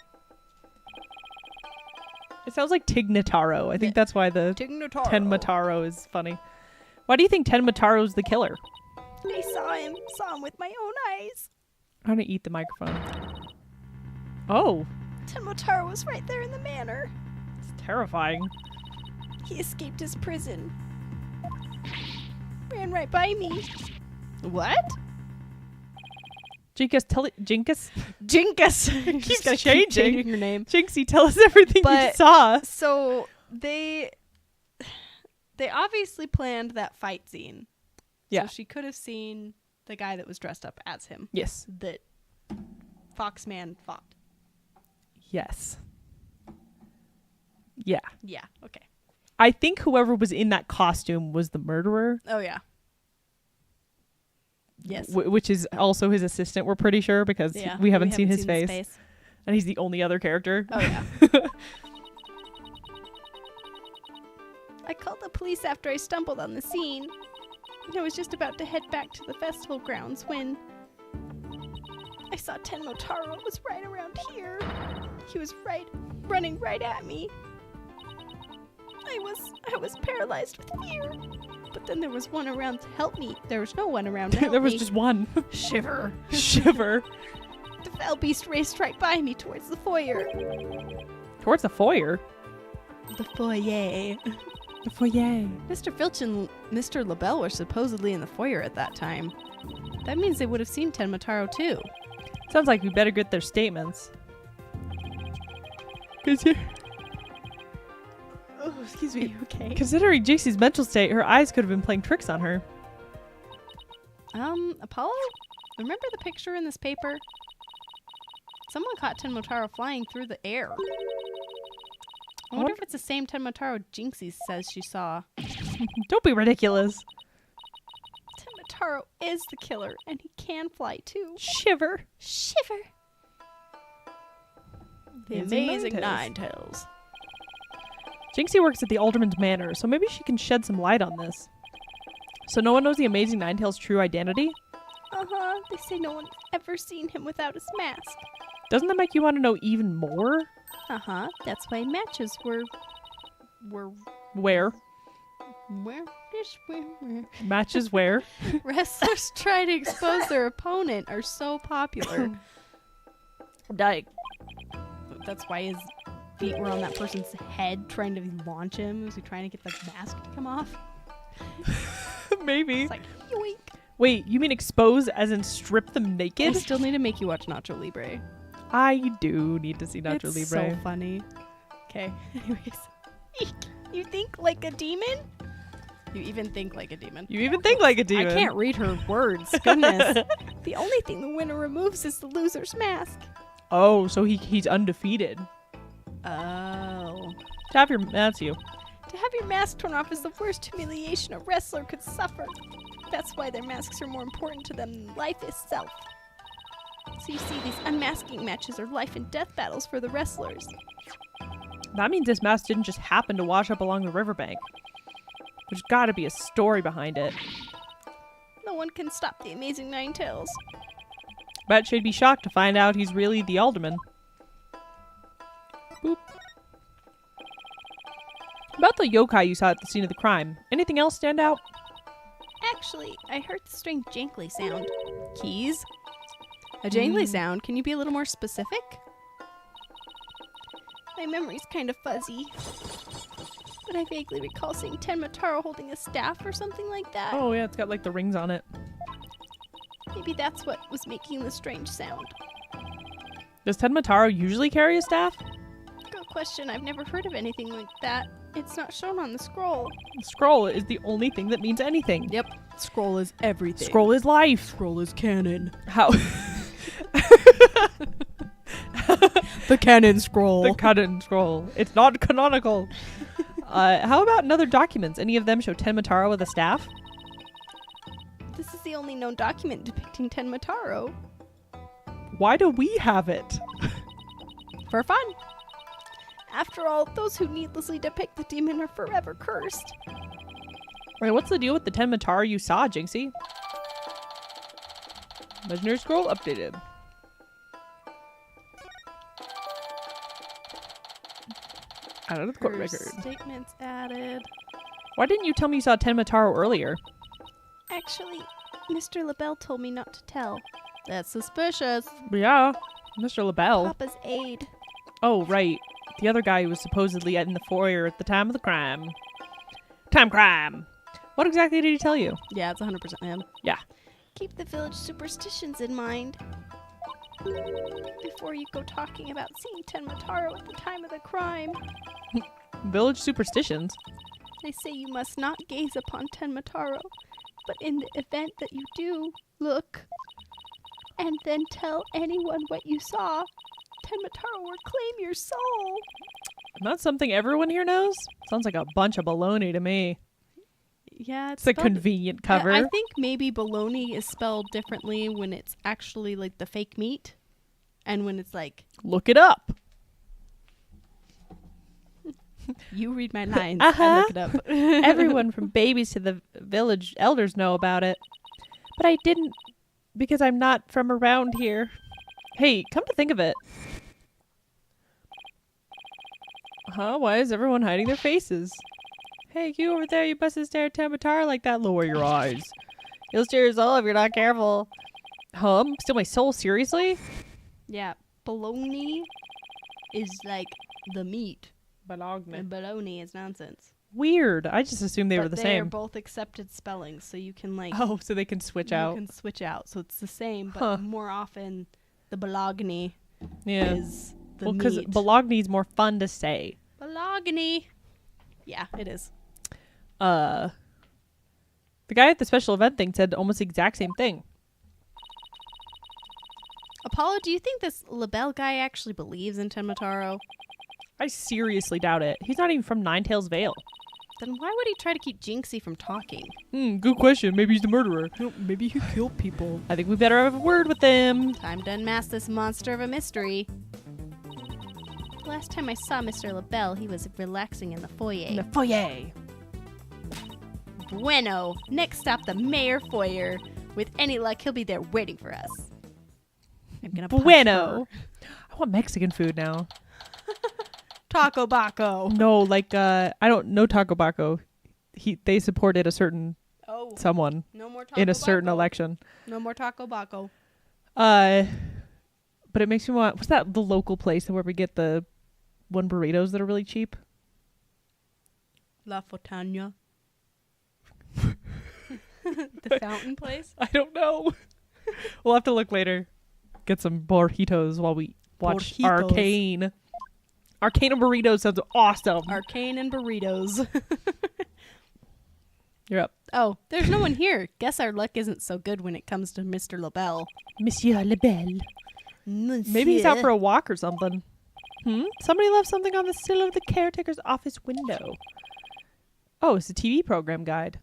It sounds like Tignataro. I think that's why the Tignataro. Tenmataro is funny. Why do you think Tenmataro's the killer? I saw him with my own eyes. I'm gonna eat the microphone. Oh, Tenmotaro was right there in the manor. it's terrifying. He escaped his prison. Ran right by me. What? Jinkus, Jinkus? Jinkus. Keeps Keep changing. her name. Jinxie, tell us everything you But- saw. So they obviously planned that fight scene. Yeah. So she could have seen the guy that was dressed up as him. Yes. That Foxman fought. Yes. Yeah. Yeah. Okay. I think whoever was in that costume was the murderer. Oh yeah. Yes. Which is also his assistant, we're pretty sure, because Yeah, we haven't seen his face. And he's the only other character. Oh yeah. I called the police after I stumbled on the scene. I was just about to head back to the festival grounds when I saw Tenmotaro. It was right around here. He was running right at me. I was paralyzed with fear. But then there was one around to help me. There was no one around to help There was me. just one. Shiver. Shiver. The foul beast raced right by me towards the foyer. Towards the foyer. The foyer. The foyer. Mr. Filch and Mr. LaBelle were supposedly in the foyer at that time. That means they would have seen Tenmataro too. Sounds like we better get their statements. Cause you Oh, excuse me. Okay. considering Jinxie's mental state, her eyes could have been playing tricks on her. Apollo? Remember the picture in this paper? Someone caught Tenmotaro flying through the air. I wonder if it's the same Tenmotaro Jinxie says she saw. Don't be ridiculous. Tenmotaro is the killer, and he can fly too. Shiver. Shiver. The amazing Ninetales. Ninetales. Jinxie works at the Alderman's Manor, so maybe she can shed some light on this. So no one knows the amazing Ninetales' true identity? Uh-huh. They say no one's ever seen him without his mask. Doesn't that make you want to know even more? Uh-huh. That's why matches were Where? where? Matches where? Wrestlers try to expose their opponent are so popular. Like, That's why his feet were on that person's head trying to launch him. Was he trying to get the mask to come off? maybe. It's like, yoink. Wait, you mean expose as in strip them I naked? still need to make you watch Nacho Libre. I do need to see Nacho It's Libre. so funny. Okay, anyways. Eek. You think like a demon? You even think like a demon. You even think like a demon. I can't read her words. Goodness. The only thing the winner removes is the loser's mask. Oh, so he's undefeated. Oh. That's you. To have your mask torn off is the worst humiliation a wrestler could suffer. That's why their masks are more important to them than life itself. So you see, these unmasking matches are life and death battles for the wrestlers. That means this mask didn't just happen to wash up along the riverbank. There's gotta be a story behind it. No one can stop the amazing Ninetales. Bet she'd be shocked to find out he's really the alderman. Boop. About the yokai you saw at the scene of the crime, anything else stand out? Actually, I heard the strange jangly sound. Keys? A jangly sound? Can you be a little more specific? My memory's kind of fuzzy. But I vaguely recall seeing Tenmotaro holding a staff or something like that. Oh yeah, it's got like the rings on it. Maybe that's what was making the strange sound. Does Tenmotaro usually carry a staff? Good question. I've never heard of anything like that. It's not shown on the scroll. The scroll is the only thing that means anything. Yep. Scroll is everything. Scroll is life. Scroll is canon. How? The canon scroll. The canon scroll. It's not canonical. How about in other documents? Any of them show Tenmotaro with a staff? This is the only known document depicting Tenmotaro. Why do we have it? For fun. After all, those who needlessly depict the demon are forever cursed. Right, what's the deal with the Tenmotaro you saw, Jinxie? Legendary scroll updated. Out of the court Curse record. Statements added. Why didn't you tell me you saw Tenmotaro earlier? Actually, Mr. LaBelle told me not to tell. That's suspicious. Yeah, Mr. LaBelle. Papa's aide. Oh, right. The other guy who was supposedly in the foyer at the time of the crime. Time crime! What exactly did he tell you? Yeah, it's 100% him. Yeah. Keep the village superstitions in mind. Before you go talking about seeing Tenmotaro at the time of the crime. Village superstitions? They say you must not gaze upon Tenmotaro, but in the event that you do, look, and then tell anyone what you saw, Tenmotaro will claim your soul. Not something everyone here knows? Sounds like a bunch of baloney to me. Yeah, It's a convenient cover. I think maybe bologna is spelled differently when it's actually like the fake meat, and when it's like Look it up. you read my lines, Uh-huh. I look it up. Everyone from babies to the village elders know about it. But I didn't because I'm not from around here. Hey, come to think of it. Huh? Why is everyone hiding their faces? Hey, you over there, you mustn't stare at Tenmotaro like that. Lower your eyes. You'll steal your soul if you're not careful. Steal my soul? Seriously? Yeah, bologna is like the meat, and bologna is nonsense. Weird. I just assumed they were the They're same. both accepted spellings, so you can like Oh, so they can switch out. You can switch out, so it's the same, but Huh. more often the bologna Yeah. is the Well, because meat. bologna's more fun to say. Bologna. Yeah, it is. The guy at the special event thing said almost the exact same thing. Apollo, do you think this LaBelle guy actually believes in Tenmataro? I seriously doubt it. He's not even from Ninetails Vale. Then why would he try to keep Jinxie from talking? Good question. Maybe he's the murderer. Maybe he killed people. I think we better have a word with him. Time to unmask this monster of a mystery. Last time I saw Mr. LaBelle, he was relaxing in the foyer. In the foyer. Bueno. Next stop, the mayor foyer. With any luck, he'll be there waiting for us. I'm gonna punch Bueno. her. I want Mexican food now. Taco Baco. No, like I don't know Taco Baco. They supported a certain Oh, someone no more Taco in a certain Baco. election. No more Taco Baco. But it makes me want. What's that? The local place where we get the one burritos that are really cheap. La Fontana. The fountain place? I don't know. We'll have to look later. Get some burritos while we watch Burritos. Arcane. Arcane and burritos sounds awesome. Arcane and burritos. You're up. Oh, there's no one here. Guess our luck isn't so good when it comes to Mr. LaBelle. Monsieur LaBelle. Maybe he's out for a walk or something. Somebody left something on the sill of the caretaker's office window. Oh, it's a TV program guide.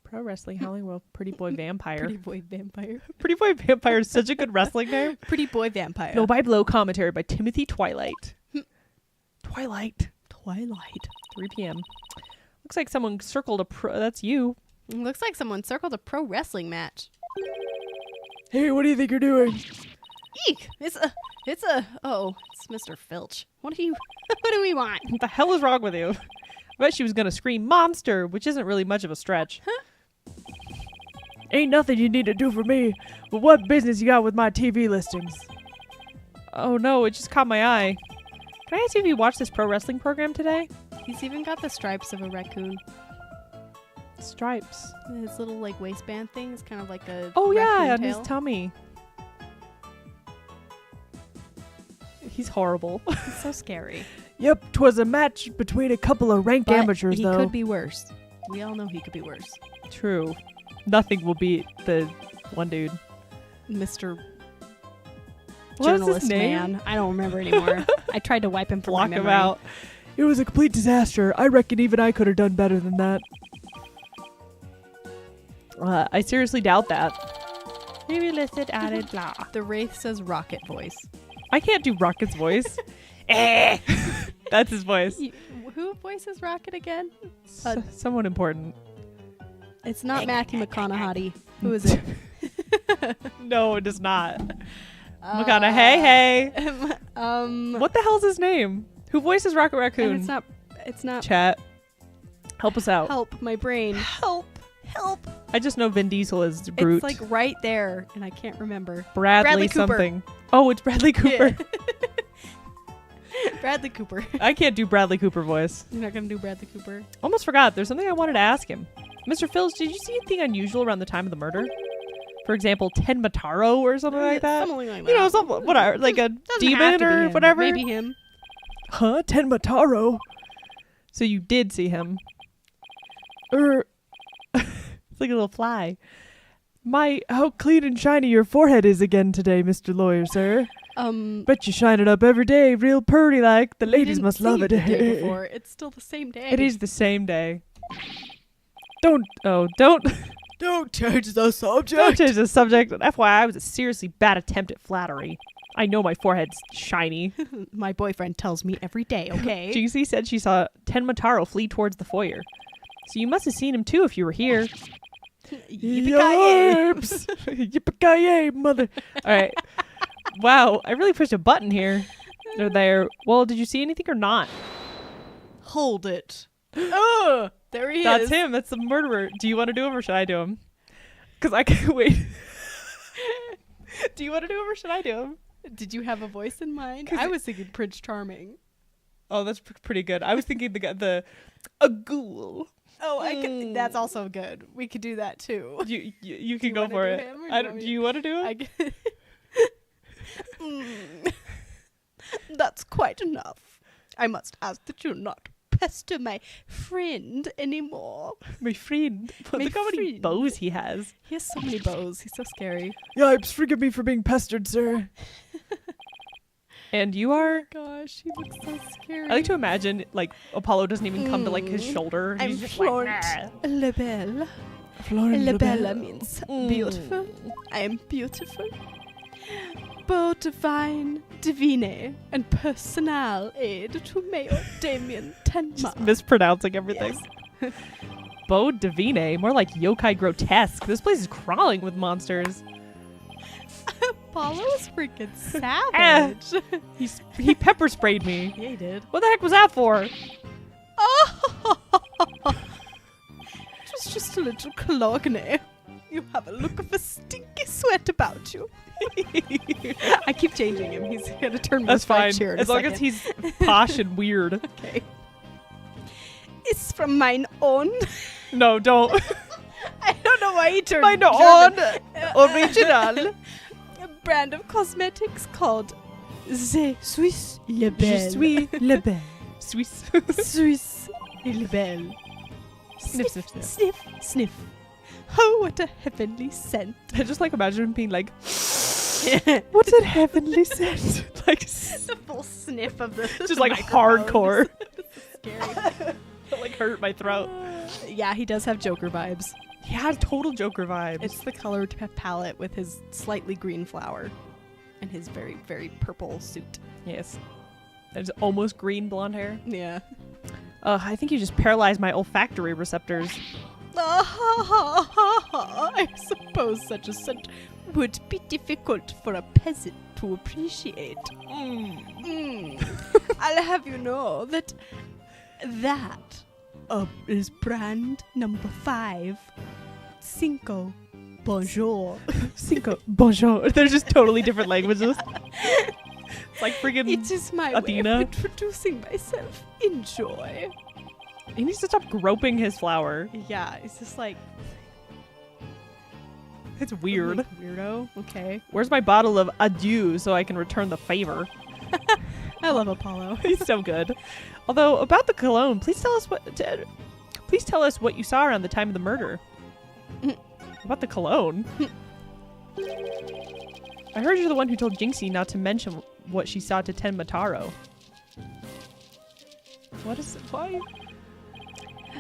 Pro Wrestling Howling Wolf, Pretty Boy Vampire. Pretty Boy Vampire. Pretty Boy Vampire is such a good wrestling name. Pretty Boy Vampire. Blow by Blow commentary by Timothy Twilight. Twilight. 3 p.m. Looks like someone circled a pro. That's you. Looks like someone circled a pro wrestling match. Hey, what do you think you're doing? Eek! It's Mr. Filch. What do we want? What the hell is wrong with you? I bet she was going to scream monster, which isn't really much of a stretch. Ain't nothing you need to do for me, but what business you got with my TV listings? Oh no, it just caught my eye. Can I ask you if you watched this pro wrestling program today? He's even got the stripes of a raccoon. Stripes. His little like waistband thing is kind of like a Oh yeah, raccoon on tail. his tummy. He's horrible. It's so scary. Yep, 'twas a match between a couple of rank But amateurs, he though. could be worse. We all know he could be worse. True. Nothing will beat the one dude. Mr. What was his Journalist name? man. I don't remember anymore. I tried to wipe him from Block my him memory. out. It was a complete disaster. I reckon even I could have done better than that. I seriously doubt that. Maybe listed added blah. The Wraith says rocket voice. I can't do Rocket's voice. Eh. That's his voice. Who voices Rocket again? Someone important. It's not Matthew McConaughey. Who is it? No, it does not. Hey. What the hell's his name? Who voices Rocket Raccoon? And it's not Chat. Help us out. help my brain. Help. I just know Vin Diesel is Groot. It's like right there and I can't remember. Bradley Cooper. something. Oh, it's Bradley Cooper. Bradley Cooper. I can't do Bradley Cooper voice. You're not gonna do Bradley Cooper. Almost forgot. There's something I wanted to ask him. Mr. Phils, did you see anything unusual around the time of the murder? For example, Tenmataro or something like that? Something like that. You know, something, whatever, like a Doesn't have demon to be or him. whatever. Maybe him. Huh? Tenmataro? So you did see him. It's like a little fly. How clean and shiny your forehead is again today, Mr. Lawyer, sir. Bet you shine it up every day, real purty like. The we ladies didn't must see love you it. the day before. It's still the same day. It is the same day. Don't Don't change the subject. Don't change the subject. FYI, it was a seriously bad attempt at flattery. I know my forehead's shiny. My boyfriend tells me every day, okay? GC said she saw Tenmataro flee towards the foyer. So you must have seen him too if you were here. Yips! Yippee-ki-yay, mother. All right. Wow, I really pushed a button here. Or there. Well, did you see anything or not? Hold it. Oh, there he That's is. him. That's the murderer. Do you want to do him or should I do him? Because I can't wait. Do you want to do him or should I do him? Did you have a voice in mind? 'Cause I was thinking Prince Charming. Oh, that's pretty good. I was thinking a ghoul. Oh, I could, that's also good. We could do that too. You can you go wanna for do it. him or do you want me Do you want to do him? I g- That's quite enough. I must ask that you not pester my friend anymore. My friend. My Look how many friend. bows he has. He has so many bows. He's so scary. Yipes, forgive me for being pestered, sir. And you are? Gosh, he looks so scary. I like to imagine, like, Apollo doesn't even come to, like, his shoulder. I'm He's just Florent like, Lebel. Florent Labella means beautiful. I am beautiful. Beau divine, divine, and personal aid to Mayor Damien Tenma. just mispronouncing everything. Beau Divine, more like yokai grotesque. This place is crawling with monsters. Apollo's freaking savage. He pepper sprayed me. Yeah, he did. What the heck was that for? Oh! It was just a little cologne. You have a look of a stinky sweat about you. I keep changing him. He's gonna turn more That's fine. French here in As a long second. as he's posh and weird. Okay. It's from mine own. No, don't. I don't know why he turned Mine German. own original. A brand of cosmetics called The Swiss Je Lebel. suis le bel. Swiss. Swiss Lebel. Sniff, sniff, sniff. Sniff, sniff. Oh, what a heavenly scent. I just like imagine him being like, What's that heavenly scent? like, The full sniff of the just like hardcore. Scary. like hurt my throat. Yeah, he does have Joker vibes. He had total Joker vibes. It's the color palette with his slightly green flower and his very, very purple suit. Yes. There's almost green blonde hair. Yeah. I think you just paralyzed my olfactory receptors. I suppose such a scent would be difficult for a peasant to appreciate. I'll have you know that is brand number 5. Cinco. Bonjour. Cinco. Bonjour. They're just totally different languages. It's like freaking It is my Adina. way of introducing myself. Enjoy. He needs to stop groping his flower. Yeah, it's just like It's weird. like, weirdo. Okay. Where's my bottle of adieu so I can return the favor? I love Apollo. He's so good. Although about the cologne, please tell us what you saw around the time of the murder. About the cologne. I heard you're the one who told Jinxie not to mention what she saw to Tenmataro. What is it? Why?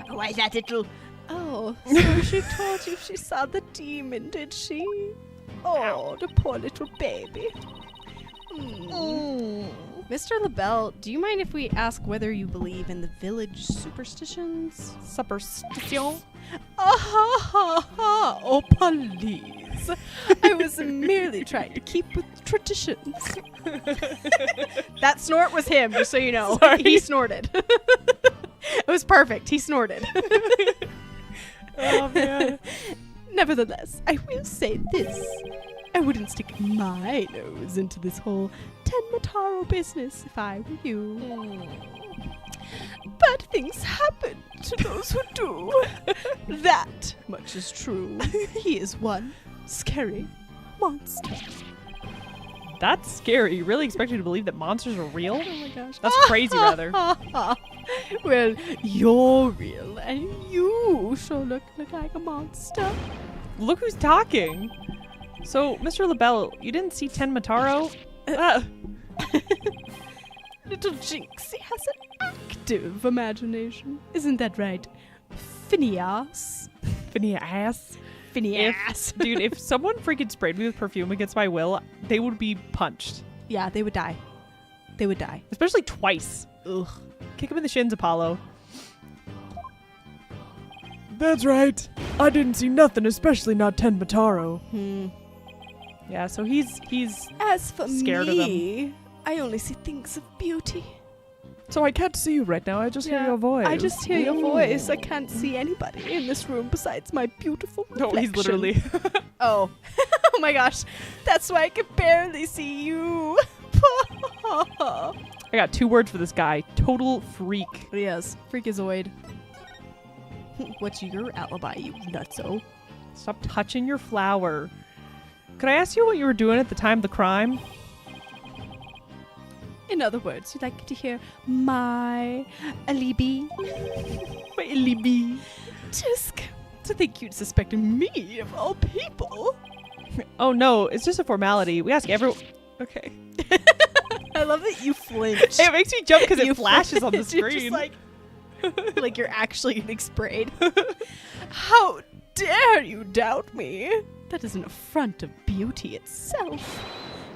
Why that little... Oh, so she told you she saw the demon, did she? Oh, the poor little baby. Mr. LaBelle, do you mind if we ask whether you believe in the village superstitions? Superstition? Oh, please. I was merely trying to keep with traditions. That snort was him, just so you know. Sorry. He snorted. It was perfect. He snorted. Oh, man. Nevertheless, I will say this. I wouldn't stick my nose into this whole Tenmataro business if I were you. Bad things happen to those who do. That much is true. He is one scary monster. That's scary. You really expect you to believe that monsters are real? Oh my gosh. That's crazy, rather. Well, you're real, and you sure look like a monster. Look who's talking. So, Mr. LaBelle, you didn't see Tenmataro? Little Jinxie has an active imagination. Isn't that right? Phineas. Phineas. Phineas. Dude, if someone freaking sprayed me with perfume against my will, they would be punched. Yeah, they would die. They would die. Especially twice. Ugh. Kick him in the shins, Apollo. That's right. I didn't see nothing, especially not Tenmataro. Yeah, so he's As for scared of me, I only see things of beauty. So I can't see you right now. I just hear your voice. I just hear your voice. I can't see anybody in this room besides my beautiful reflection. No, he's literally. Oh. Oh my gosh. That's why I can barely see you. I got 2 words for this guy. Total freak. Yes. Freakazoid. What's your alibi, you nutso? Stop touching your flower. Could I ask you what you were doing at the time of the crime? In other words, you'd like to hear my alibi? My alibi. Tisk, to think you'd suspect me of all people. Oh no, it's just a formality. We ask everyone. Okay. I love that you flinch. It makes me jump because You it flashes on the flinch. You're screen. just like you're actually getting sprayed. How dare you doubt me? That is an affront of beauty itself.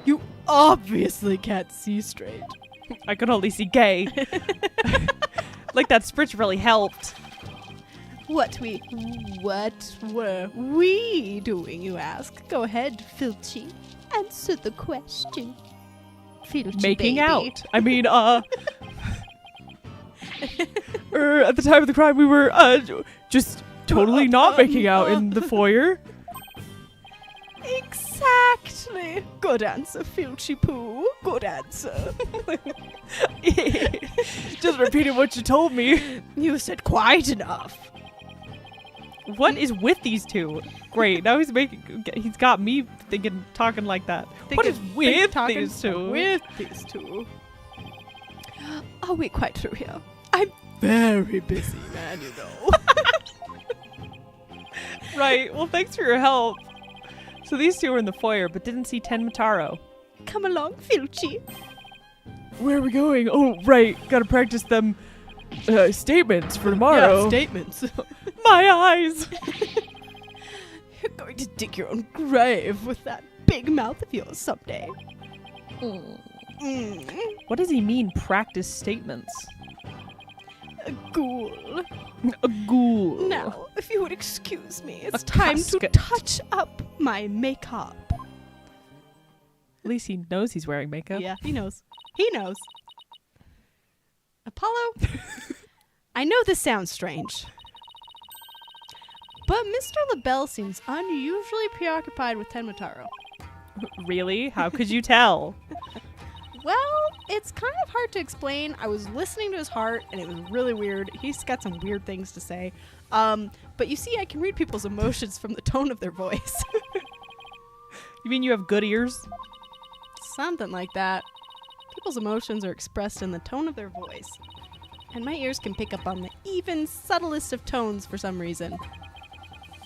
You obviously can't see straight. I could only see gay. Like that spritz really helped. What were we doing, you ask? Go ahead, Filchy. Answer the question. Filchy Making baby. out. I mean, at The time of the crime, we were just totally not making out in the foyer. Exactly. Good answer, Filchy Poo. Good answer. Just repeating what you told me. You said quite enough. what is with these two? Great. Now he's got me talking like that. What is with these two? With these two. Are we quite through here? I'm very busy, man, you know. Right. Well, thanks for your help. So these two were in the foyer, but didn't see Tenmataro. Come along, Filchy. Where are we going? Oh, right. Gotta practice them statements for tomorrow. Yeah, statements. My eyes. You're going to dig your own grave with that big mouth of yours someday. What does he mean, practice statements? A ghoul. A ghoul. Now, if you would excuse me, it's A time casket. to touch up my makeup. At least he knows he's wearing makeup. Yeah, he knows. He knows. Apollo, I know this sounds strange, but Mr. LaBelle seems unusually preoccupied with Tenmataro. Really? How could you tell? Well, it's kind of hard to explain. I was listening to his heart, and it was really weird. He's got some weird things to say. But you see, I can read people's emotions from the tone of their voice. You mean you have good ears? Something like that. People's emotions are expressed in the tone of their voice. And my ears can pick up on the even subtlest of tones for some reason.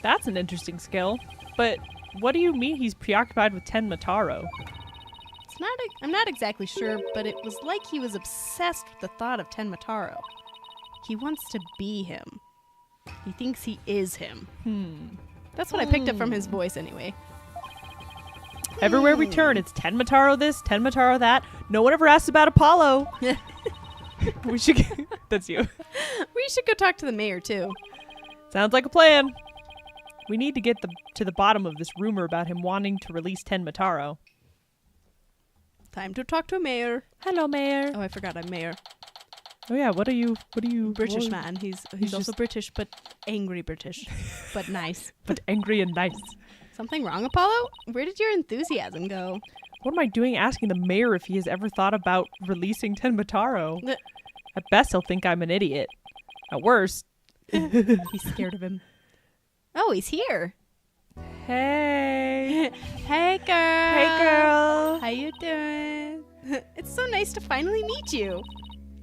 That's an interesting skill. But what do you mean he's preoccupied with Tenmataro? I'm not exactly sure, but it was like he was obsessed with the thought of Tenmataro. He wants to be him. He thinks he is him. That's what I picked up from his voice anyway. Everywhere we turn, it's Tenmataro this, Tenmataro that. No one ever asks about Apollo. We should that's you. We should go talk to the mayor, too. Sounds like a plan. We need to get to the bottom of this rumor about him wanting to release Tenmataro. Time to talk to a mayor. Hello, Mayor. Oh, I forgot I'm mayor. Oh yeah, what are you British what- man. He's also just- British, but angry British. But nice. But angry and nice. Something wrong, Apollo? Where did your enthusiasm go? What am I doing asking the mayor if he has ever thought about releasing Tenmataro? N- At best, he'll think I'm an idiot. At worst, He's scared of him. Oh, he's here. hey. Hey, girl. Hey, girl. How you doing? It's so nice to finally meet you.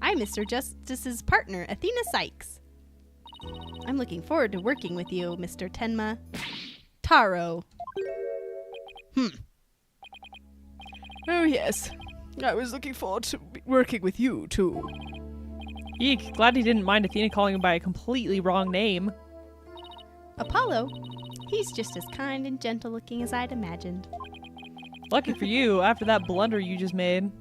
I'm Mr. Justice's partner, Athena Sykes. I'm looking forward to working with you, Mr. Tenma Taro. Oh, yes. I was looking forward to working with you, too. Eek, glad he didn't mind Athena calling him by a completely wrong name. Apollo, he's just as kind and gentle looking as I'd imagined. Lucky for you, after that blunder you just made.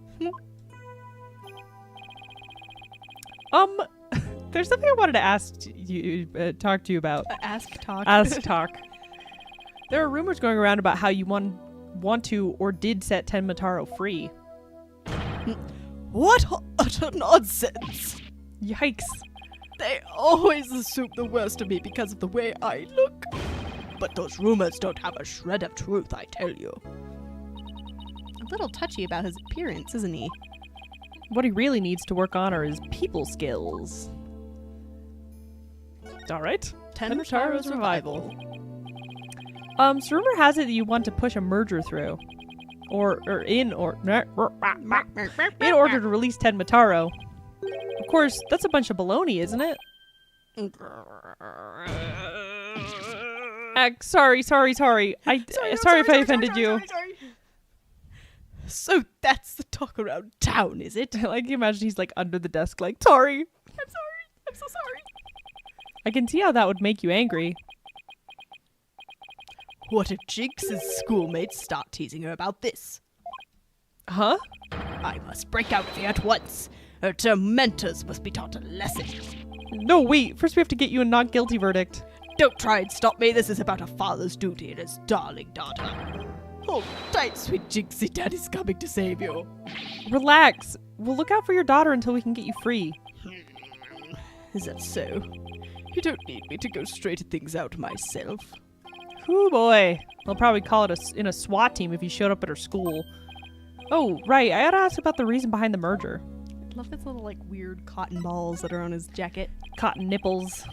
There's something I wanted to talk to you about. Ask talk. Ask talk. There are rumors going around about how you want to or did set Tenmataro free. What utter nonsense! Yikes. They always assume the worst of me because of the way I look. But those rumors don't have a shred of truth, I tell you. A little touchy about his appearance, isn't he? What he really needs to work on are his people skills. Alright. Tenmataro's revival. So rumor has it that you want to push a merger through. in order to release Tenmataro. Of course, that's a bunch of baloney, isn't it? Sorry. Sorry if I offended you. Sorry. So that's the talk around town, is it? Like, you imagine he's like under the desk, like, sorry. I'm so sorry. I can see how that would make you angry. What if Jinx's schoolmates start teasing her about this? Huh? I must break out of here at once. Her tormentors must be taught a lesson. No, wait. First we have to get you a not guilty verdict. Don't try and stop me. This is about a father's duty and his darling daughter. Hold tight, sweet Jinxie. Daddy's coming to save you. Relax. We'll look out for your daughter until we can get you free. Is that so? You don't need me to go straighten things out myself. Ooh, boy. They'll probably call it in a SWAT team if you showed up at her school. Oh, right. I ought to ask about the reason behind the merger. I love his little, like, weird cotton balls that are on his jacket. Cotton nipples.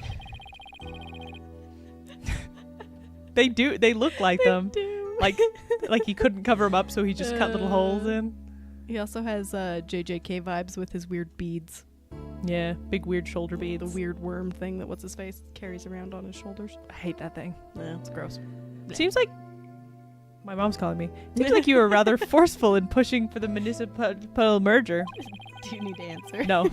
They look like them. They do. Like he couldn't cover them up, so he just cut little holes in. He also has JJK vibes with his weird beads. Yeah, big weird shoulder beads. The weird worm thing that what's-his-face carries around on his shoulders. I hate that thing. Yeah, it's gross. Seems like... My mom's calling me. Seems like you were rather forceful in pushing for the municipal merger. Do you need to answer? No.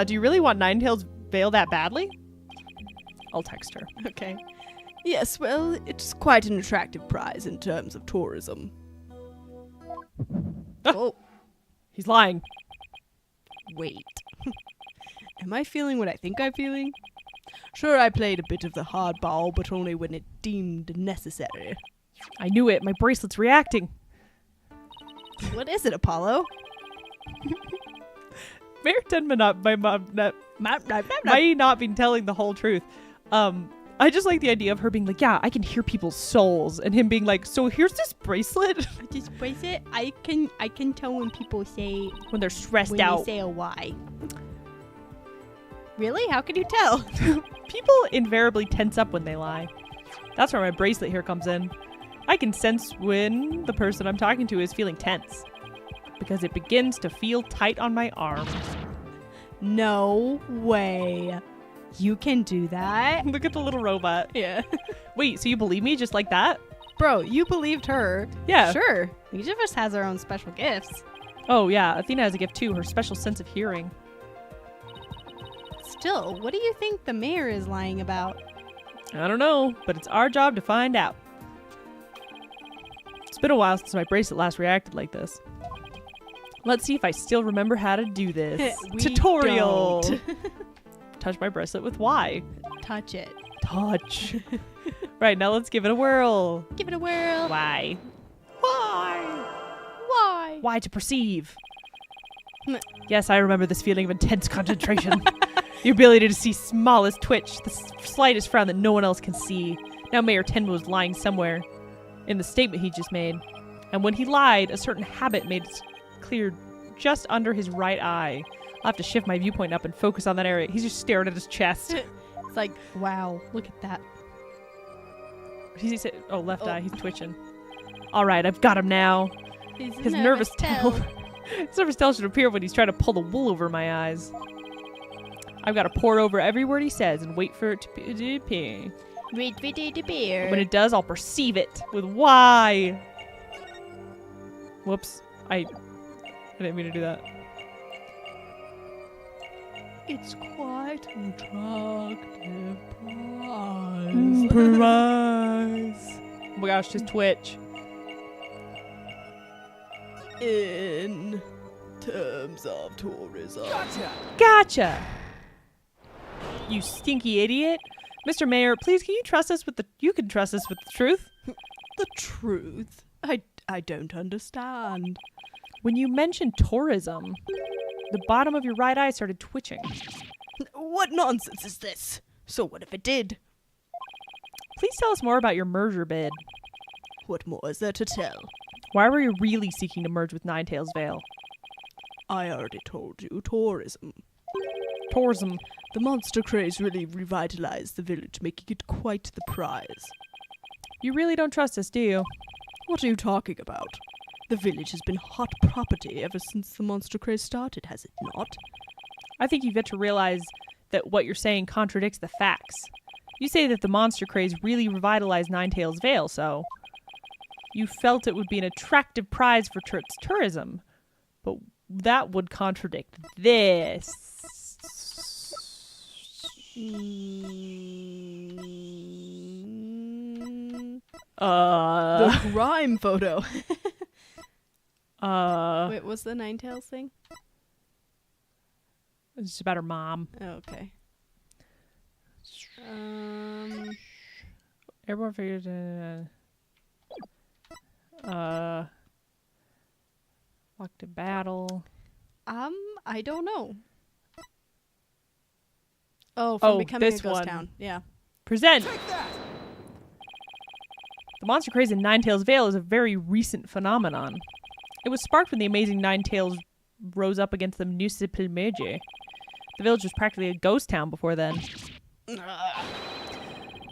Do you really want Ninetails' veil that badly? I'll text her. Okay. Yes, well, it's quite an attractive prize in terms of tourism. Oh. He's lying. Wait. Am I feeling what I think I'm feeling? Sure, I played a bit of the hardball, but only when it deemed necessary. I knew it. My bracelet's reacting. What is it, Apollo? Mayor Tenma might not be telling the whole truth. I just like the idea of her being like, yeah, I can hear people's souls, and him being like, so here's this bracelet. This bracelet, I can tell when people say when they're stressed when out. they say a why. Really? How can you tell? People invariably tense up when they lie. That's where my bracelet here comes in. I can sense when the person I'm talking to is feeling tense, because it begins to feel tight on my arm. No way. You can do that? Look at the little robot. Yeah. Wait, so you believe me just like that? Bro, you believed her. Yeah. Sure. Each of us has our own special gifts. Oh, yeah. Athena has a gift too, her special sense of hearing. Still, what do you think the mayor is lying about? I don't know, but it's our job to find out. It's been a while since my bracelet last reacted like this. Let's see if I still remember how to do this. Tutorial! Touch my bracelet with Y. Touch it. Touch. Right, now let's give it a whirl. Give it a whirl. Y. Why? Y to perceive. Yes, I remember this feeling of intense concentration. The ability to see smallest twitch, the slightest frown that no one else can see. Now Mayor Tenma was lying somewhere in the statement he just made. And when he lied, a certain habit made it clear just under his right eye. I'll have to shift my viewpoint up and focus on that area. He's just staring at his chest. It's like, wow, look at that. Left eye. He's twitching. All right, I've got him now. His nervous tail. His nervous tail should appear when he's trying to pull the wool over my eyes. I've got to pour over every word he says and wait for it to appear. Wait for it to appear. When it does, I'll perceive it with Y. Whoops. I didn't mean to do that. It's quite an attractive prize. Prize. Oh my gosh, just twitch. In terms of tourism. Gotcha! You stinky idiot. Mr. Mayor, please can you trust us with the truth? The truth? I don't understand. When you mentioned tourism, the bottom of your right eye started twitching. What nonsense is this? So what if it did? Please tell us more about your merger bid. What more is there to tell? Why were you really seeking to merge with Ninetails' Veil? I already told you, tourism. Tourism. The monster craze really revitalized the village, making it quite the prize. You really don't trust us, do you? What are you talking about? The village has been hot property ever since the monster craze started, has it not? I think you've yet to realize that what you're saying contradicts the facts. You say that the monster craze really revitalized Ninetails Vale, so you felt it would be an attractive prize for tourism. But that would contradict this. The crime photo. Wait, what's the Ninetails thing? It's just about her mom. Oh, okay. Airborne figures. Locked in battle. I don't know. Oh, from becoming a this ghost one. town. Yeah. Present! The monster craze in Ninetails Vale is a very recent phenomenon. It was sparked when the amazing Ninetails rose up against the municipal merge. The village was practically a ghost town before then.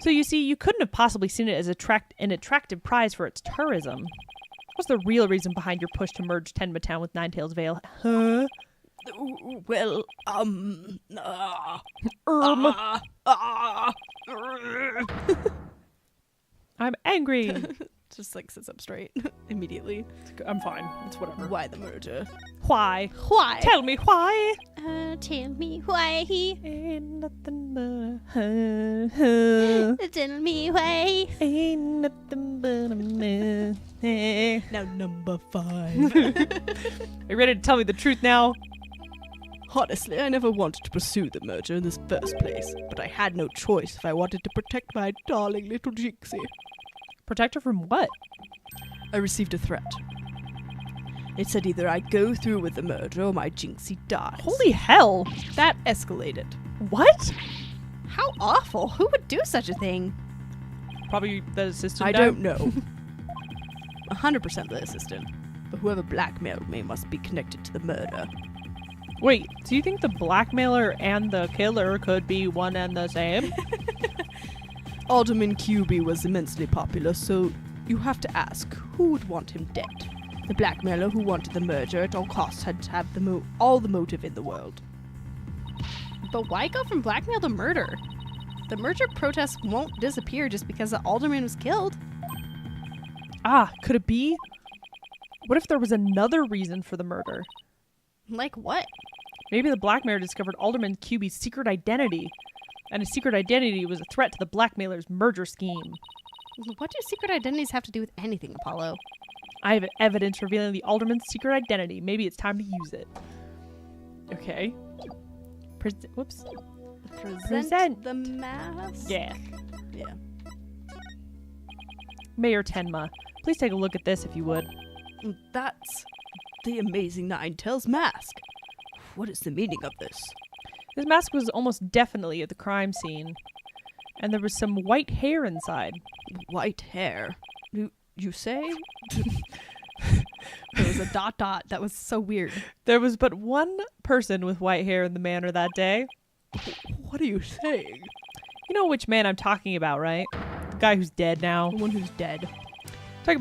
So you see, you couldn't have possibly seen it as an attractive prize for its tourism. What's the real reason behind your push to merge Tenma Town with Ninetails Vale? Huh? Well, I'm angry. Just like sits up straight immediately. I'm fine. It's whatever. why the merger? Why? Why? Tell me why. Tell me why he. Ain't nothing but Tell me why. ain't nothing but a mess. Now number 5. Are you ready to tell me the truth now? Honestly, I never wanted to pursue the merger in this first place, but I had no choice if I wanted to protect my darling little Jinxie. Protect her from what? I received a threat. It said either I go through with the merger or my Jinxie dies. Holy hell. That escalated. What? How awful. Who would do such a thing? Probably the assistant. I don't know. 100% the assistant. But whoever blackmailed me must be connected to the murder. Wait, do you think the blackmailer and the killer could be one and the same? Alderman QB was immensely popular, so you have to ask, who would want him dead? The blackmailer who wanted the merger at all costs had to have all the motive in the world. But why go from blackmail to murder? The merger protests won't disappear just because the alderman was killed. Could it be? What if there was another reason for the murder? Like what? Maybe the blackmailer discovered Alderman QB's secret identity, and his secret identity was a threat to the blackmailer's merger scheme. What do secret identities have to do with anything, Apollo? I have evidence revealing the alderman's secret identity. Maybe it's time to use it. Okay. Whoops. Present the mask? Yeah. Yeah. Mayor Tenma, please take a look at this if you would. That's the amazing Ninetails mask. What is the meaning of this? This mask was almost definitely at the crime scene, and there was some white hair inside. White hair. You say? There was a ... That was so weird. There was but one person with white hair in the manor that day. What are you saying? You know which man I'm talking about, right? The guy who's dead now. The one who's dead. I'm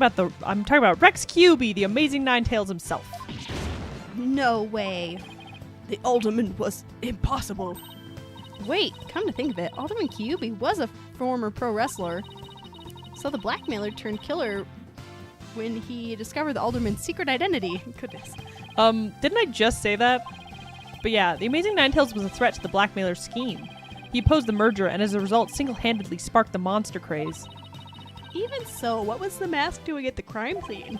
talking about Rex QB, the amazing Ninetails himself. No way. The alderman was impossible. Wait, come to think of it, Alderman QB was a former pro wrestler. So the blackmailer turned killer when he discovered the alderman's secret identity. Goodness. Didn't I just say that? But yeah, the amazing Ninetails was a threat to the blackmailer's scheme. He opposed the merger and as a result single-handedly sparked the monster craze. Even so, what was the mask doing at the crime scene?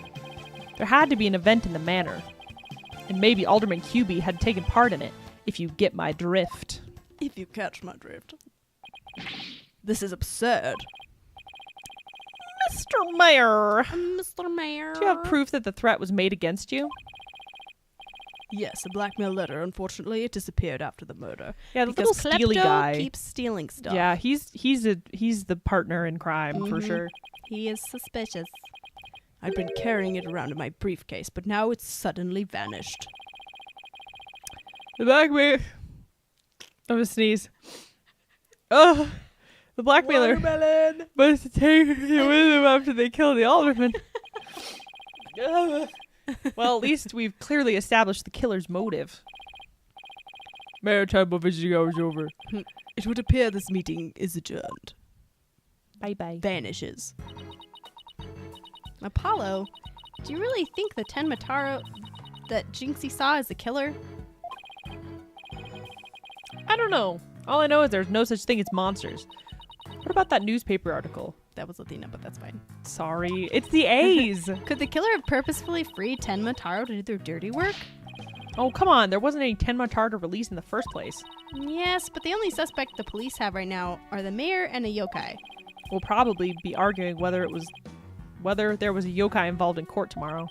There had to be an event in the manor. And maybe Alderman QB had taken part in it, if you get my drift. If you catch my drift. This is absurd. Mr. Mayor! Mr. Mayor. Do you have proof that the threat was made against you? Yes, a blackmail letter. Unfortunately, it disappeared after the murder. Yeah, the Because little steely Klepto guy. keeps stealing stuff. Yeah, he's the partner in crime for Mhm. sure. He is suspicious. I'd been carrying it around in my briefcase, but now it's suddenly vanished. The blackmailer. I'm gonna sneeze. Oh, the blackmailer Watermelon! must have taken it with him after they killed the alderman. Well, at least we've clearly established the killer's motive. Maritime visiting hours over. It would appear this meeting is adjourned. Bye-bye. Vanishes. Apollo, do you really think the Tenmataro that Jinxie saw is the killer? I don't know. All I know is there's no such thing as monsters. What about that newspaper article? That was Latina, but that's fine. Sorry, it's the A's. Could the killer have purposefully freed Tenmataro to do their dirty work? Oh, come on. There wasn't any Tenmataro to release in the first place. Yes, but the only suspect the police have right now are the mayor and a yokai. We'll probably be arguing whether there was a yokai involved in court tomorrow.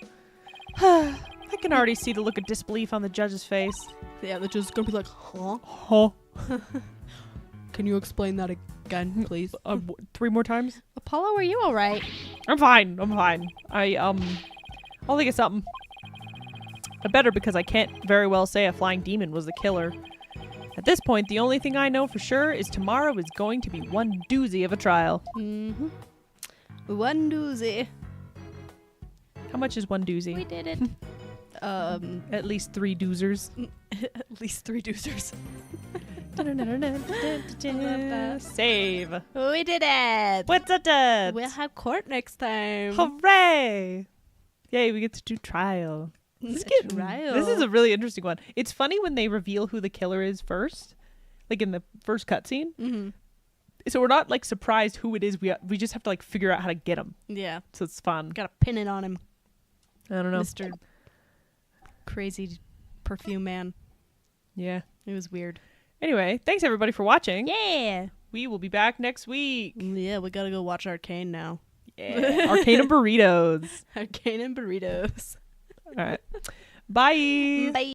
I can already see the look of disbelief on the judge's face. Yeah, the judge's gonna be like, huh? Huh? Can you explain that again, please? 3 more times? Apollo, are you alright? I'm fine. I'll think of something. I better because I can't very well say a flying demon was the killer. At this point, the only thing I know for sure is tomorrow is going to be one doozy of a trial. Mm-hmm. One doozy. How much is one doozy? We did it. At least 3 doozers. At least 3 doozers. Save. We did it. What's a dud? We'll have court next time. Hooray! Yay, we get to do trial. This is a really interesting one. It's funny when they reveal who the killer is first, like in the first cutscene. Mm-hmm. So we're not like surprised who it is. We just have to like figure out how to get him. Yeah. So it's fun. Gotta pin it on him. I don't know. Mr. Crazy Perfume Man. Yeah. It was weird. Anyway, thanks everybody for watching. Yeah. We will be back next week. Yeah, we gotta go watch Arcane now. Yeah. Arcane and burritos. Arcane and burritos. All right. Bye. Bye.